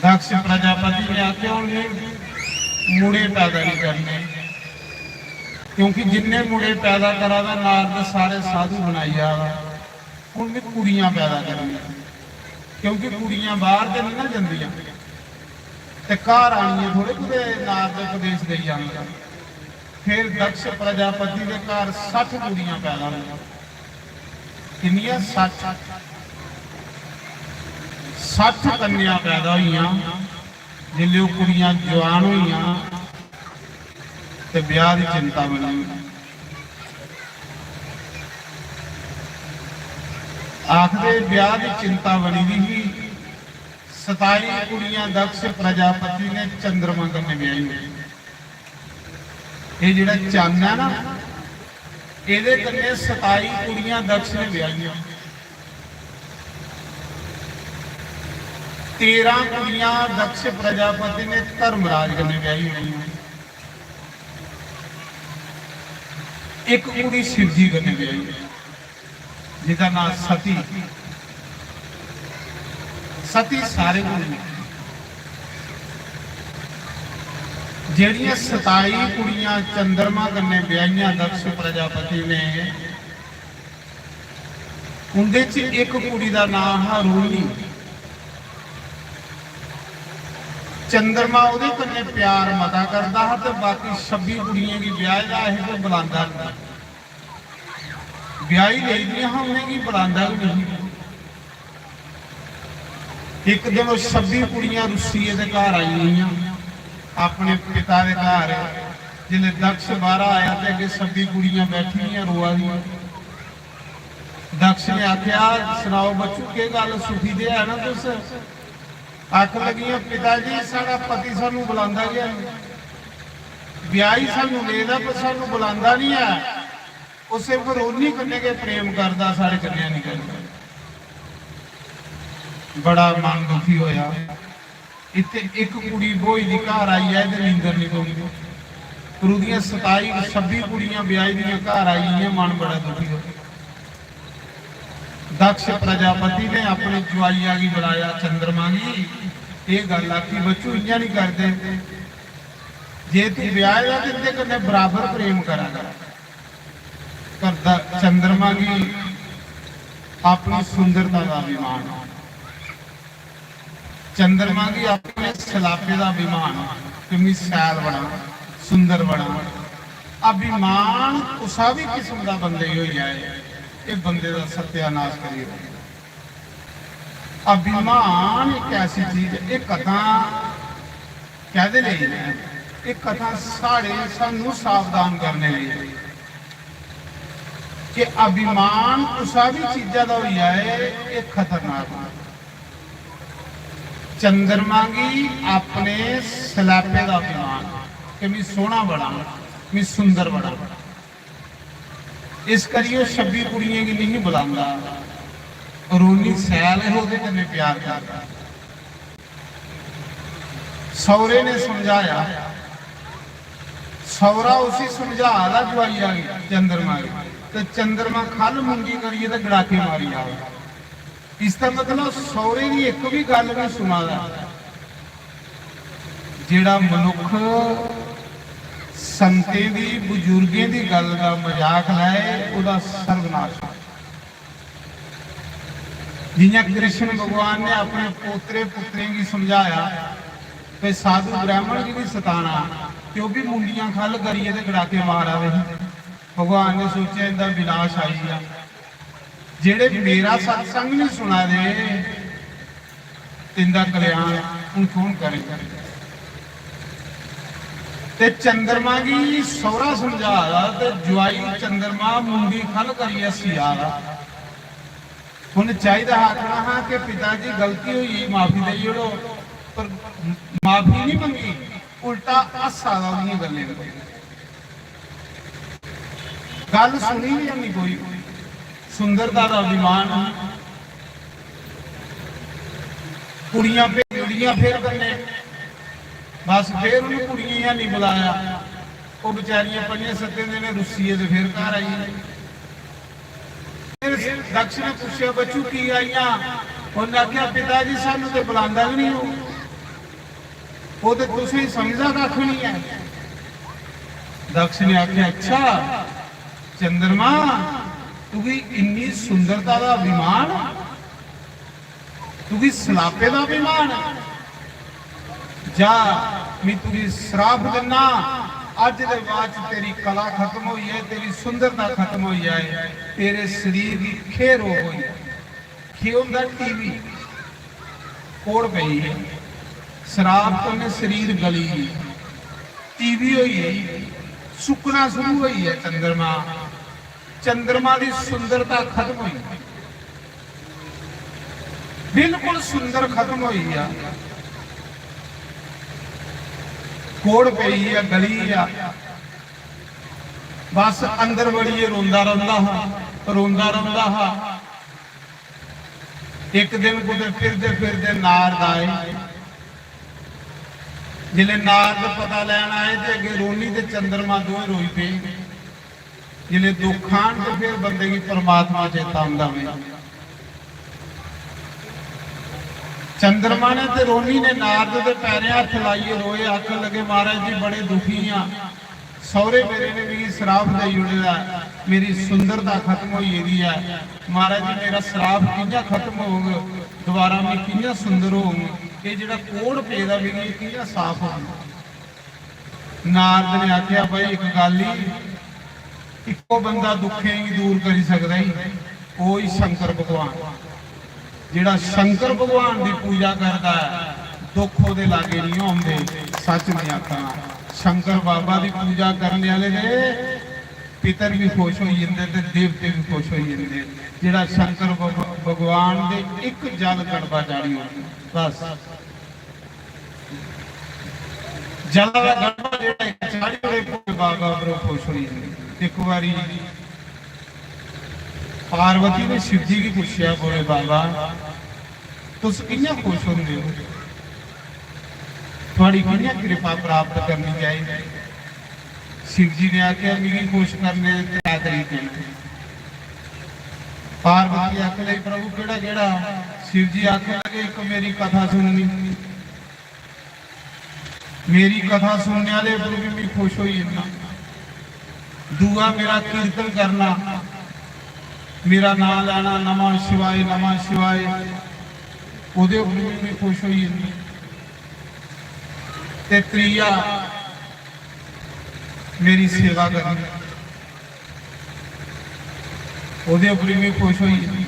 दक्ष प्रजापति ने आख्या मुड़े पैदा नहीं करने क्योंकि जिन्ने मुड़े पैदा करा था नारद सारे साधु बनाई हूँ भी कुड़ियां पैदा करनी क्योंकि कुड़ियां बाहर तो नहीं ना जांदियां ते घर आनियां थोड़े किते नारद उपदेश दे जांदा फिर दक्ष प्रजापति के घर 60 कुड़ियां पैदा हुई किन्नियां 60 कन्या पैदा हुई जिले कुड़ियां जवान हुई ਤੇ ਵਿਆਹ ਦੀ ਚਿੰਤਾ ਬਣੀ। ਆਖਦੇ ਵਿਆਹ ਦੀ ਚਿੰਤਾ ਬਣੀ ਦੀ 27 ਕੁੜੀਆਂ ਦਕਸ਼ ਪ੍ਰਜਾਪਤੀ ਨੇ ਚੰਦਰਮਾ ਕੰਨੇ ਵਿਆਹੀ। ਇਹ ਜਿਹੜਾ ਚੰਨ ਹੈ ਨਾ, ਇਹਦੇ ਕੰਨੇ 27 ਕੁੜੀਆਂ ਦਕਸ਼ ਨੇ ਵਿਆਹੀਆਂ। 13 ਕੁੜੀਆਂ ਦਕਸ਼ ਪ੍ਰਜਾਪਤੀ ਨੇ ਧਰਮਰਾਜ ਕੰਨੇ ਵਿਆਹੀ ਹੋਈਆਂ। ਇੱਕ ਕੁੜੀ ਸ਼ਿਵ ਜੀ ਕੰਨੇ ਵਿਆਹੀ ਜਿਹਦਾ ਨਾਮ ਸਤੀ। ਸਤੀ ਸਾਰੇ ਕੁੜੀ ਜਿਹੜੀਆਂ 27 ਕੁੜੀਆਂ ਚੰਦਰਮਾ ਕੰਨੇ ਵਿਆਹੀਆਂ ਦਕਸ਼ ਪ੍ਰਜਾਪਤੀ ਨੇ, ਉਹਦੇ ਚ ਇੱਕ ਕੁੜੀ ਦਾ ਨਾਮ ਹੈ ਰੋਹਿਣੀ। ਚੰਦਰਮਾ ਉਹਦੇ ਕੰਨੇ ਪਿਆਰ ਮਤਾ ਕਰਦਾ ਹੈ ਤੇ ਬਾਕੀ 26 ਕੁੜੀਆਂ ਦੀ ਵਿਆਹ ਦਾ ਇਹ ਕੋਈ ਬੁਲਾਉਂਦਾ ਨਹੀਂ। ਵਿਆਹੀ ਲੈਂਦੀਆਂ ਉਹਨੇ ਕੀ ਬੁਲਾਉਂਦਾ ਵੀ ਨਹੀਂ। ਇੱਕ ਦਿਨ ਉਹ 26 ਕੁੜੀਆਂ ਰੁੱਸੀਏ ਦੇ ਘਰ ਆਈਆਂ, ਆਪਣੇ ਪਿਤਾ ਦੇ ਘਰ। ਜਿਹਨੇ ਦਕਸ਼ ਬਾਹਰ ਆਇਆ ਤੇ ਅੱਗੇ 26 ਕੁੜੀਆਂ ਬੈਠੀਆਂ ਰੋਆ ਦੀਆਂ। ਦਕਸ਼ ਨੇ ਆਖਿਆ, ਸੁਣਾਓ ਬੱਚੂ ਕੀ ਗੱਲ, ਸੁਖੀ ਦੇ ਆ ਨਾ ਤੁਸੀਂ? ਅੱਖ ਲੱਗੀਆਂ, ਪਿਤਾ ਜੀ ਸਾਡਾ ਪਤੀ ਸਾਨੂੰ ਬੁਲਾਉਂਦਾ ਗਿਆ, ਵਿਆਹੀ ਸਾਨੂੰ ਲੈਦਾ ਪਰ ਸਾਨੂੰ ਬੁਲਾਉਂਦਾ ਨਹੀਂ ਹੈ। ਉਸੇ ਵਿਰੋਧੀ ਕੰਨੇ ਕੇ ਪ੍ਰੇਮ ਕਰਦਾ, ਸਾਡੇ ਕੰਨਿਆ ਨਹੀਂ ਕਰਦਾ। ਬੜਾ ਮਨ ਦੁਖੀ ਹੋਇਆ। ਇੱਥੇ ਇੱਕ ਕੁੜੀ ਬੋਈ ਦੀ ਘਰ ਆਈ ਹੈ ਤੇ ਨੀਂਦਰ ਨਹੀਂ ਪਊਗੀ। ਪਰ ਉਹਦੀਆਂ 27-26 ਕੁੜੀਆਂ ਵਿਆਹੀ ਦੀਆਂ ਘਰ ਆਈਆਂ, ਮਨ ਬੜਾ ਦੁਖੀ ਹੋਇਆ। ਦਕਸ਼ ਪ੍ਰਜਾਪਤੀ ਨੇ ਆਪਣੇ ਜਵਾਈ ਆ ਗਈ ਬੁਲਾਇਆ, ਚੰਦਰਮਾ ਜੀ ਇਹ ਗੱਲ ਆਖੀ, ਬੱਚੂ ਇੰਨਾ ਨਹੀਂ ਕਰਦੇ, ਜੇ ਤੂੰ ਵਿਆਹ ਦਾ ਤੇ ਕੰਨੇ ਬਰਾਬਰ ਪ੍ਰੇਮ ਕਰਾਂਗਾ। ਕਰਦਾ ਚੰਦਰਮਾ ਜੀ ਆਪਣੀ ਸੁੰਦਰਤਾ ਦਾ ਅਭਿਮਾਨ, ਚੰਦਰਮਾ ਜੀ ਆਪਣੇ ਸਲਾਪੇ ਦਾ ਅਭਿਮਾਨ ਕਿ ਮੈਂ ਸੈਲ ਬਣਾ, ਸੁੰਦਰ ਬਣਾ। ਅਭਿਮਾਨ ਉਸਾ ਵੀ ਕਿਸਮ ਦਾ ਬੰਦੇ ਹੀ ਹੋ ਜਾਏ, ਇਹ ਬੰਦੇ ਦਾ ਸਤਿਆਨਾਸ਼ ਕਰੀ। ਅਭਿਮਾਨ ਇੱਕ ਐਸੀ ਚੀਜ਼, ਇਹ ਕਥਾ ਕਹਦੇ ਲਈ, ਇਹ ਕਥਾ ਸਾਨੂੰ ਸਾਵਧਾਨ ਕਰਨੇ ਲਈ ਕਿ ਅਭਿਮਾਨ ਉਸਾ ਵੀ ਚੀਜ਼ਾਂ ਦਾ ਹੋ ਜਾਏ, ਇਹ ਖਤਰਨਾਕ ਹੈ। ਚੰਦਰਮਾ ਜੀ ਆਪਣੇ ਸਲਾਪੇ ਦਾ ਅਭਿਮਾਨ ਕਿ ਮੈਂ ਸੋਹਣਾ ਬਣਾ, ਮੈਂ ਸੁੰਦਰ ਬਣਾ। ਇਸ ਕਰੀਏ 26 ਕੁੜੀਆਂ की नहीं बुलांदा, रोनी सैल है ਉਹਦੇ ਕੰਨੇ ਪਿਆਰ ਕਰਦਾ। ਸੌਰੇ ਨੇ ਸਮਝਾਇਆ, ਸੌਰਾ ਉਸੇ ਸਮਝਾਦਾ ਜਵਾਈ ਆ ਗਈ ਚੰਦਰਮਾ ਤੇ ਚੰਦਰਮਾ ਖਲ ਮੁੰਗੀ ਕਰੀਏ ਤੇ ਗੜਾਕੇ ਮਾਰੀ ਆਵੇ। ਇਸ ਦਾ ਮਤਲਬ ਸੌਰੇ ਦੀ ਇੱਕ ਵੀ ਗੱਲ ਨਹੀਂ ਸੁਣਾਦਾ। ਜਿਹੜਾ ਮਨੁੱਖ ਸੰਤੇ ਦੀ ਬਜ਼ੁਰਗੇ ਦੀ ਗੱਲ ਦਾ ਮਜ਼ਾਕ ਲਾਏ, ਉਹਦਾ ਸਰਵਨਾਸ਼। ਜਿਵੇਂ कृष्ण भगवान ने अपने पोतरे पुत्रे की समझाया कि साधु ब्राह्मण की भी सताना, कि भी मुंडियां खल करिए ते गड़ाके मार आवे। भगवान ने सोचा इनका विनाश आई है। जेड़े मेरा सत्संग नहीं सुना दे, इनका कल्याण हूं कौन करेगा? ते चंद्रमा की सौरा समझा ते जवाई चंद्रमा मुंडी खल करिए सियारा। ਹੁਣ ਚਾਹੀਦਾ ਆਖਣਾ ਹਾਂ ਕਿ ਪਿਤਾ ਜੀ ਗਲਤੀ ਹੋਈ, ਮਾਫੀ ਦੇ ਜੋੜੋ, ਪਰ ਮਾਫੀ ਨਹੀਂ ਮੰਗੀ, ਉਲਟਾ ਹਾਸਾ ਦਾ ਉਹਦੀਆਂ ਗੱਲਾਂ ਕਰੀ। ਗੱਲ ਸੁਣੀ ਨਹੀਂ ਜਾਂਦੀ ਕੋਈ। ਸੁੰਦਰਤਾ ਦਾ ਅਭਿਮਾਨ, ਕੁੜੀਆਂ ਕੁੜੀਆਂ ਫੇਰ ਕਰਨੇ, ਬਸ ਫੇਰ ਉਹਨੂੰ ਕੁੜੀਆਂ ਨਹੀਂ ਬੁਲਾਇਆ। ਉਹ ਵਿਚਾਰੀਆਂ 5-7 ਦਿਨ ਰੁੱਸੀਏ ਤੇ ਫੇਰ ਘਰ ਆਈ। दक्ष ने पूछा, बच्चू की आईया? उन्हें आख्या, पिताजी सानू तो बुलांदा भी नहीं, वो तो तुसी समझदा कख नहीं है। दक्ष ने आख्या, अच्छा चंद्रमा तुगी इन्नी सुंदरता का अभिमान, तुगी सलापे का अभिमान, जा मैं तुगी श्राप देना, अज दे बाद तेरी कला खत्म हुई है, तेरी सुंदरता खत्म हुई है, तेरे शरीर की खेर हो गई। खे होंदा टीवी कोड़ पई है, शराब तो ने शरीर गली, टीवी हुई है, ਸੁੱਕਣਾ ਸ਼ੁਰੂ ਹੋਈ ਹੈ ਚੰਦਰਮਾ ਦੀ ਸੁੰਦਰਤਾ ਖਤਮ ਹੋਈ, ਬਿਲਕੁਲ ਸੁੰਦਰ ਖਤਮ ਹੋਈ ਆ। ਕੋੜ ਪਈ ਆ, ਗਲੀ ਆ, ਬਸ ਅੰਦਰ ਵੜੀਏ ਰੋਂਦਾ ਰਹਿੰਦਾ ਹਾਂ। ਇੱਕ ਦਿਨ ਕੁਦੇ ਫਿਰਦੇ ਨਾਰਦ ਆਏ। ਜਿਲੇ ਨਾਰਦ ਪਤਾ ਲੈਣ ਆਏ ਤੇ ਅੱਗੇ ਰੋਣੀ ਤੇ ਚੰਦਰਮਾ ਦੋਵੇਂ ਰੋਈ ਪਏ। ਜਿਲੇ ਦੁੱਖਾਂ ਤੇ ਫਿਰ ਬੰਦੇ ਦੀ ਪਰਮਾਤਮਾ ਚੇਤਾ ਆਉਂਦਾ ਵੇ। ਚੰਦਰਮਾ ਨੇ ਤੇ ਰੋਣੀ ਨੇ ਨਾਰਦ ਦੇ ਪੈਰੇ ਹੱਥ ਲਾਈਏ ਰੋਏ, ਆਖਣ ਲੱਗੇ ਮਹਾਰਾਜ ਜੀ ਬੜੇ ਦੁਖੀ ਆ, ਸਹੁਰੇ ਮੇਰੇ ਨੇ ਵੀ ਸ਼ਰਾਪ ਦੇਈ ਉੜਿਆ, ਮੇਰੀ ਸੁੰਦਰਤਾ ਖਤਮ ਹੋਈ ਇਹਦੀ ਹੈ। ਮਹਾਰਾਜ ਜੀ ਮੇਰਾ ਸ਼ਰਾਪ ਕਿੰਨਾ ਖਤਮ ਹੋਊਗਾ, ਦੁਬਾਰਾ ਮੈਂ ਕਿੰਨਾ ਸੁੰਦਰ ਹੋਊਗਾ, ਇਹ ਜਿਹੜਾ ਕੋੜ ਪੇਦਾ ਵੀ ਇਹ ਕਿੰਨਾ ਸਾਫ਼ ਹੋਊਗਾ। ਨਾਰਦ ਨੇ ਆਖਿਆ ਭਾਈ ਇੱਕ ਗੱਲ ਹੀ, ਇੱਕੋ ਬੰਦਾ ਦੁੱਖੇ ਹੀ ਦੂਰ ਕਰੀ ਸਕਦਾ ਹੀ, ਉਹ ਹੀ ਸ਼ੰਕਰ ਭਗਵਾਨ। ਜਿਹੜਾ ਸ਼ੰਕਰ ਭਗਵਾਨ ਦੀ ਪੂਜਾ ਕਰਦਾ ਹੈ ਦੁੱਖ ਉਹਦੇ ਲਾਗੇ ਨਹੀਂ ਆਉਂਦੇ। ਸੱਚ ਨਹੀਂ ਆਖਣਾ, ਸ਼ੰਕਰ ਬਾਬਾ ਦੀ ਪੂਜਾ ਕਰਨ ਵਾਲੇ ਨੇ ਪਿਤਰ ਵੀ ਖੁਸ਼ ਹੋਈ ਜਾਂਦੇ ਤੇ ਦੇਵਤੇ ਵੀ ਖੁਸ਼ ਹੋਈ ਜਾਂਦੇ। ਜਿਹੜਾ ਸ਼ੰਕਰ ਭਗਵਾਨ ਦੇ ਇੱਕ ਜਲ ਕੜਵਾ ਚਾੜੀ ਹੋਈ, ਬਸ ਜਲ ਦਾ ਗੜਵਾ ਜਿਹੜਾ ਚਾੜੀ ਹੋਏ ਬਾਬਾ ਬਰੋ ਖੁਸ਼ ਹੋਈ ਜਾਂਦੇ। ਇੱਕ ਵਾਰੀ पार्वती ने शिव जी की पूछा, बोले बाबा तुस कियां खुश होंदे हो, थोड़ी कियां कृपा प्राप्त करनी चाहिए। शिव जी ने आख्या मिगी खुश करने क्या तरीके। पार्वती आख लगी प्रभु केड़ा केड़ा। शिव जी आख लगे एक मेरी कथा सुननी, मेरी कथा सुनने वाले पर भी मैं खुश होई जाना। दूआ मेरा कीर्तन करना, मेरा नाम लेना नमः शिवाय ਉਹਦੇ ਉੱਪਰ ਵੀ ਖੁਸ਼ ਹੋਈ ਜਾਂਦੀ। ਤੇ ਤੀਆ ਮੇਰੀ ਸੇਵਾ ਕਰਨੀ, ਉਹਦੇ ਉੱਪਰ ਵੀ ਖੁਸ਼ ਹੋਈ ਜਾਂਦੀ।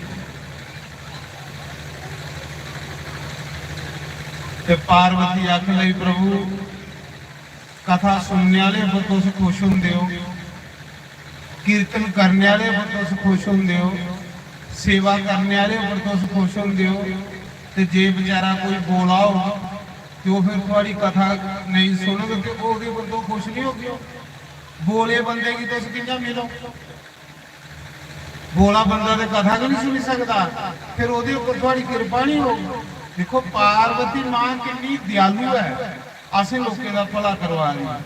ਤੇ ਪਾਰਵਤੀ ਆਖ ਲਈ ਪ੍ਰਭੂ ਕਥਾ ਸੁਣਨੇ ਵਾਲੇ ਪਰ ਤੁਸੀਂ ਖੁਸ਼ ਹੁੰਦੇ ਹੋ, कीर्तन करने वाले पर तुस खुश होंदे हो, सेवा करने वाले पर तुस खुश होंदे हो, ते जे बेचारा कोई बोला हो तो फिर थोड़ी कथा नहीं सुनोगे तो ओदे पर तो खुश नहीं होगे। बोले बंदे की तुस कियां मिलो, बोला बंदा ते कथा भी नहीं सुन सकता, फिर ओदे ऊपर थोड़ी कृपा नहीं होगी। देखो पार्वती मां कितनी दयालु है, असें लोगों का भला करवा रही है।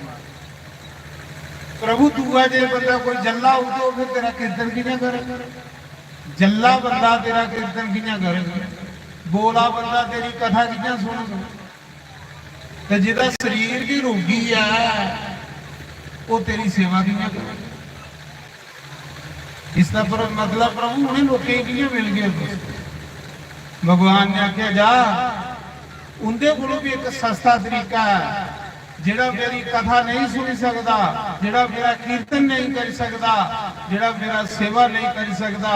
प्रभु दूआ जे बंदा कोई जल्ला हो तो फिर तेरा कीर्तन कियां करे, जल्ला बंदा तेरा कीर्तन कियां करे, बोला बंदा तेरी कथा कियां सुने। ते जिहदा शरीर की रोगी है वो तेरी सेवा कियां करे। इसका पर मतलब प्रभु उन्हें लोके कियां मिल गए। भगवान ने आख्या जा उनके कोलों भी एक सस्ता तरीका है, ਜਿਹੜਾ ਮੇਰੀ ਕਥਾ ਨਹੀਂ ਸੁਣ ਸਕਦਾ, ਜਿਹੜਾ ਮੇਰਾ ਕੀਰਤਨ ਨਹੀਂ ਕਰ ਸਕਦਾ, ਜਿਹੜਾ ਮੇਰਾ ਸੇਵਾ ਨਹੀਂ ਕਰ ਸਕਦਾ,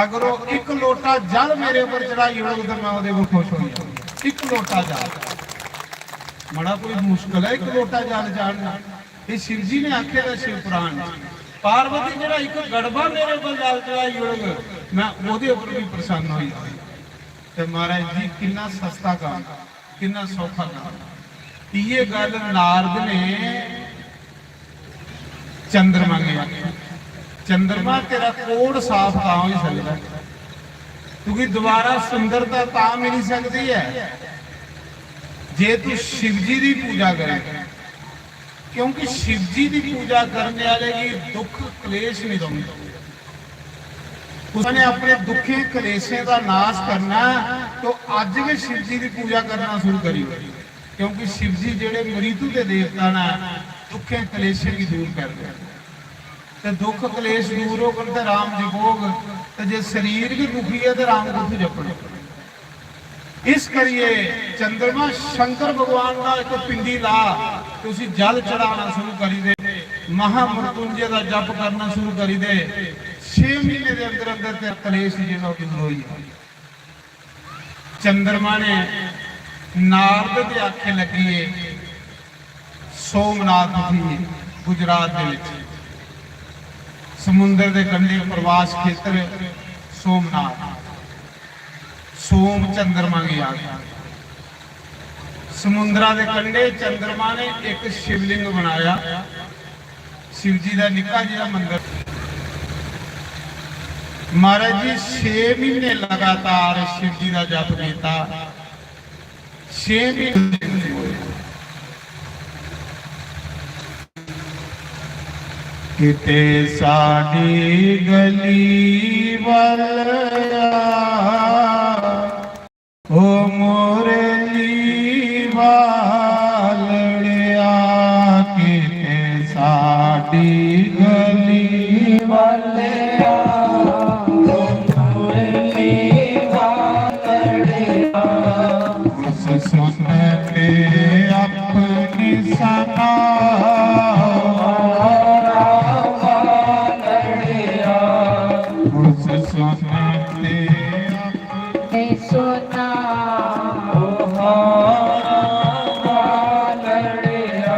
ਅਗਰ ਉਹ ਇੱਕ ਲੋਟਾ ਜਲ ਮੇਰੇ ਉੱਪਰ ਚੜਾਈ ਹੋਵੇ ਤਾਂ ਮੈਂ ਉਹਦੇ ਕੋਲ ਖੁਸ਼ ਹੋ ਜਾਵਾਂ। ਇੱਕ ਲੋਟਾ ਜਲ ਬੜਾ ਕੋਈ ਮੁਸ਼ਕਲ ਹੈ, ਇੱਕ ਲੋਟਾ ਜਲ ਚਾੜਨਾ। ਇਹ ਸ਼ਿਵ ਜੀ ਨੇ ਆਖਿਆ ਦਾ ਸ਼ਿਵ ਪੁਰਾਣ। ਪਾਰਵਤੀ ਜਿਹੜਾ ਇੱਕ ਗੜਬਾ ਮੇਰੇ ਉੱਪਰ ਜਲ ਚੜਾਈ ਹੋਵੇ ਮੈਂ ਉਹਦੇ ਉੱਪਰ ਵੀ ਪ੍ਰਸੰਨ ਹੋਈ। ਤੇ ਮਹਾਰਾਜ ਜੀ ਕਿੰਨਾ ਸਸਤਾ ਕੰਮ, ਕਿੰਨਾ ਸੌਖਾ ਕੰਮ। ये गल नारद ने चंद्रमा ने आखी, चंद्रमा तेरा कोड साफ तां हो सकता, क्योंकि दोबारा सुंदरता तां मिल सकती है जे तू शिव जी की पूजा करे। क्योंकि शिव जी की पूजा करने वाले की दुख कलेश नहीं होंगे। उसने अपने दुखे कलेशे का नाश करना, तो अज भी शिव जी की पूजा करना शुरू करी। क्योंकि शिव जी जेड़े मृत्यु के देवता ना दुखे कलेशे की दूर करते, ते दुख कलेश दूर हो करते राम जपोग, ते जे शरीर भी दुखी है तो राम दुख जपो। इस करिए चंद्रमा शंकर भगवान का एक पिंडी ला तुसी जल चढ़ाना शुरू करी दे, महामृत्युंजय का जप करना शुरू करी दे, 6 महीने के अंदर अंदर ते कलेश जो दूर हो जाए। चंद्रमा ने नारद के आखे लगी सोमनाथ जी ਗੁਜਰਾਤ ਦੇ ਵਿੱਚ ਸਮੁੰਦਰ ਦੇ ਕੰਢੇ ਪ੍ਰਵਾਸ ਖੇਤਰ ਸੋਮਨਾਥ ਸੋਮ ਚੰਦਰਮਾ ਦੀ ਆ ਗਿਆ ਸਮੁੰਦਰਾਂ ਦੇ ਕੰਢੇ ਚੰਦਰਮਾ ਨੇ ਇੱਕ ਸ਼ਿਵਲਿੰਗ ਬਣਾਇਆ शिव जी का निक्का जिहा मंदिर महाराज जी 6 महीने लगातार शिव जी का जप किया 6 महीने किते साडी गली वल ओ मोरली वालड़िया किते साडी गली ਵਾਲਿਆ ਮੁਰਲੀ ਵਾਲੜਿਆ उस सुनते अपनी सना ਵਾਲੜਿਆ उस सुनते ਨੇ ਸੁਨਾ ਵਾਲੜਿਆ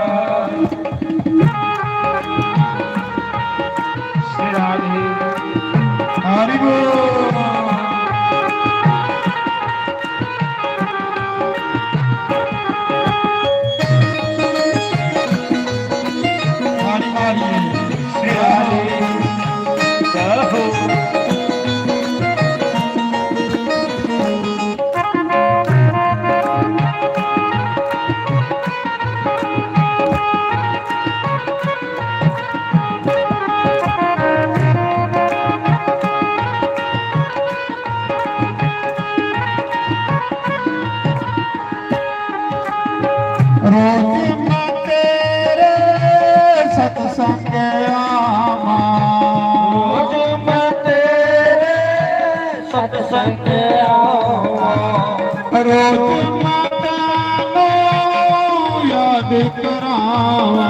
ਸਿਰਾਲੀ हरि बोल हरि हरि ਸਿਰਾਲੀ ਕਹੋ रोज मैं तेरे सत्संग आवा ਰੋਜ਼ ਮੈਂ ਤੇਰੇ ਸਤਸੰਗ ਆਵਾਂ रोज मैं तेनू याद करावा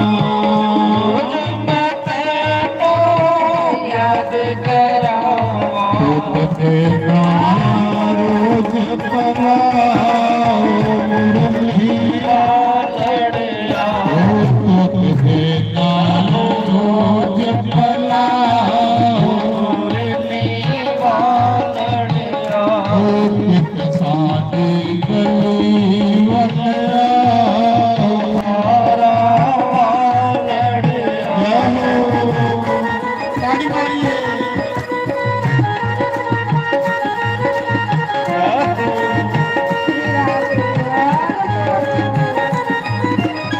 ਰੋਜ਼ ਮੈਂ ਤੈਨੂੰ ਯਾਦ ਕਰਾਵਾਂ तेरा रोज पराओ मुरली ਵਾਲੜਿਆ तेरा रोज पराओ ਮੁਰਲੀ ਵਾਲੜਿਆ कित साडी गली वल्ला ਮਾਰਾ ਵਾਲੜਿਆ ताड़ी मारिए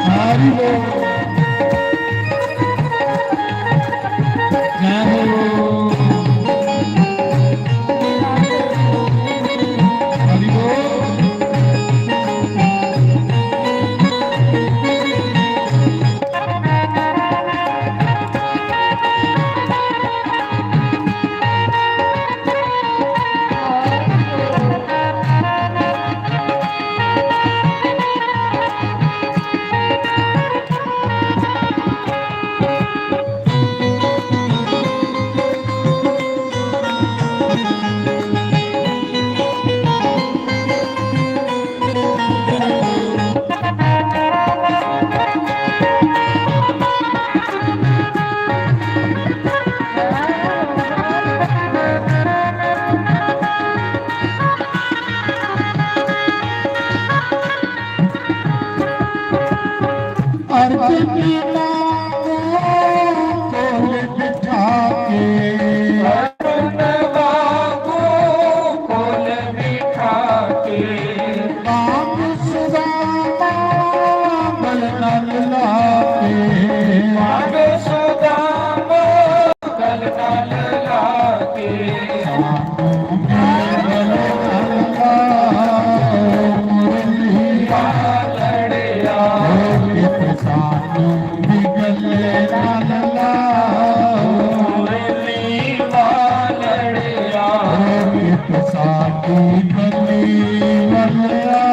हरि बोल जय हो हरि बोल अर्जुन कोल बिठा के ਅਰੁਣ ਵਾਂਗੂ ਕੋਲ ਬਿਠਾ ਕੇ नाम सुदामा बल नल लाके ਮਗ ਸੁਦਾਮ ਗਲ ਨਾਲ ਲਾ ਕੇ मुरली ਵਾਲੜਿਆ सानू भी गले नल लाओ ਮੁਰਲੀ ਵਾਲੜਿਆ साडी गली वल्ला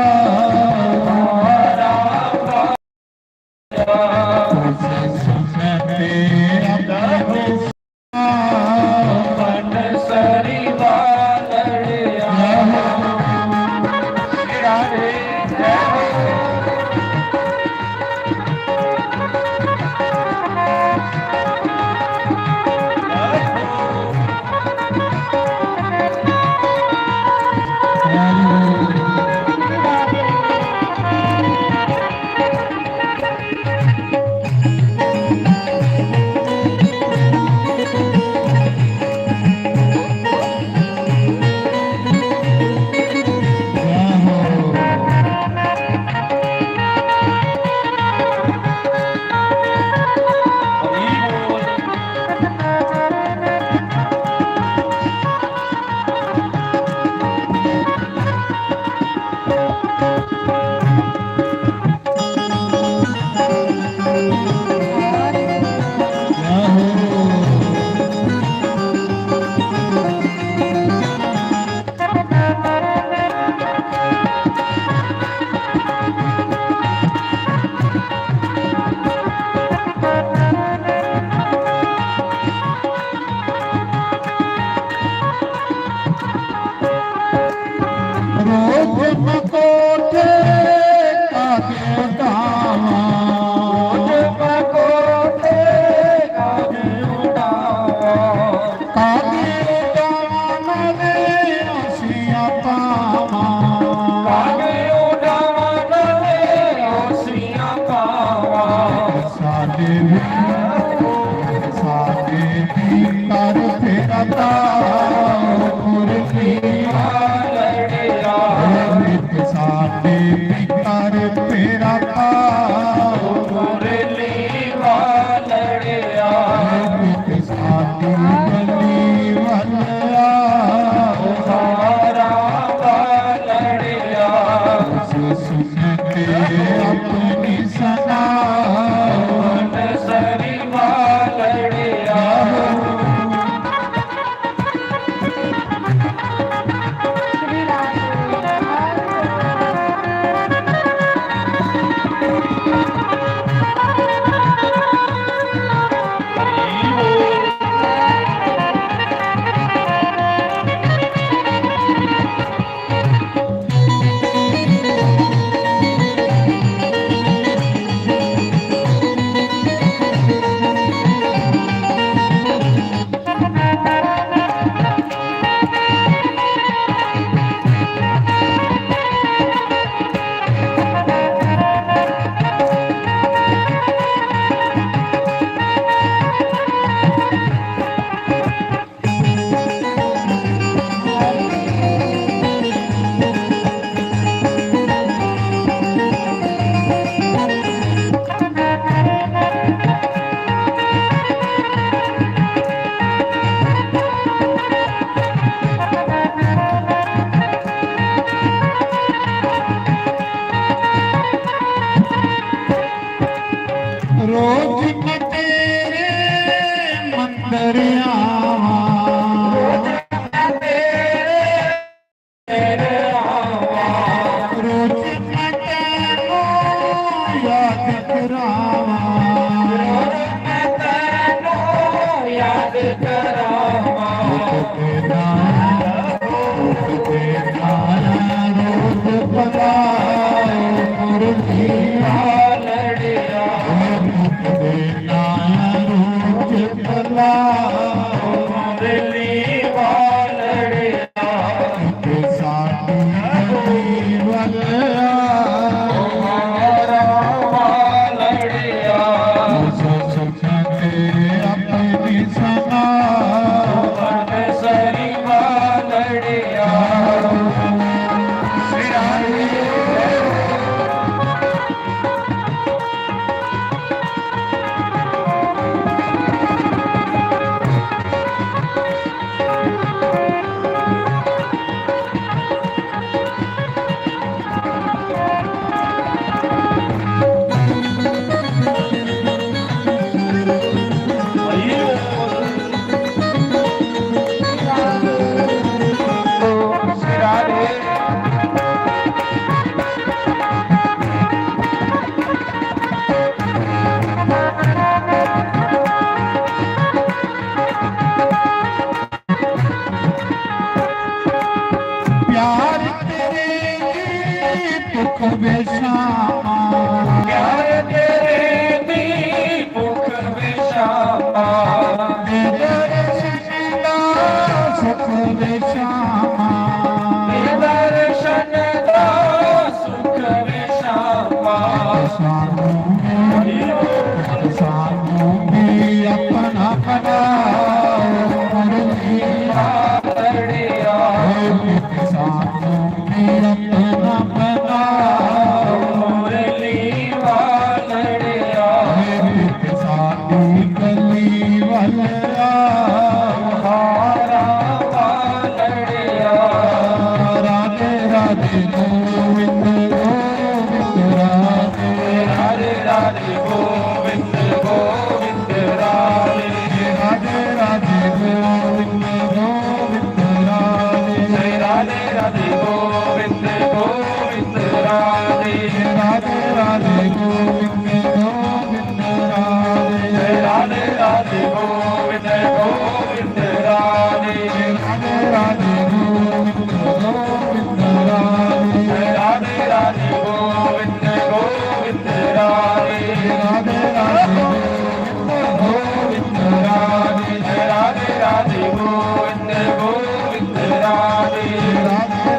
ਮਾਰਾ ਵਾਲੜਿਆ सुनते अपनी ਮਨ ਸਰੀ ਵਾਲੜਿਆ ਸਿਰਾਲੇ ਜੈ ਹੋ हुक्म कोठे काके उठावा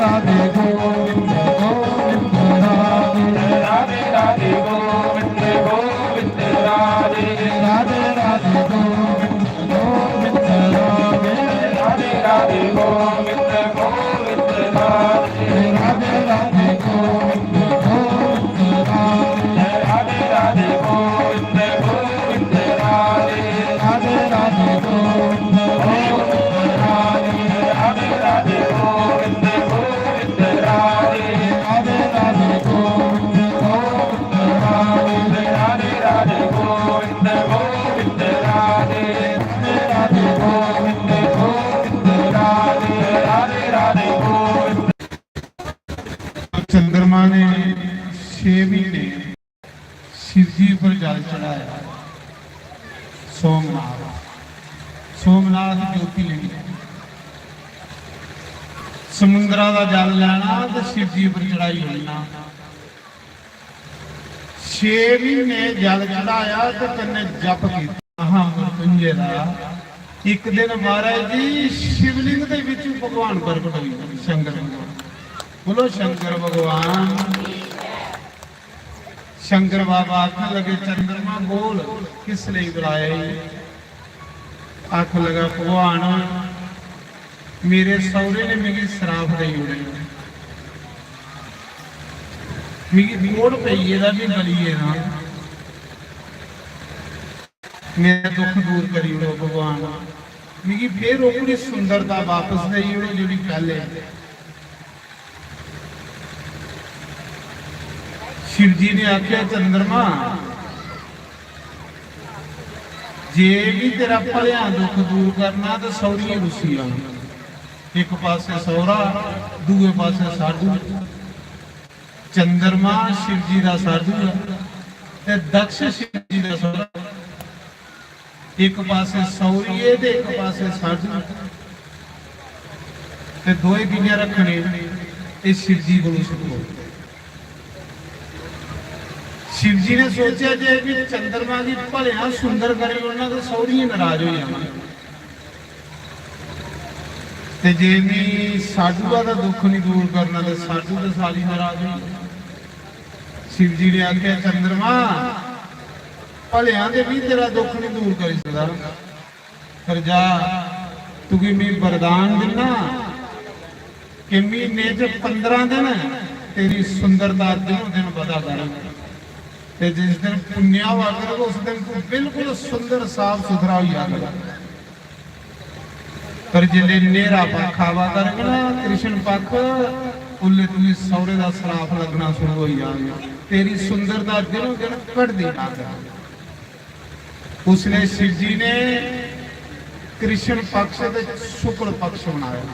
राधे गोविंद गोविंद राधे राधे राधे गोविंद गोविंद राधे राधे राधे गोविंद गोविंद राधे राधे राधे गोविंद गोविंद राधे राधे राधे गोविंद गोविंद राधे राधे राधे गोविंद गोविंद राधे राधे राधे गोविंद गोविंद राधे राधे राधे गोविंद गोविंद राधे राधे राधे गोविंद गोविंद राधे राधे राधे गोविंद गोविंद राधे राधे गोविंद गोविंद राधे राधे राधे गोविंद चंद्रमा ने 6 महीने शिव जी पर जल चढ़ाया। सोमनाथ सोमनाथ ज्योतिर्लिंग समुद्रा का जल लेना तो शिव जी पर चढ़ाई होना। 6 महीने जल चढ़ाया तो कन्ने जप किया मृत्युंजय दा। एक दिन महाराज जी शिवलिंग के विच भगवान प्रगट हुई शंकर भगवान। बोलो शंकर भगवान। शंकर बाबा आखन लगे चंद्रमा बोल किस लिए बुलाया? आख लगा भगवान मेरे सौरे ने मेरी शराब दे उड़े मेरी मोड़ पई है भी गलीए ना मेरा दुख दूर करी उड़ो भगवान। मेरी फिर अपनी सुंदरता वापस दे उड़ो जी पहले। शिव जी ने आख्या चंद्रमा जे भी तेरा भलिया दुख दूर करना तो सौरिया रुसी आना। एक पासे सौरा दूए पासे साधु। चंद्रमा शिव जी का साधु है ते दक्ष शिव जी का सौरा। एक पासे सौरीए ते एक पासे साधु ते दोए कियां रखने ये शिव जी को सिखो। शिव जी ने सोचा जे भी चंद्रमा की भलिया सुंदर करी उन्होंने तो सौरी नाराज हो जाना ते जे भी साधुआ का दुख नहीं दूर करना तो साधु तो सारी नाराज हो। शिव जी ने आख्या चंद्रमा भलिया के भी तेरा दुख नहीं दूर कर सकता पर जा तू मैं वरदान देना कि महीने च 15 दिन तेरी सुंदरता दिनों दिन पता करेगा। जिस दिन पुण्या हुआ करोगे उस दिन तू बिल्कुल सुंदर साफ सुथरा हो जाएगा। पर जिले नेरा पक्ष आवा करेगा ना कृष्ण पक्ष उल्ले तुम्हें सौरे का सराफ लगना शुरू हो जाएगा। तेरी सुंदरता दिनों दिन घटती जाएगी। उसने शिव जी ने कृष्ण पक्ष के शुक्ल पक्ष बनाया।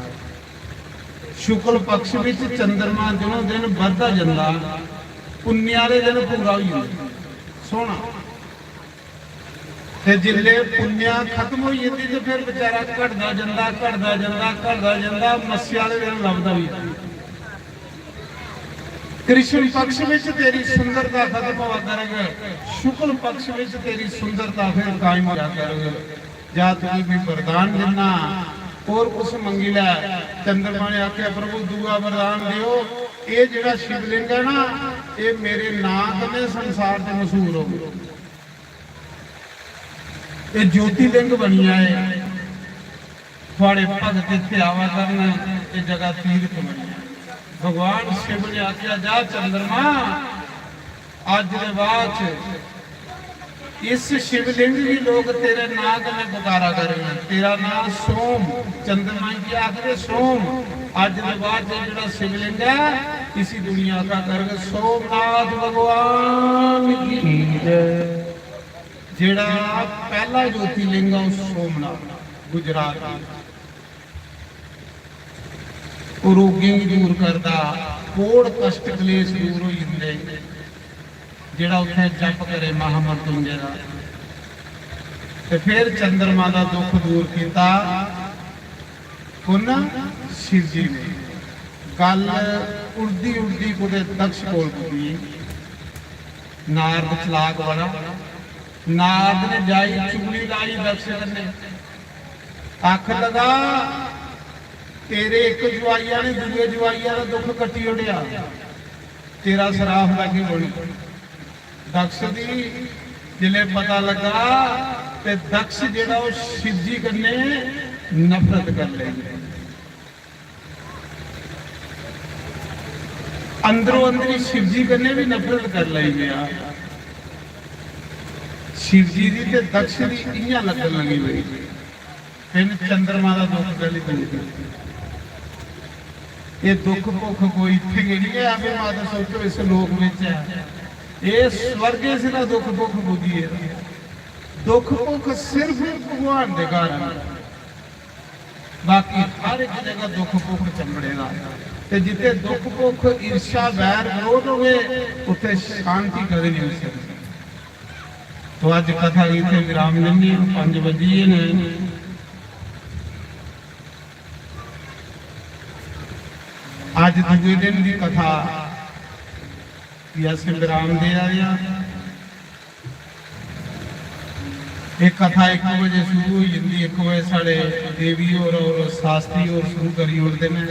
शुक्ल पक्ष में चंद्रमा दिनों दिन बढ़ता जाता पुण्य वाले दिन पूरा हो सोना ते जिले पुण्य खत्म हो जाती तो फिर बेचारा घटता जाता मस्या वाले दिन लभदा भी। कृष्ण पक्ष में तेरी सुंदरता खत्म हुआ करेगा शुक्ल पक्ष में तेरी सुंदरता फिर कायम हो जा करेगा। जा तुम्हें भी वरदान देना और कुछ मंगी लै। चंद्रमा ने आख्या प्रभु दूआ वरदान दियो ये जिहड़ा शिवलिंग है ना ये मेरे नाम ने संसार से मशहूर हो ये ज्योतिर्लिंग बनिया है थोड़े भगत इत्थे आवा करना ये जगह तीर्थ बनी। भगवान शिव ने आख्या जा चंद्रमा अज दे बाद इस शिवलिंग की लोग तेरे नाम में पुकारा करेंगे। तेरा नाम सोम चंद्रमा की आखिर सोम अज के बाद जो शिवलिंग है इसी दुनिया का करके सोमनाथ भगवान की जेड़ा पहला ज्योतिर्लिंग है सोमनाथ गुजरात रोगी दूर करता कोड़ कष्ट कलेश दूर हो जाते जेड़ा उत्थे जप करे महामृत्युंजय दा ते फिर चंद्रमा का दुख दूर किया शिव जी ने। गल उड़दी उड़दी कुदे दक्ष कोल पुजी। नारद चलाक बड़ा नारद ने जाई चुगली लाई दक्ष ने आख लगा तेरे एक जवाइया ने दूजे जवाइया का दुख कट्टी उड़िया, तेरा सराफ लगे बोली। दक्ष दी जिले पता लगा ते दक्ष जेड़ा वो शिव जी कन्ने नफरत कर लेंगे, अंदरों अंदरी शिव जी कन्ने भी नफरत कर लेंगे। शिव जी की ते दक्ष की इं लगन लगी हुई, फिर चंद्रमा का दुख गली पी। ये दुख भुख कोई इतने नहीं है, आप माता सोचो इस लोक में है, ये स्वर्ग से ना दुख भुख बुझी है। दुख भुख सिर्फ भगवान के कारण, बाकी हर एक जगह दुख भुख चंबड़ेगा। ते जिथे दुख भुख ईर्षा वैर विरोध होवे उथे शांति कभी नहीं हो सकती। तो अज कथा इतने विराम लेनी, 5 बजे ने। अज दूजे दिन की कथा अस विराम दे आए। एक कथा 1 बजे शुरू हो जाती, 1 बजे साढ़े देवी और शास्त्री और शुरू करी उठते हैं।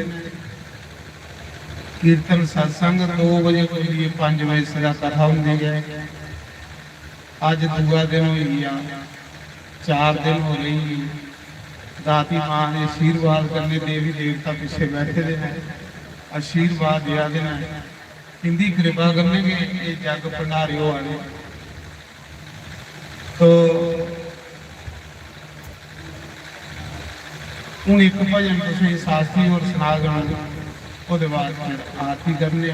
कीर्तन सत्संग 2 बजे कोई 5 बजे सदा कथा होंगी है। अज दूआ दिन हुई आ, 4 दिन हो रही। दाती मां ने आशीर्वाद करने, देवी देवता पीछे बैठे हैं, आशीर्वाद दिया देना, हिंदी कृपा करने के ये जग भंडारे वाले। तो हूँ एक भजन तुम शास्त्री और सुना गाना, वो बाद आरती करने।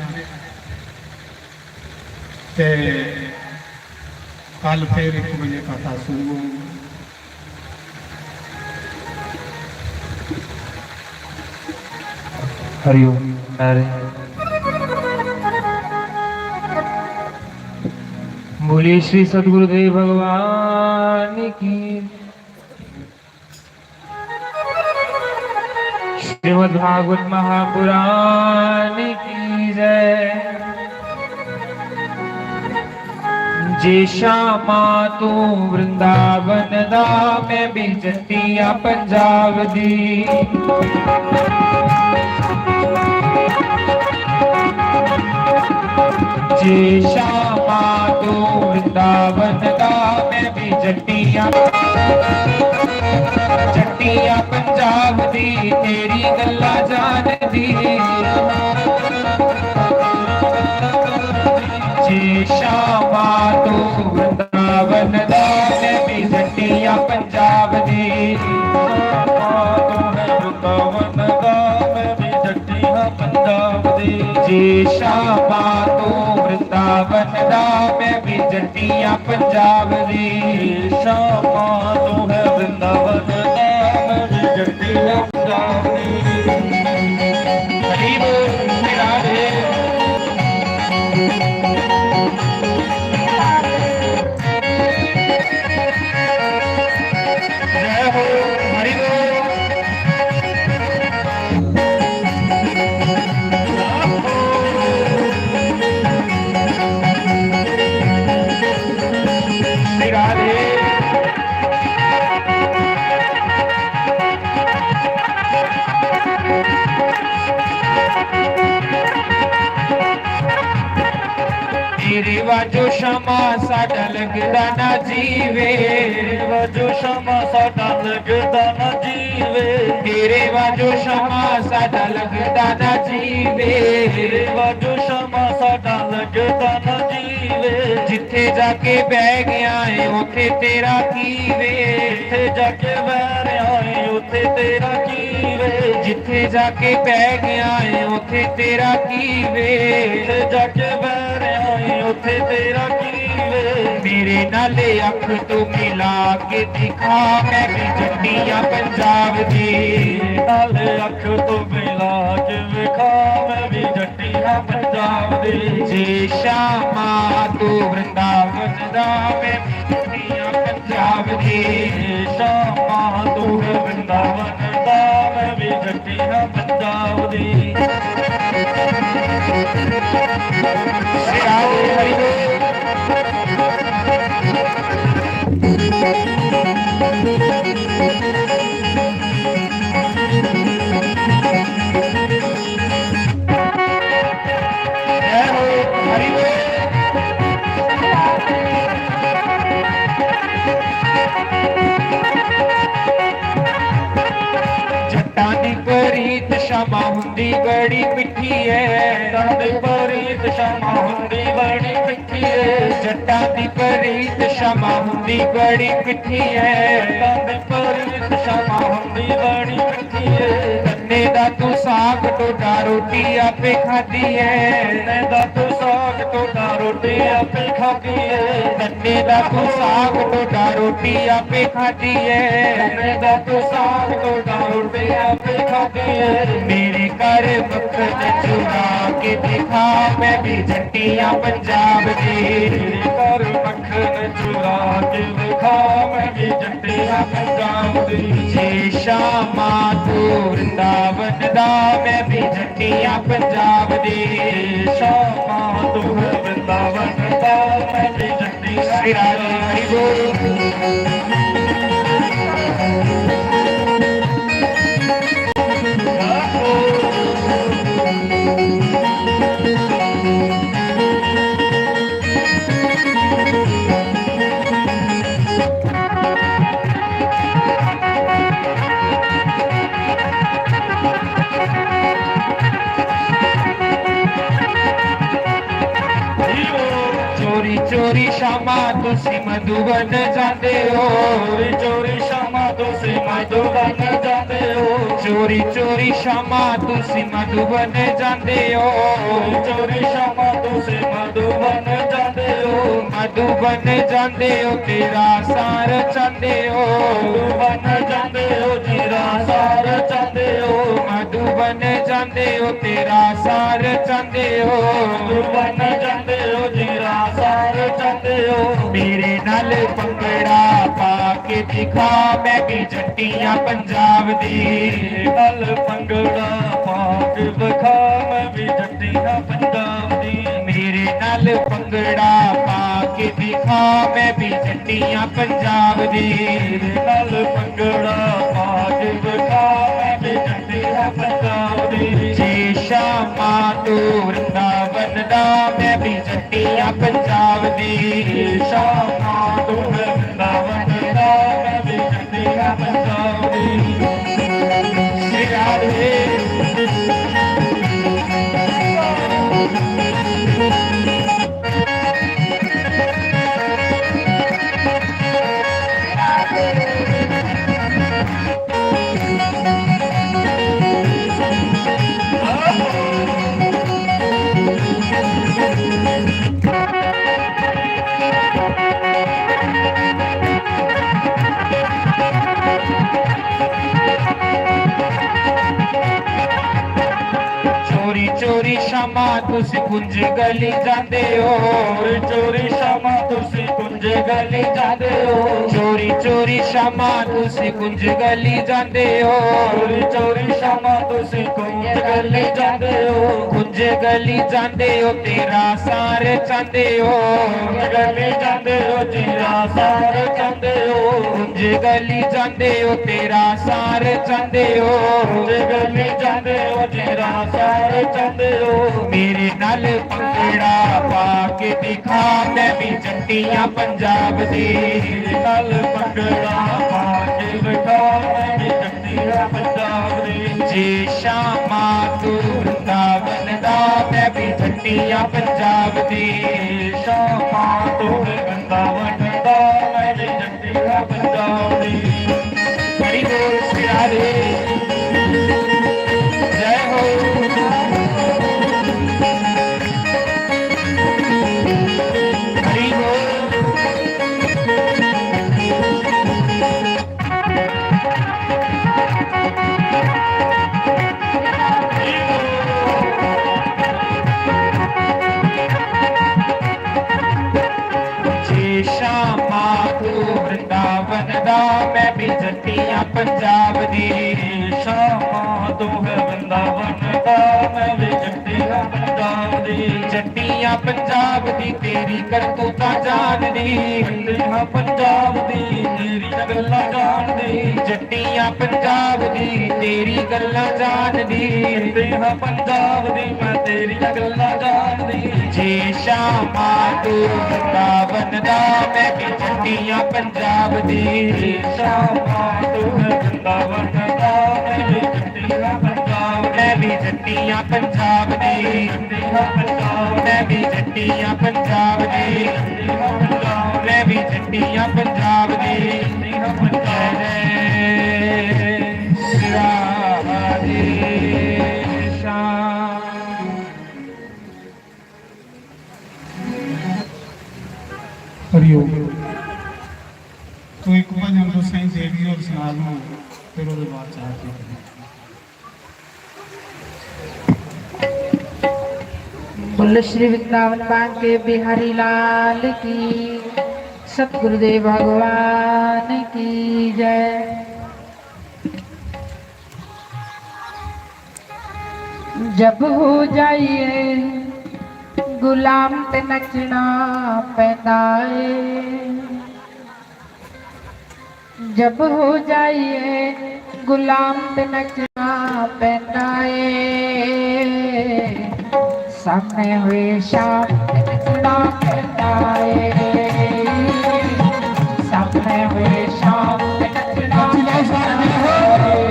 कल फिर 1 बजे कथा शुरू होगी। हरिओम। बोलिए श्री सद्गुरुदेव भगवान की। श्रीमद् भागवत महापुराण की जय। जे श्यामा तू वृंदावन दा, मैं भी जतिया पंजाब दी। जे श्यामा तू वृंदावन दा, मैं भी जटिया पंजाब दी। तेरी गल्ला जान दी। जे श्यामा तू वृंदावन दा, मैं भी जटिया पंजाब दी। जे श्यामा तू वृंदावन दा, मैं भी जटिया पंजाब दी। श्यामा तू है वृंदावन दा, मैं भी जटिया पंजाब दी। हरि बोल राधे। जय हो हरि बोल। तेरे वाजो क्षमा साडा लगदा ना जीवे। वाजो क्षमा साडा लगदा ना जीवे। तेरे वाजो क्षमा साडा लगदा ना जीवे। तेरे वाजो क्षमा साडा लगदा ना जीवे। जिथे जाके बह गया है उथे तेरा कीवे। जिथे जाके बह रहा है उथे तेरा कीवे। जिथे जाके बह गया है उथे तेरा कीवे। जिथे जाके बह रहा है उथे तेरा कीवे। मेरे नाले अख तू मिला के दिखा, मैं भी जटिया पंजाब दी। नाले अख तू मिला के दिखा, मैं भी जटिया पंजाब दी। जे श्यामा तू वृंदावन दा, मैं भी जटिया पंजाब दी। श्यामा तू वृंदावन दा, मैं भी जटिया पंजाब दी। श्री राधे हरि बोल। ਹੁੰਦੀ ਬੜੀ ਮਿੱਠੀ ਐ ਜੱਟਾਂ ਦੀ ਪ੍ਰੀਤ ਸ਼ਮਾ ਹੁੰਦੀ ਬੜੀ ਮਿੱਠੀ ਏ ਜੱਟਾਂ ਦੀ ਪ੍ਰੀਤ ਸ਼ਮਾ ਹੁੰਦੀ ਬੜੀ ਮਿੱਠੀ ਐ ਜੱਟਾਂ ਦੀ ਪ੍ਰੀਤ ਸ਼ਮਾ ਹੁੰਦੀ ਬੜੀ ਮਿੱਠੀ ਏ ਗੰਨੇ ਦਾ ਤੂੰ ਸਾਗ ਟੋਡਾ ਰੋਟੀ ਆਪੇ ਖਾਦੀ ਐ ਗੰਨੇ ਦਾ ਤੂੰ ਸਾਗ ਟੋਡਾ ਰੋਟੀ ਆਪੇ ਖਾਦੀ ਏ ਗੰਨੇ ਦਾ ਤੂੰ ਸਾਗ ਟੋਡਾ ਰੋਟੀ ਆਪੇ ਖਾਦੀ ਐ ਗੰਨੇ ਦਾ ਤੂੰ ਸਾਗ ਟੋਡਾ ਰੋਟੀ ਆਪੇ ਖਾਦੀ ਏ ਮੇਰੇ ਘਰ ਮੱਖਣ ਚੁਰਾ ਕੇ ਦਿਖਾ ਮੈਂ ਵੀ ਜੱਟੀਆਂ ਪੰਜਾਬ ਦੀ ਮੇਰੇ ਘਰ ਮੱਖਣ ਚੁਰਾ ਕੇ ਵਿਖਾ ਮੈਂ ਵੀ ਜੱਟੀਆਂ ਪੰਜਾਬ ਦੀ ਜੇ ਸ਼ਾਮਾਂ ਤੂੰ ਵਰਿੰਦਾਵਨ ਦਾ ਮੈਂ ਵੀ ਜੱਟੀਆਂ ਪੰਜਾਬ ਦੀ ਸ਼ਾਮਾਂ ਤੂੰ ਵਰਿੰਦਾਵਨ ਦਾ ਮੈਂ ਵੀ ਜੱਟੀਆਂ ਸਿਰਾਰੇ ਹਰੀ ਬੋਲ ਚੋਰੀ ਚੋਰੀ ਸ਼ਾਮਾਂ ਤੁਸੀਂ ਮਧੂਬਨ ਜਾਂਦੇ ਹੋ ਚੋਰੀ ਚੋਰੀ ਸ਼ਾਮਾਂ ਤੁਸੀਂ ਮਧੂਬਨ ਜਾਂਦੇ ਹੋ ਚੋਰੀ ਚੋਰੀ ਸ਼ਾਮਾਂ ਤੁਸੀਂ ਮਧੂਬਨ ਜਾਂਦੇ ਹੋ ਚੋਰੀ ਸ਼ਾਮਾਂ ਤੁਸੀਂ ਮਧੂਬਨ ਜਾਂਦੇ ਹੋ ਮਧੂਬਨ ਜਾਂਦੇ ਹੋ ਤੇਰਾ ਸਾਰ ਚਾਹੁੰਦੇ ਹੋ ਮਧੂਬਨ ਜਾਂਦੇ ਹੋ ਜੀਰਾ ਸਾਰ ਚਾਹੁੰਦੇ ਹੋ ਮਧੂਬਨ ਜਾਂਦੇ ਹੋ ਤੇਰਾ ਸਾਰ ਚਾਹੁੰਦੇ ਹੋ ਮਧੂਬਨ ਜਾਂਦੇ ਹੋ ਜੀਰਾ ਸਾਰ ਚਾਹੁੰਦੇ ਹੋ ਮੇਰੇ ਨਾਲ ਭੰਗੜਾ ਪਾ ਕੇ ਦਿਖਾ ਮੈਂ ਵੀ ਜੱਟੀਆਂ ਪੰਜਾਬ ਦੀ ਨਾਲ ਭੰਗੜਾ ਪਾ ਕੇ ਵਿਖਾ ਮੈਂ ਵੀ ਜੱਟੀਆਂ ਪੰਜਾਬ ਦੀ ਮੇਰੇ ਨਾਲ ਭੰਗੜਾ ਪਾ ਕੇ ਦਿਖਾ ਮੈਂ ਵੀ ਜੱਟੀਆਂ ਪੰਜਾਬ ਦੀ ਨਾਲ ਭੰਗੜਾ ਪਾ ਕੇ ਵਿਖਾ ਮੈਂ ਵੀ ਜੱਟੀਆਂ ਪੰਜਾਬ ਦੀ ਜੇ ਸ਼ਾਮਾਂ ਤੂੰ ਵਰਿੰਦਾਵਨ ਦਾ ਮੈਂ ਵੀ ਜੱਟੀਆਂ ਪੰਜਾਬ ਦੀ ਸ਼ਾਮਾਂ ਤੂੰ ਵਰਿੰਦਾਵਨ ਦਾ ਮੈਂ ਵੀ ਜੱਟੀਆਂ ਪੰਜਾਬ ਦੀ ਸਿਰਾਰੇ ਚੋਰੀ ਚੋਰੀ ਸ਼ਾਮਾਂ ਤੁਸੀਂ ਕੁੰਜ ਗਲੀ ਜਾਂਦੇ ਹੋ ਚੋਰੀ ਚੋਰੀ ਸ਼ਾਮਾਂ ਤੁਸੀਂ ਕੁੰਜ ਗਲੀ ਜਾਂਦੇ ਹੋ ਚੋਰੀ ਚੋਰੀ ਸ਼ਾਮਾਂ ਤੁਸੀਂ ਕੁੰਜ ਗਲੀ ਜਾਂਦੇ ਹੋ ਚੋਰੀ ਚੋਰੀ ਸ਼ਾਮਾਂ ਤੁਸੀਂ ਕੁੰਜ ਗਲੀ ਜਾਂਦੇ ਹੋ ਕੁੰਜ ਗਲੀ ਜਾਂਦੇ ਹੋ ਤੇਰਾ ਸਾਰ ਚਾਹੁੰਦੇ ਹੋ ਕੁੰਜ ਗਲੀ ਜਾਂਦੇ ਹੋ ਜੀਰਾ ਸਾਰ ਚਾਹੁੰਦੇ ਹੋ ਕੁੰਜ ਗਲੀ ਜਾਂਦੇ ਹੋ ਤੇਰਾ ਸਾਰ ਚਾਹੁੰਦੇ ਹੋ ਕੁੰਜ ਗਲੀ ਜਾਂਦੇ ਹੋ ਜੀਰਾ ਸਾਰ ਚਾਹੁੰਦੇ ਹੋ ਮੇਰੇ ਨਾਲ ਭੰਗੜਾ ਪਾ ਕੇ ਦਿਖਾ ਮੈਂ ਵੀ ਜੱਟੀਆਂ ਪੰਜਾਬ ਦੀ ਨਾਲ ਭੰਗੜਾ ਪਾ ਕੇ ਵਿਖਾ ਮੈਂ ਵੀ ਜੱਟੀਆਂ ਪੰਜਾਬ ਦੀ ਜੇ ਸ਼ਾਮਾਂ ਤੂੰ ਵਰਿੰਦਾਵਨ ਦਾ ਮੈਂ ਵੀ ਜੱਟੀਆਂ ਪੰਜਾਬ ਦੀ ਸ਼ਾਮਾਂ ਤੂੰ ਵਰਿੰਦਾਵਨ ਦਾ ਮੈਂ ਵੀ ਜੱਟੀਆਂ ਪੰਜਾਬ ਦੀ ਹਰੀ ਬੋਲ ਸਿਰਾਰੇ ਜੈ ਹੋ ਹਰੀ ਬੋਲ ਜੇ ਸ਼ਾਮਾਂ ਤੂੰ ਵਰਿੰਦਾਵਨ ਦਾ ਮੈਂ ਵੀ ਜੱਟੀਆਂ ਪੰਜਾਬ ਦੀ ਸ਼ਾਮਾਂ ਤੂੰ ਵਰਿੰਦਾਵਨ ਦਾ ਮੈਂ ਵੀ ਜੱਟੀਆਂ ਪੰਜਾਬ ਦੀ ਜੱਟੀਆਂ ਪੰਜਾਬ ਦੀ ਤੇਰੀ ਕਰਤੂਤਾਂ ਜਾਣਦੀ ਜੱਟੀਆਂ ਪੰਜਾਬ ਦੀ ਤੇਰੀ ਗੱਲਾਂ ਜਾਣਦੀ ਜੱਟੀਆਂ ਪੰਜਾਬ ਦੀ ਤੇਰੀ ਗੱਲਾਂ ਜਾਣਦੀ ਜੱਟੀਆਂ ਪੰਜਾਬ ਦੀ ਮੈਂ ਤੇਰੀਆਂ ਗੱਲਾਂ ਜਾਣਦੀ ਜੇ ਸ਼ਾਮਾਂ ਤੂੰ ਵਰਿੰਦਾਵਨ ਦਾ ਮੈਂ ਵੀ ਜੱਟੀਆਂ ਪੰਜਾਬ ਦੀ ਸ਼ਾਮਾਂ ਤੂੰ ਵਰਿੰਦਾਵਨ ਦਾ ਮੈਂ ਵੀ ਜੱਟੀਆਂ ਪੰਜਾਬ ਦੀ ਮੈਂ ਵੀ ਜੱਟੀਆਂ ਪੰਜਾਬ ਦੀ, ਮੈਂ ਵੀ ਜੱਟੀਆਂ ਪੰਜਾਬ ਦੀ, ਮੈਂ ਵੀ ਜੱਟੀਆਂ ਪੰਜਾਬ ਦੀ। ਜੈ ਰਾਧੇ ਸ਼ਾਮ। ਹਰਿਓਮ। तो एक भजन तो सही देवी और सुना लूँ, फिर उसके बाद चाहती हूँ। बोलो श्री वृंदावन बांके बिहारी लाल की, सतगुरुदेव भगवान की जय। जब हो जाइए गुलाम ते नचना पैदा है, जब हो जाइए गुलाम ते नचना पैदा है, सामने हुए शाम ते नचना पैदा है, सामने हुए शाम ते नचना पैदा है।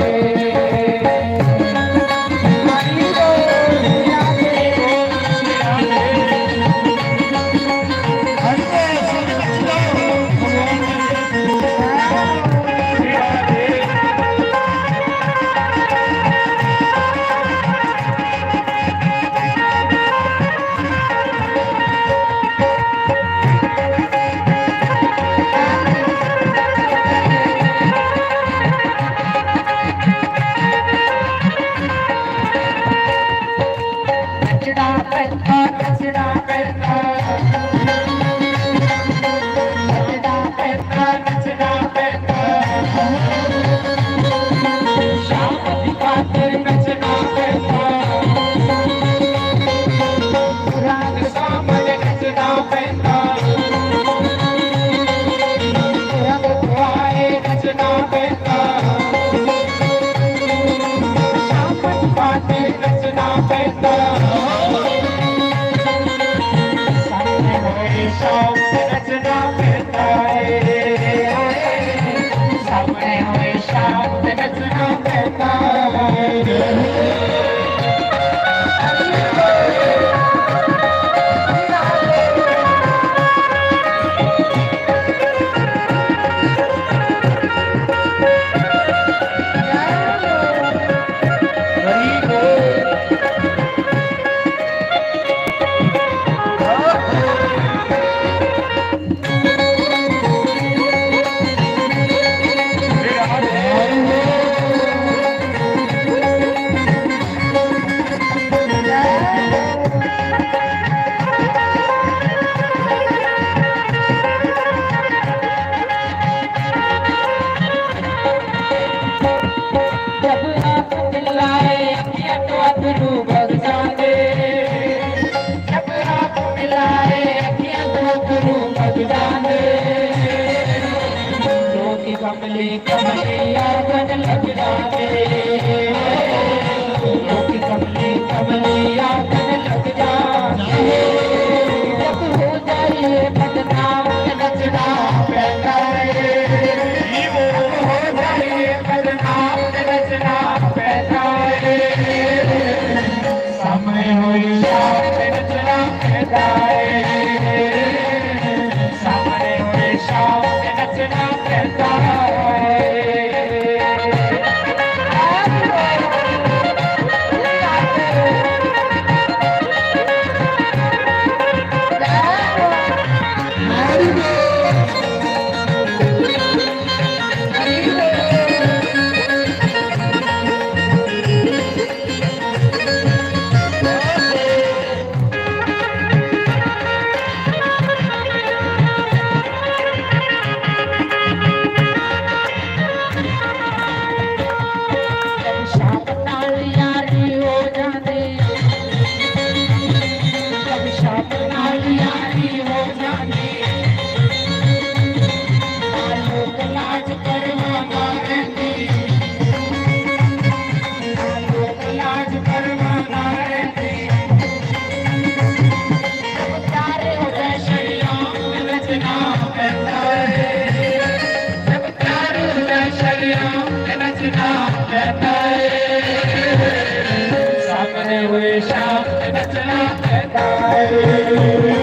ਸਾਹਮਣੇ ਹੋਏ ਸ਼ਾਮ ਤੇ ਨੱਚਣਾ ਪੈਂਦਾ ਏ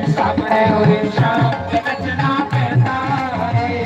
ਸਾਹਮਣੇ ਹੋਏ ਸ਼ਾਮ ਤੇ ਨੱਚਣਾ ਪੈਂਦਾ ਏ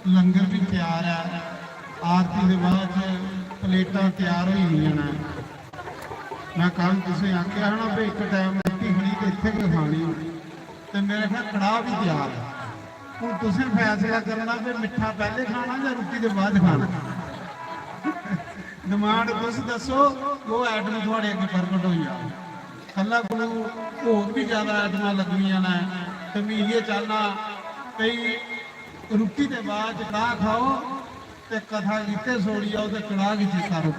ਲੰਗਰ ਵੀ ਤਿਆਰ ਹੈ ਆਰਤੀ ਦੇ ਬਾਅਦ ਪਲੇਟਾਂ ਤਿਆਰ ਹੋਈ ਹੋਈਆਂ ਨੇ ਮੈਂ ਕੱਲ ਤੁਸੀਂ ਆਖਿਆ ਹਨਾ ਵੀ ਇੱਕ ਟਾਈਮ ਰੋਟੀ ਬਣੀ ਤੇ ਇੱਥੇ ਕਿ ਖਾਣੀ ਤੇ ਮੇਰੇ ਖਿਆਲ ਕੜਾਹ ਵੀ ਤਿਆਰ ਹੈ ਹੁਣ ਤੁਸੀਂ ਫੈਸਲਾ ਕਰਨਾ ਵੀ ਮਿੱਠਾ ਪਹਿਲੇ ਖਾਣਾ ਜਾਂ ਰੋਟੀ ਦੇ ਬਾਅਦ ਖਾਣਾ ਡਿਮਾਂਡ ਤੁਸੀਂ ਦੱਸੋ ਉਹ ਆਈਟਮ ਤੁਹਾਡੇ ਅੱਗੇ ਪ੍ਰਗਟ ਹੋਈ ਆ ਕੱਲਾ ਕੋਲ ਹੋਰ ਵੀ ਜ਼ਿਆਦਾ ਆਈਟਮਾਂ ਲੱਗਣੀਆਂ ਨੇ ਤੇ ਮੀਡੀਆ ਚੱਲਣਾ ਕਈ ਰੋਟੀ ਦੇ ਬਾਅਦ ਕੜਾਹ ਖਾਓ ਤੇ ਕਥਾ ਕੀਤੇ ਸੋੜੀ ਆਓ ਤੇ ਕੜਾਹ ਕੀਤੀ ਕਰੋ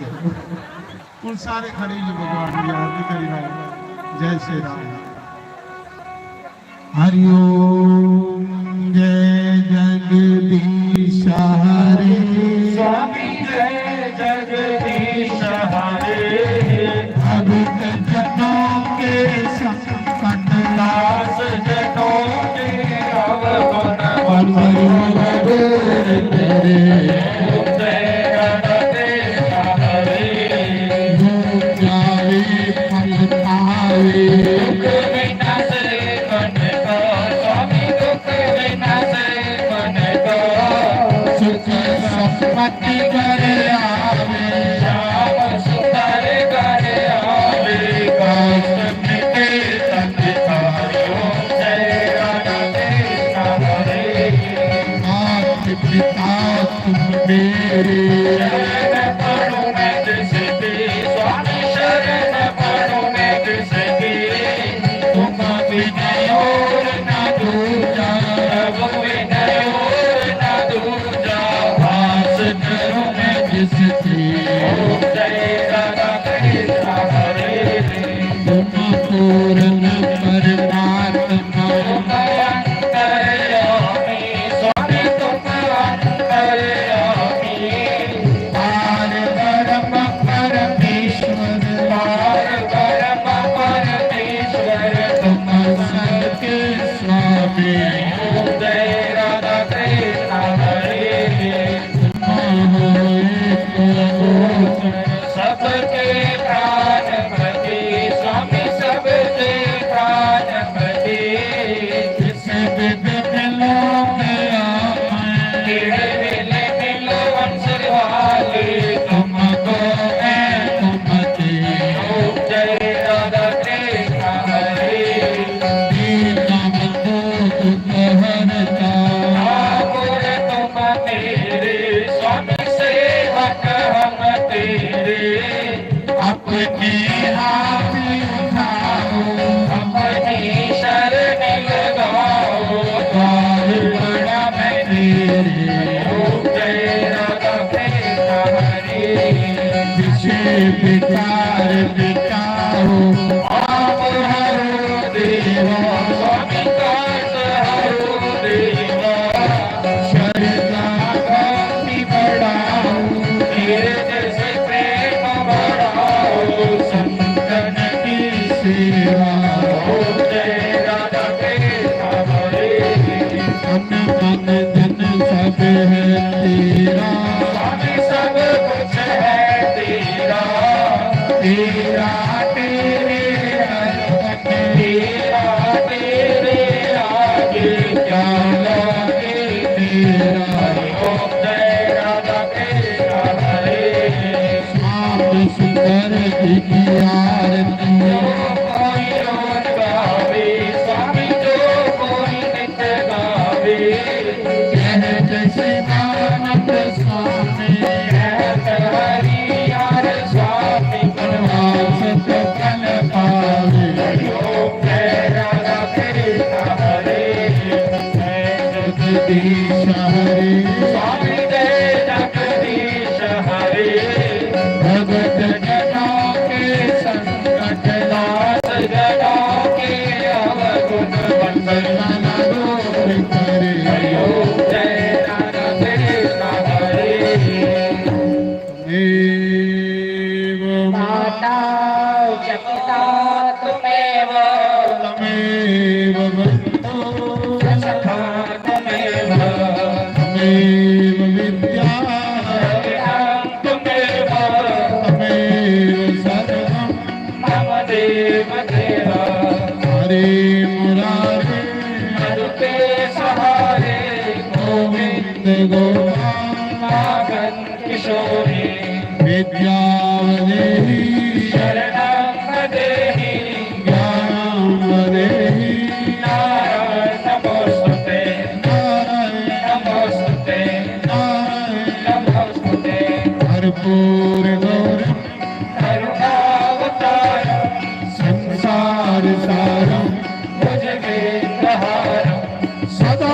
ਹੁਣ ਸਾਰੇ ਖੜੇ ਜੀ ਭਗਵਾਨ ਦੀ ਆਰਤੀ ਕਰੀ ਰਹੇ ਜੈ ਸ਼੍ਰੀ ਰਾਮ हरि ओम जय जगदीश हरे स्वामी जय जगदीश हरे भगत जनों के संकट दास जनों के अवगुण तेरे दुख विनाश बन को स्वामी सबके प्राणपति स्वामी सबके प्राणपति जिस विध मिलो गया मैं तेरे वेले मिलो वंशर वाले तुमको मैं तुमसे जय राधा कृष्ण हरे दीना बंधु दुख हरता ठाकुर तुम मेरे स्वामी सेवक हम तेरे अपने हाथ उठाओ अपनी शरण लगाओ द्वार बड़ा मैं तेरे जय राधा कृष्ण हरे विषय विकार मिटाओ आप हरो देवा स्वामी काज हरो देवा शरदा भक्ति बढ़ाओ तेरे जैसे प्रेम बढ़ाओ संतन की सेवा जय राधा कृष्ण हरे तन मन धन सब है तेरा स्वामी सब कुछ है तेरा तेरा तेरे अर्पण तेरे आगे क्या लागे तेरा जय राधा कृष्ण हरे श्याम सुंदर की आरती कोई रोज गावे स्वामी जो कोई नित्य गावे कहत शिवानंद स्वामी कहत हरि हर स्वामी वनवास फल पावे जय राधा कृष्ण हरे जगदीश हरे स्वामी जय जगदीश हरे भगत जनों के संकट नाथ जनों के अवगुण वंदन दूर करे जय राधा कृष्ण हरे एव माता जगता तुमेव तमेव बन्धो सखा तुमेव तमेव विद्या तुमेव तमेव सर्वं मम देव देव हरे मुरारे मरुते सहारे गोविंद गोपाल नागन किशोरी विद्यावदेहि शरणं देहि ज्ञानवदेहि नारायण नमोस्तुते नारायण नमोस्तुते नारायण नमोस्तुते कर्पूर गौरम करुणावतारं संसार सारम भुजगेन्द्रहारं सदा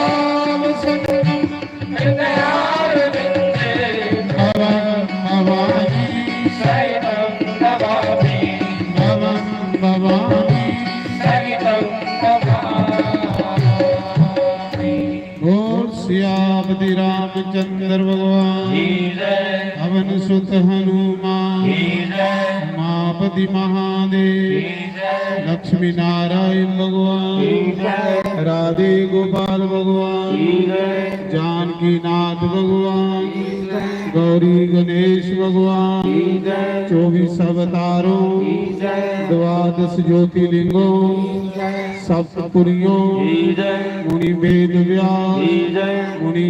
वसन्तं हृदयारविन्दे भवं भवानी सहितं नमामि भवं भवानी सहितं नमामि बोल सियापति रामचंद्र भगवान जय पवन सुत हनुमान जय उमापति महादेव जय लक्ष्मी नारायण भगवान राधे गोपाल भगवान जानकी नाथ भगवान गौरी गणेश भगवान 24 अवतारों द्वादश ज्योतिर्लिंगों सप्तपुरियों मुनि वेद व्यास मुनि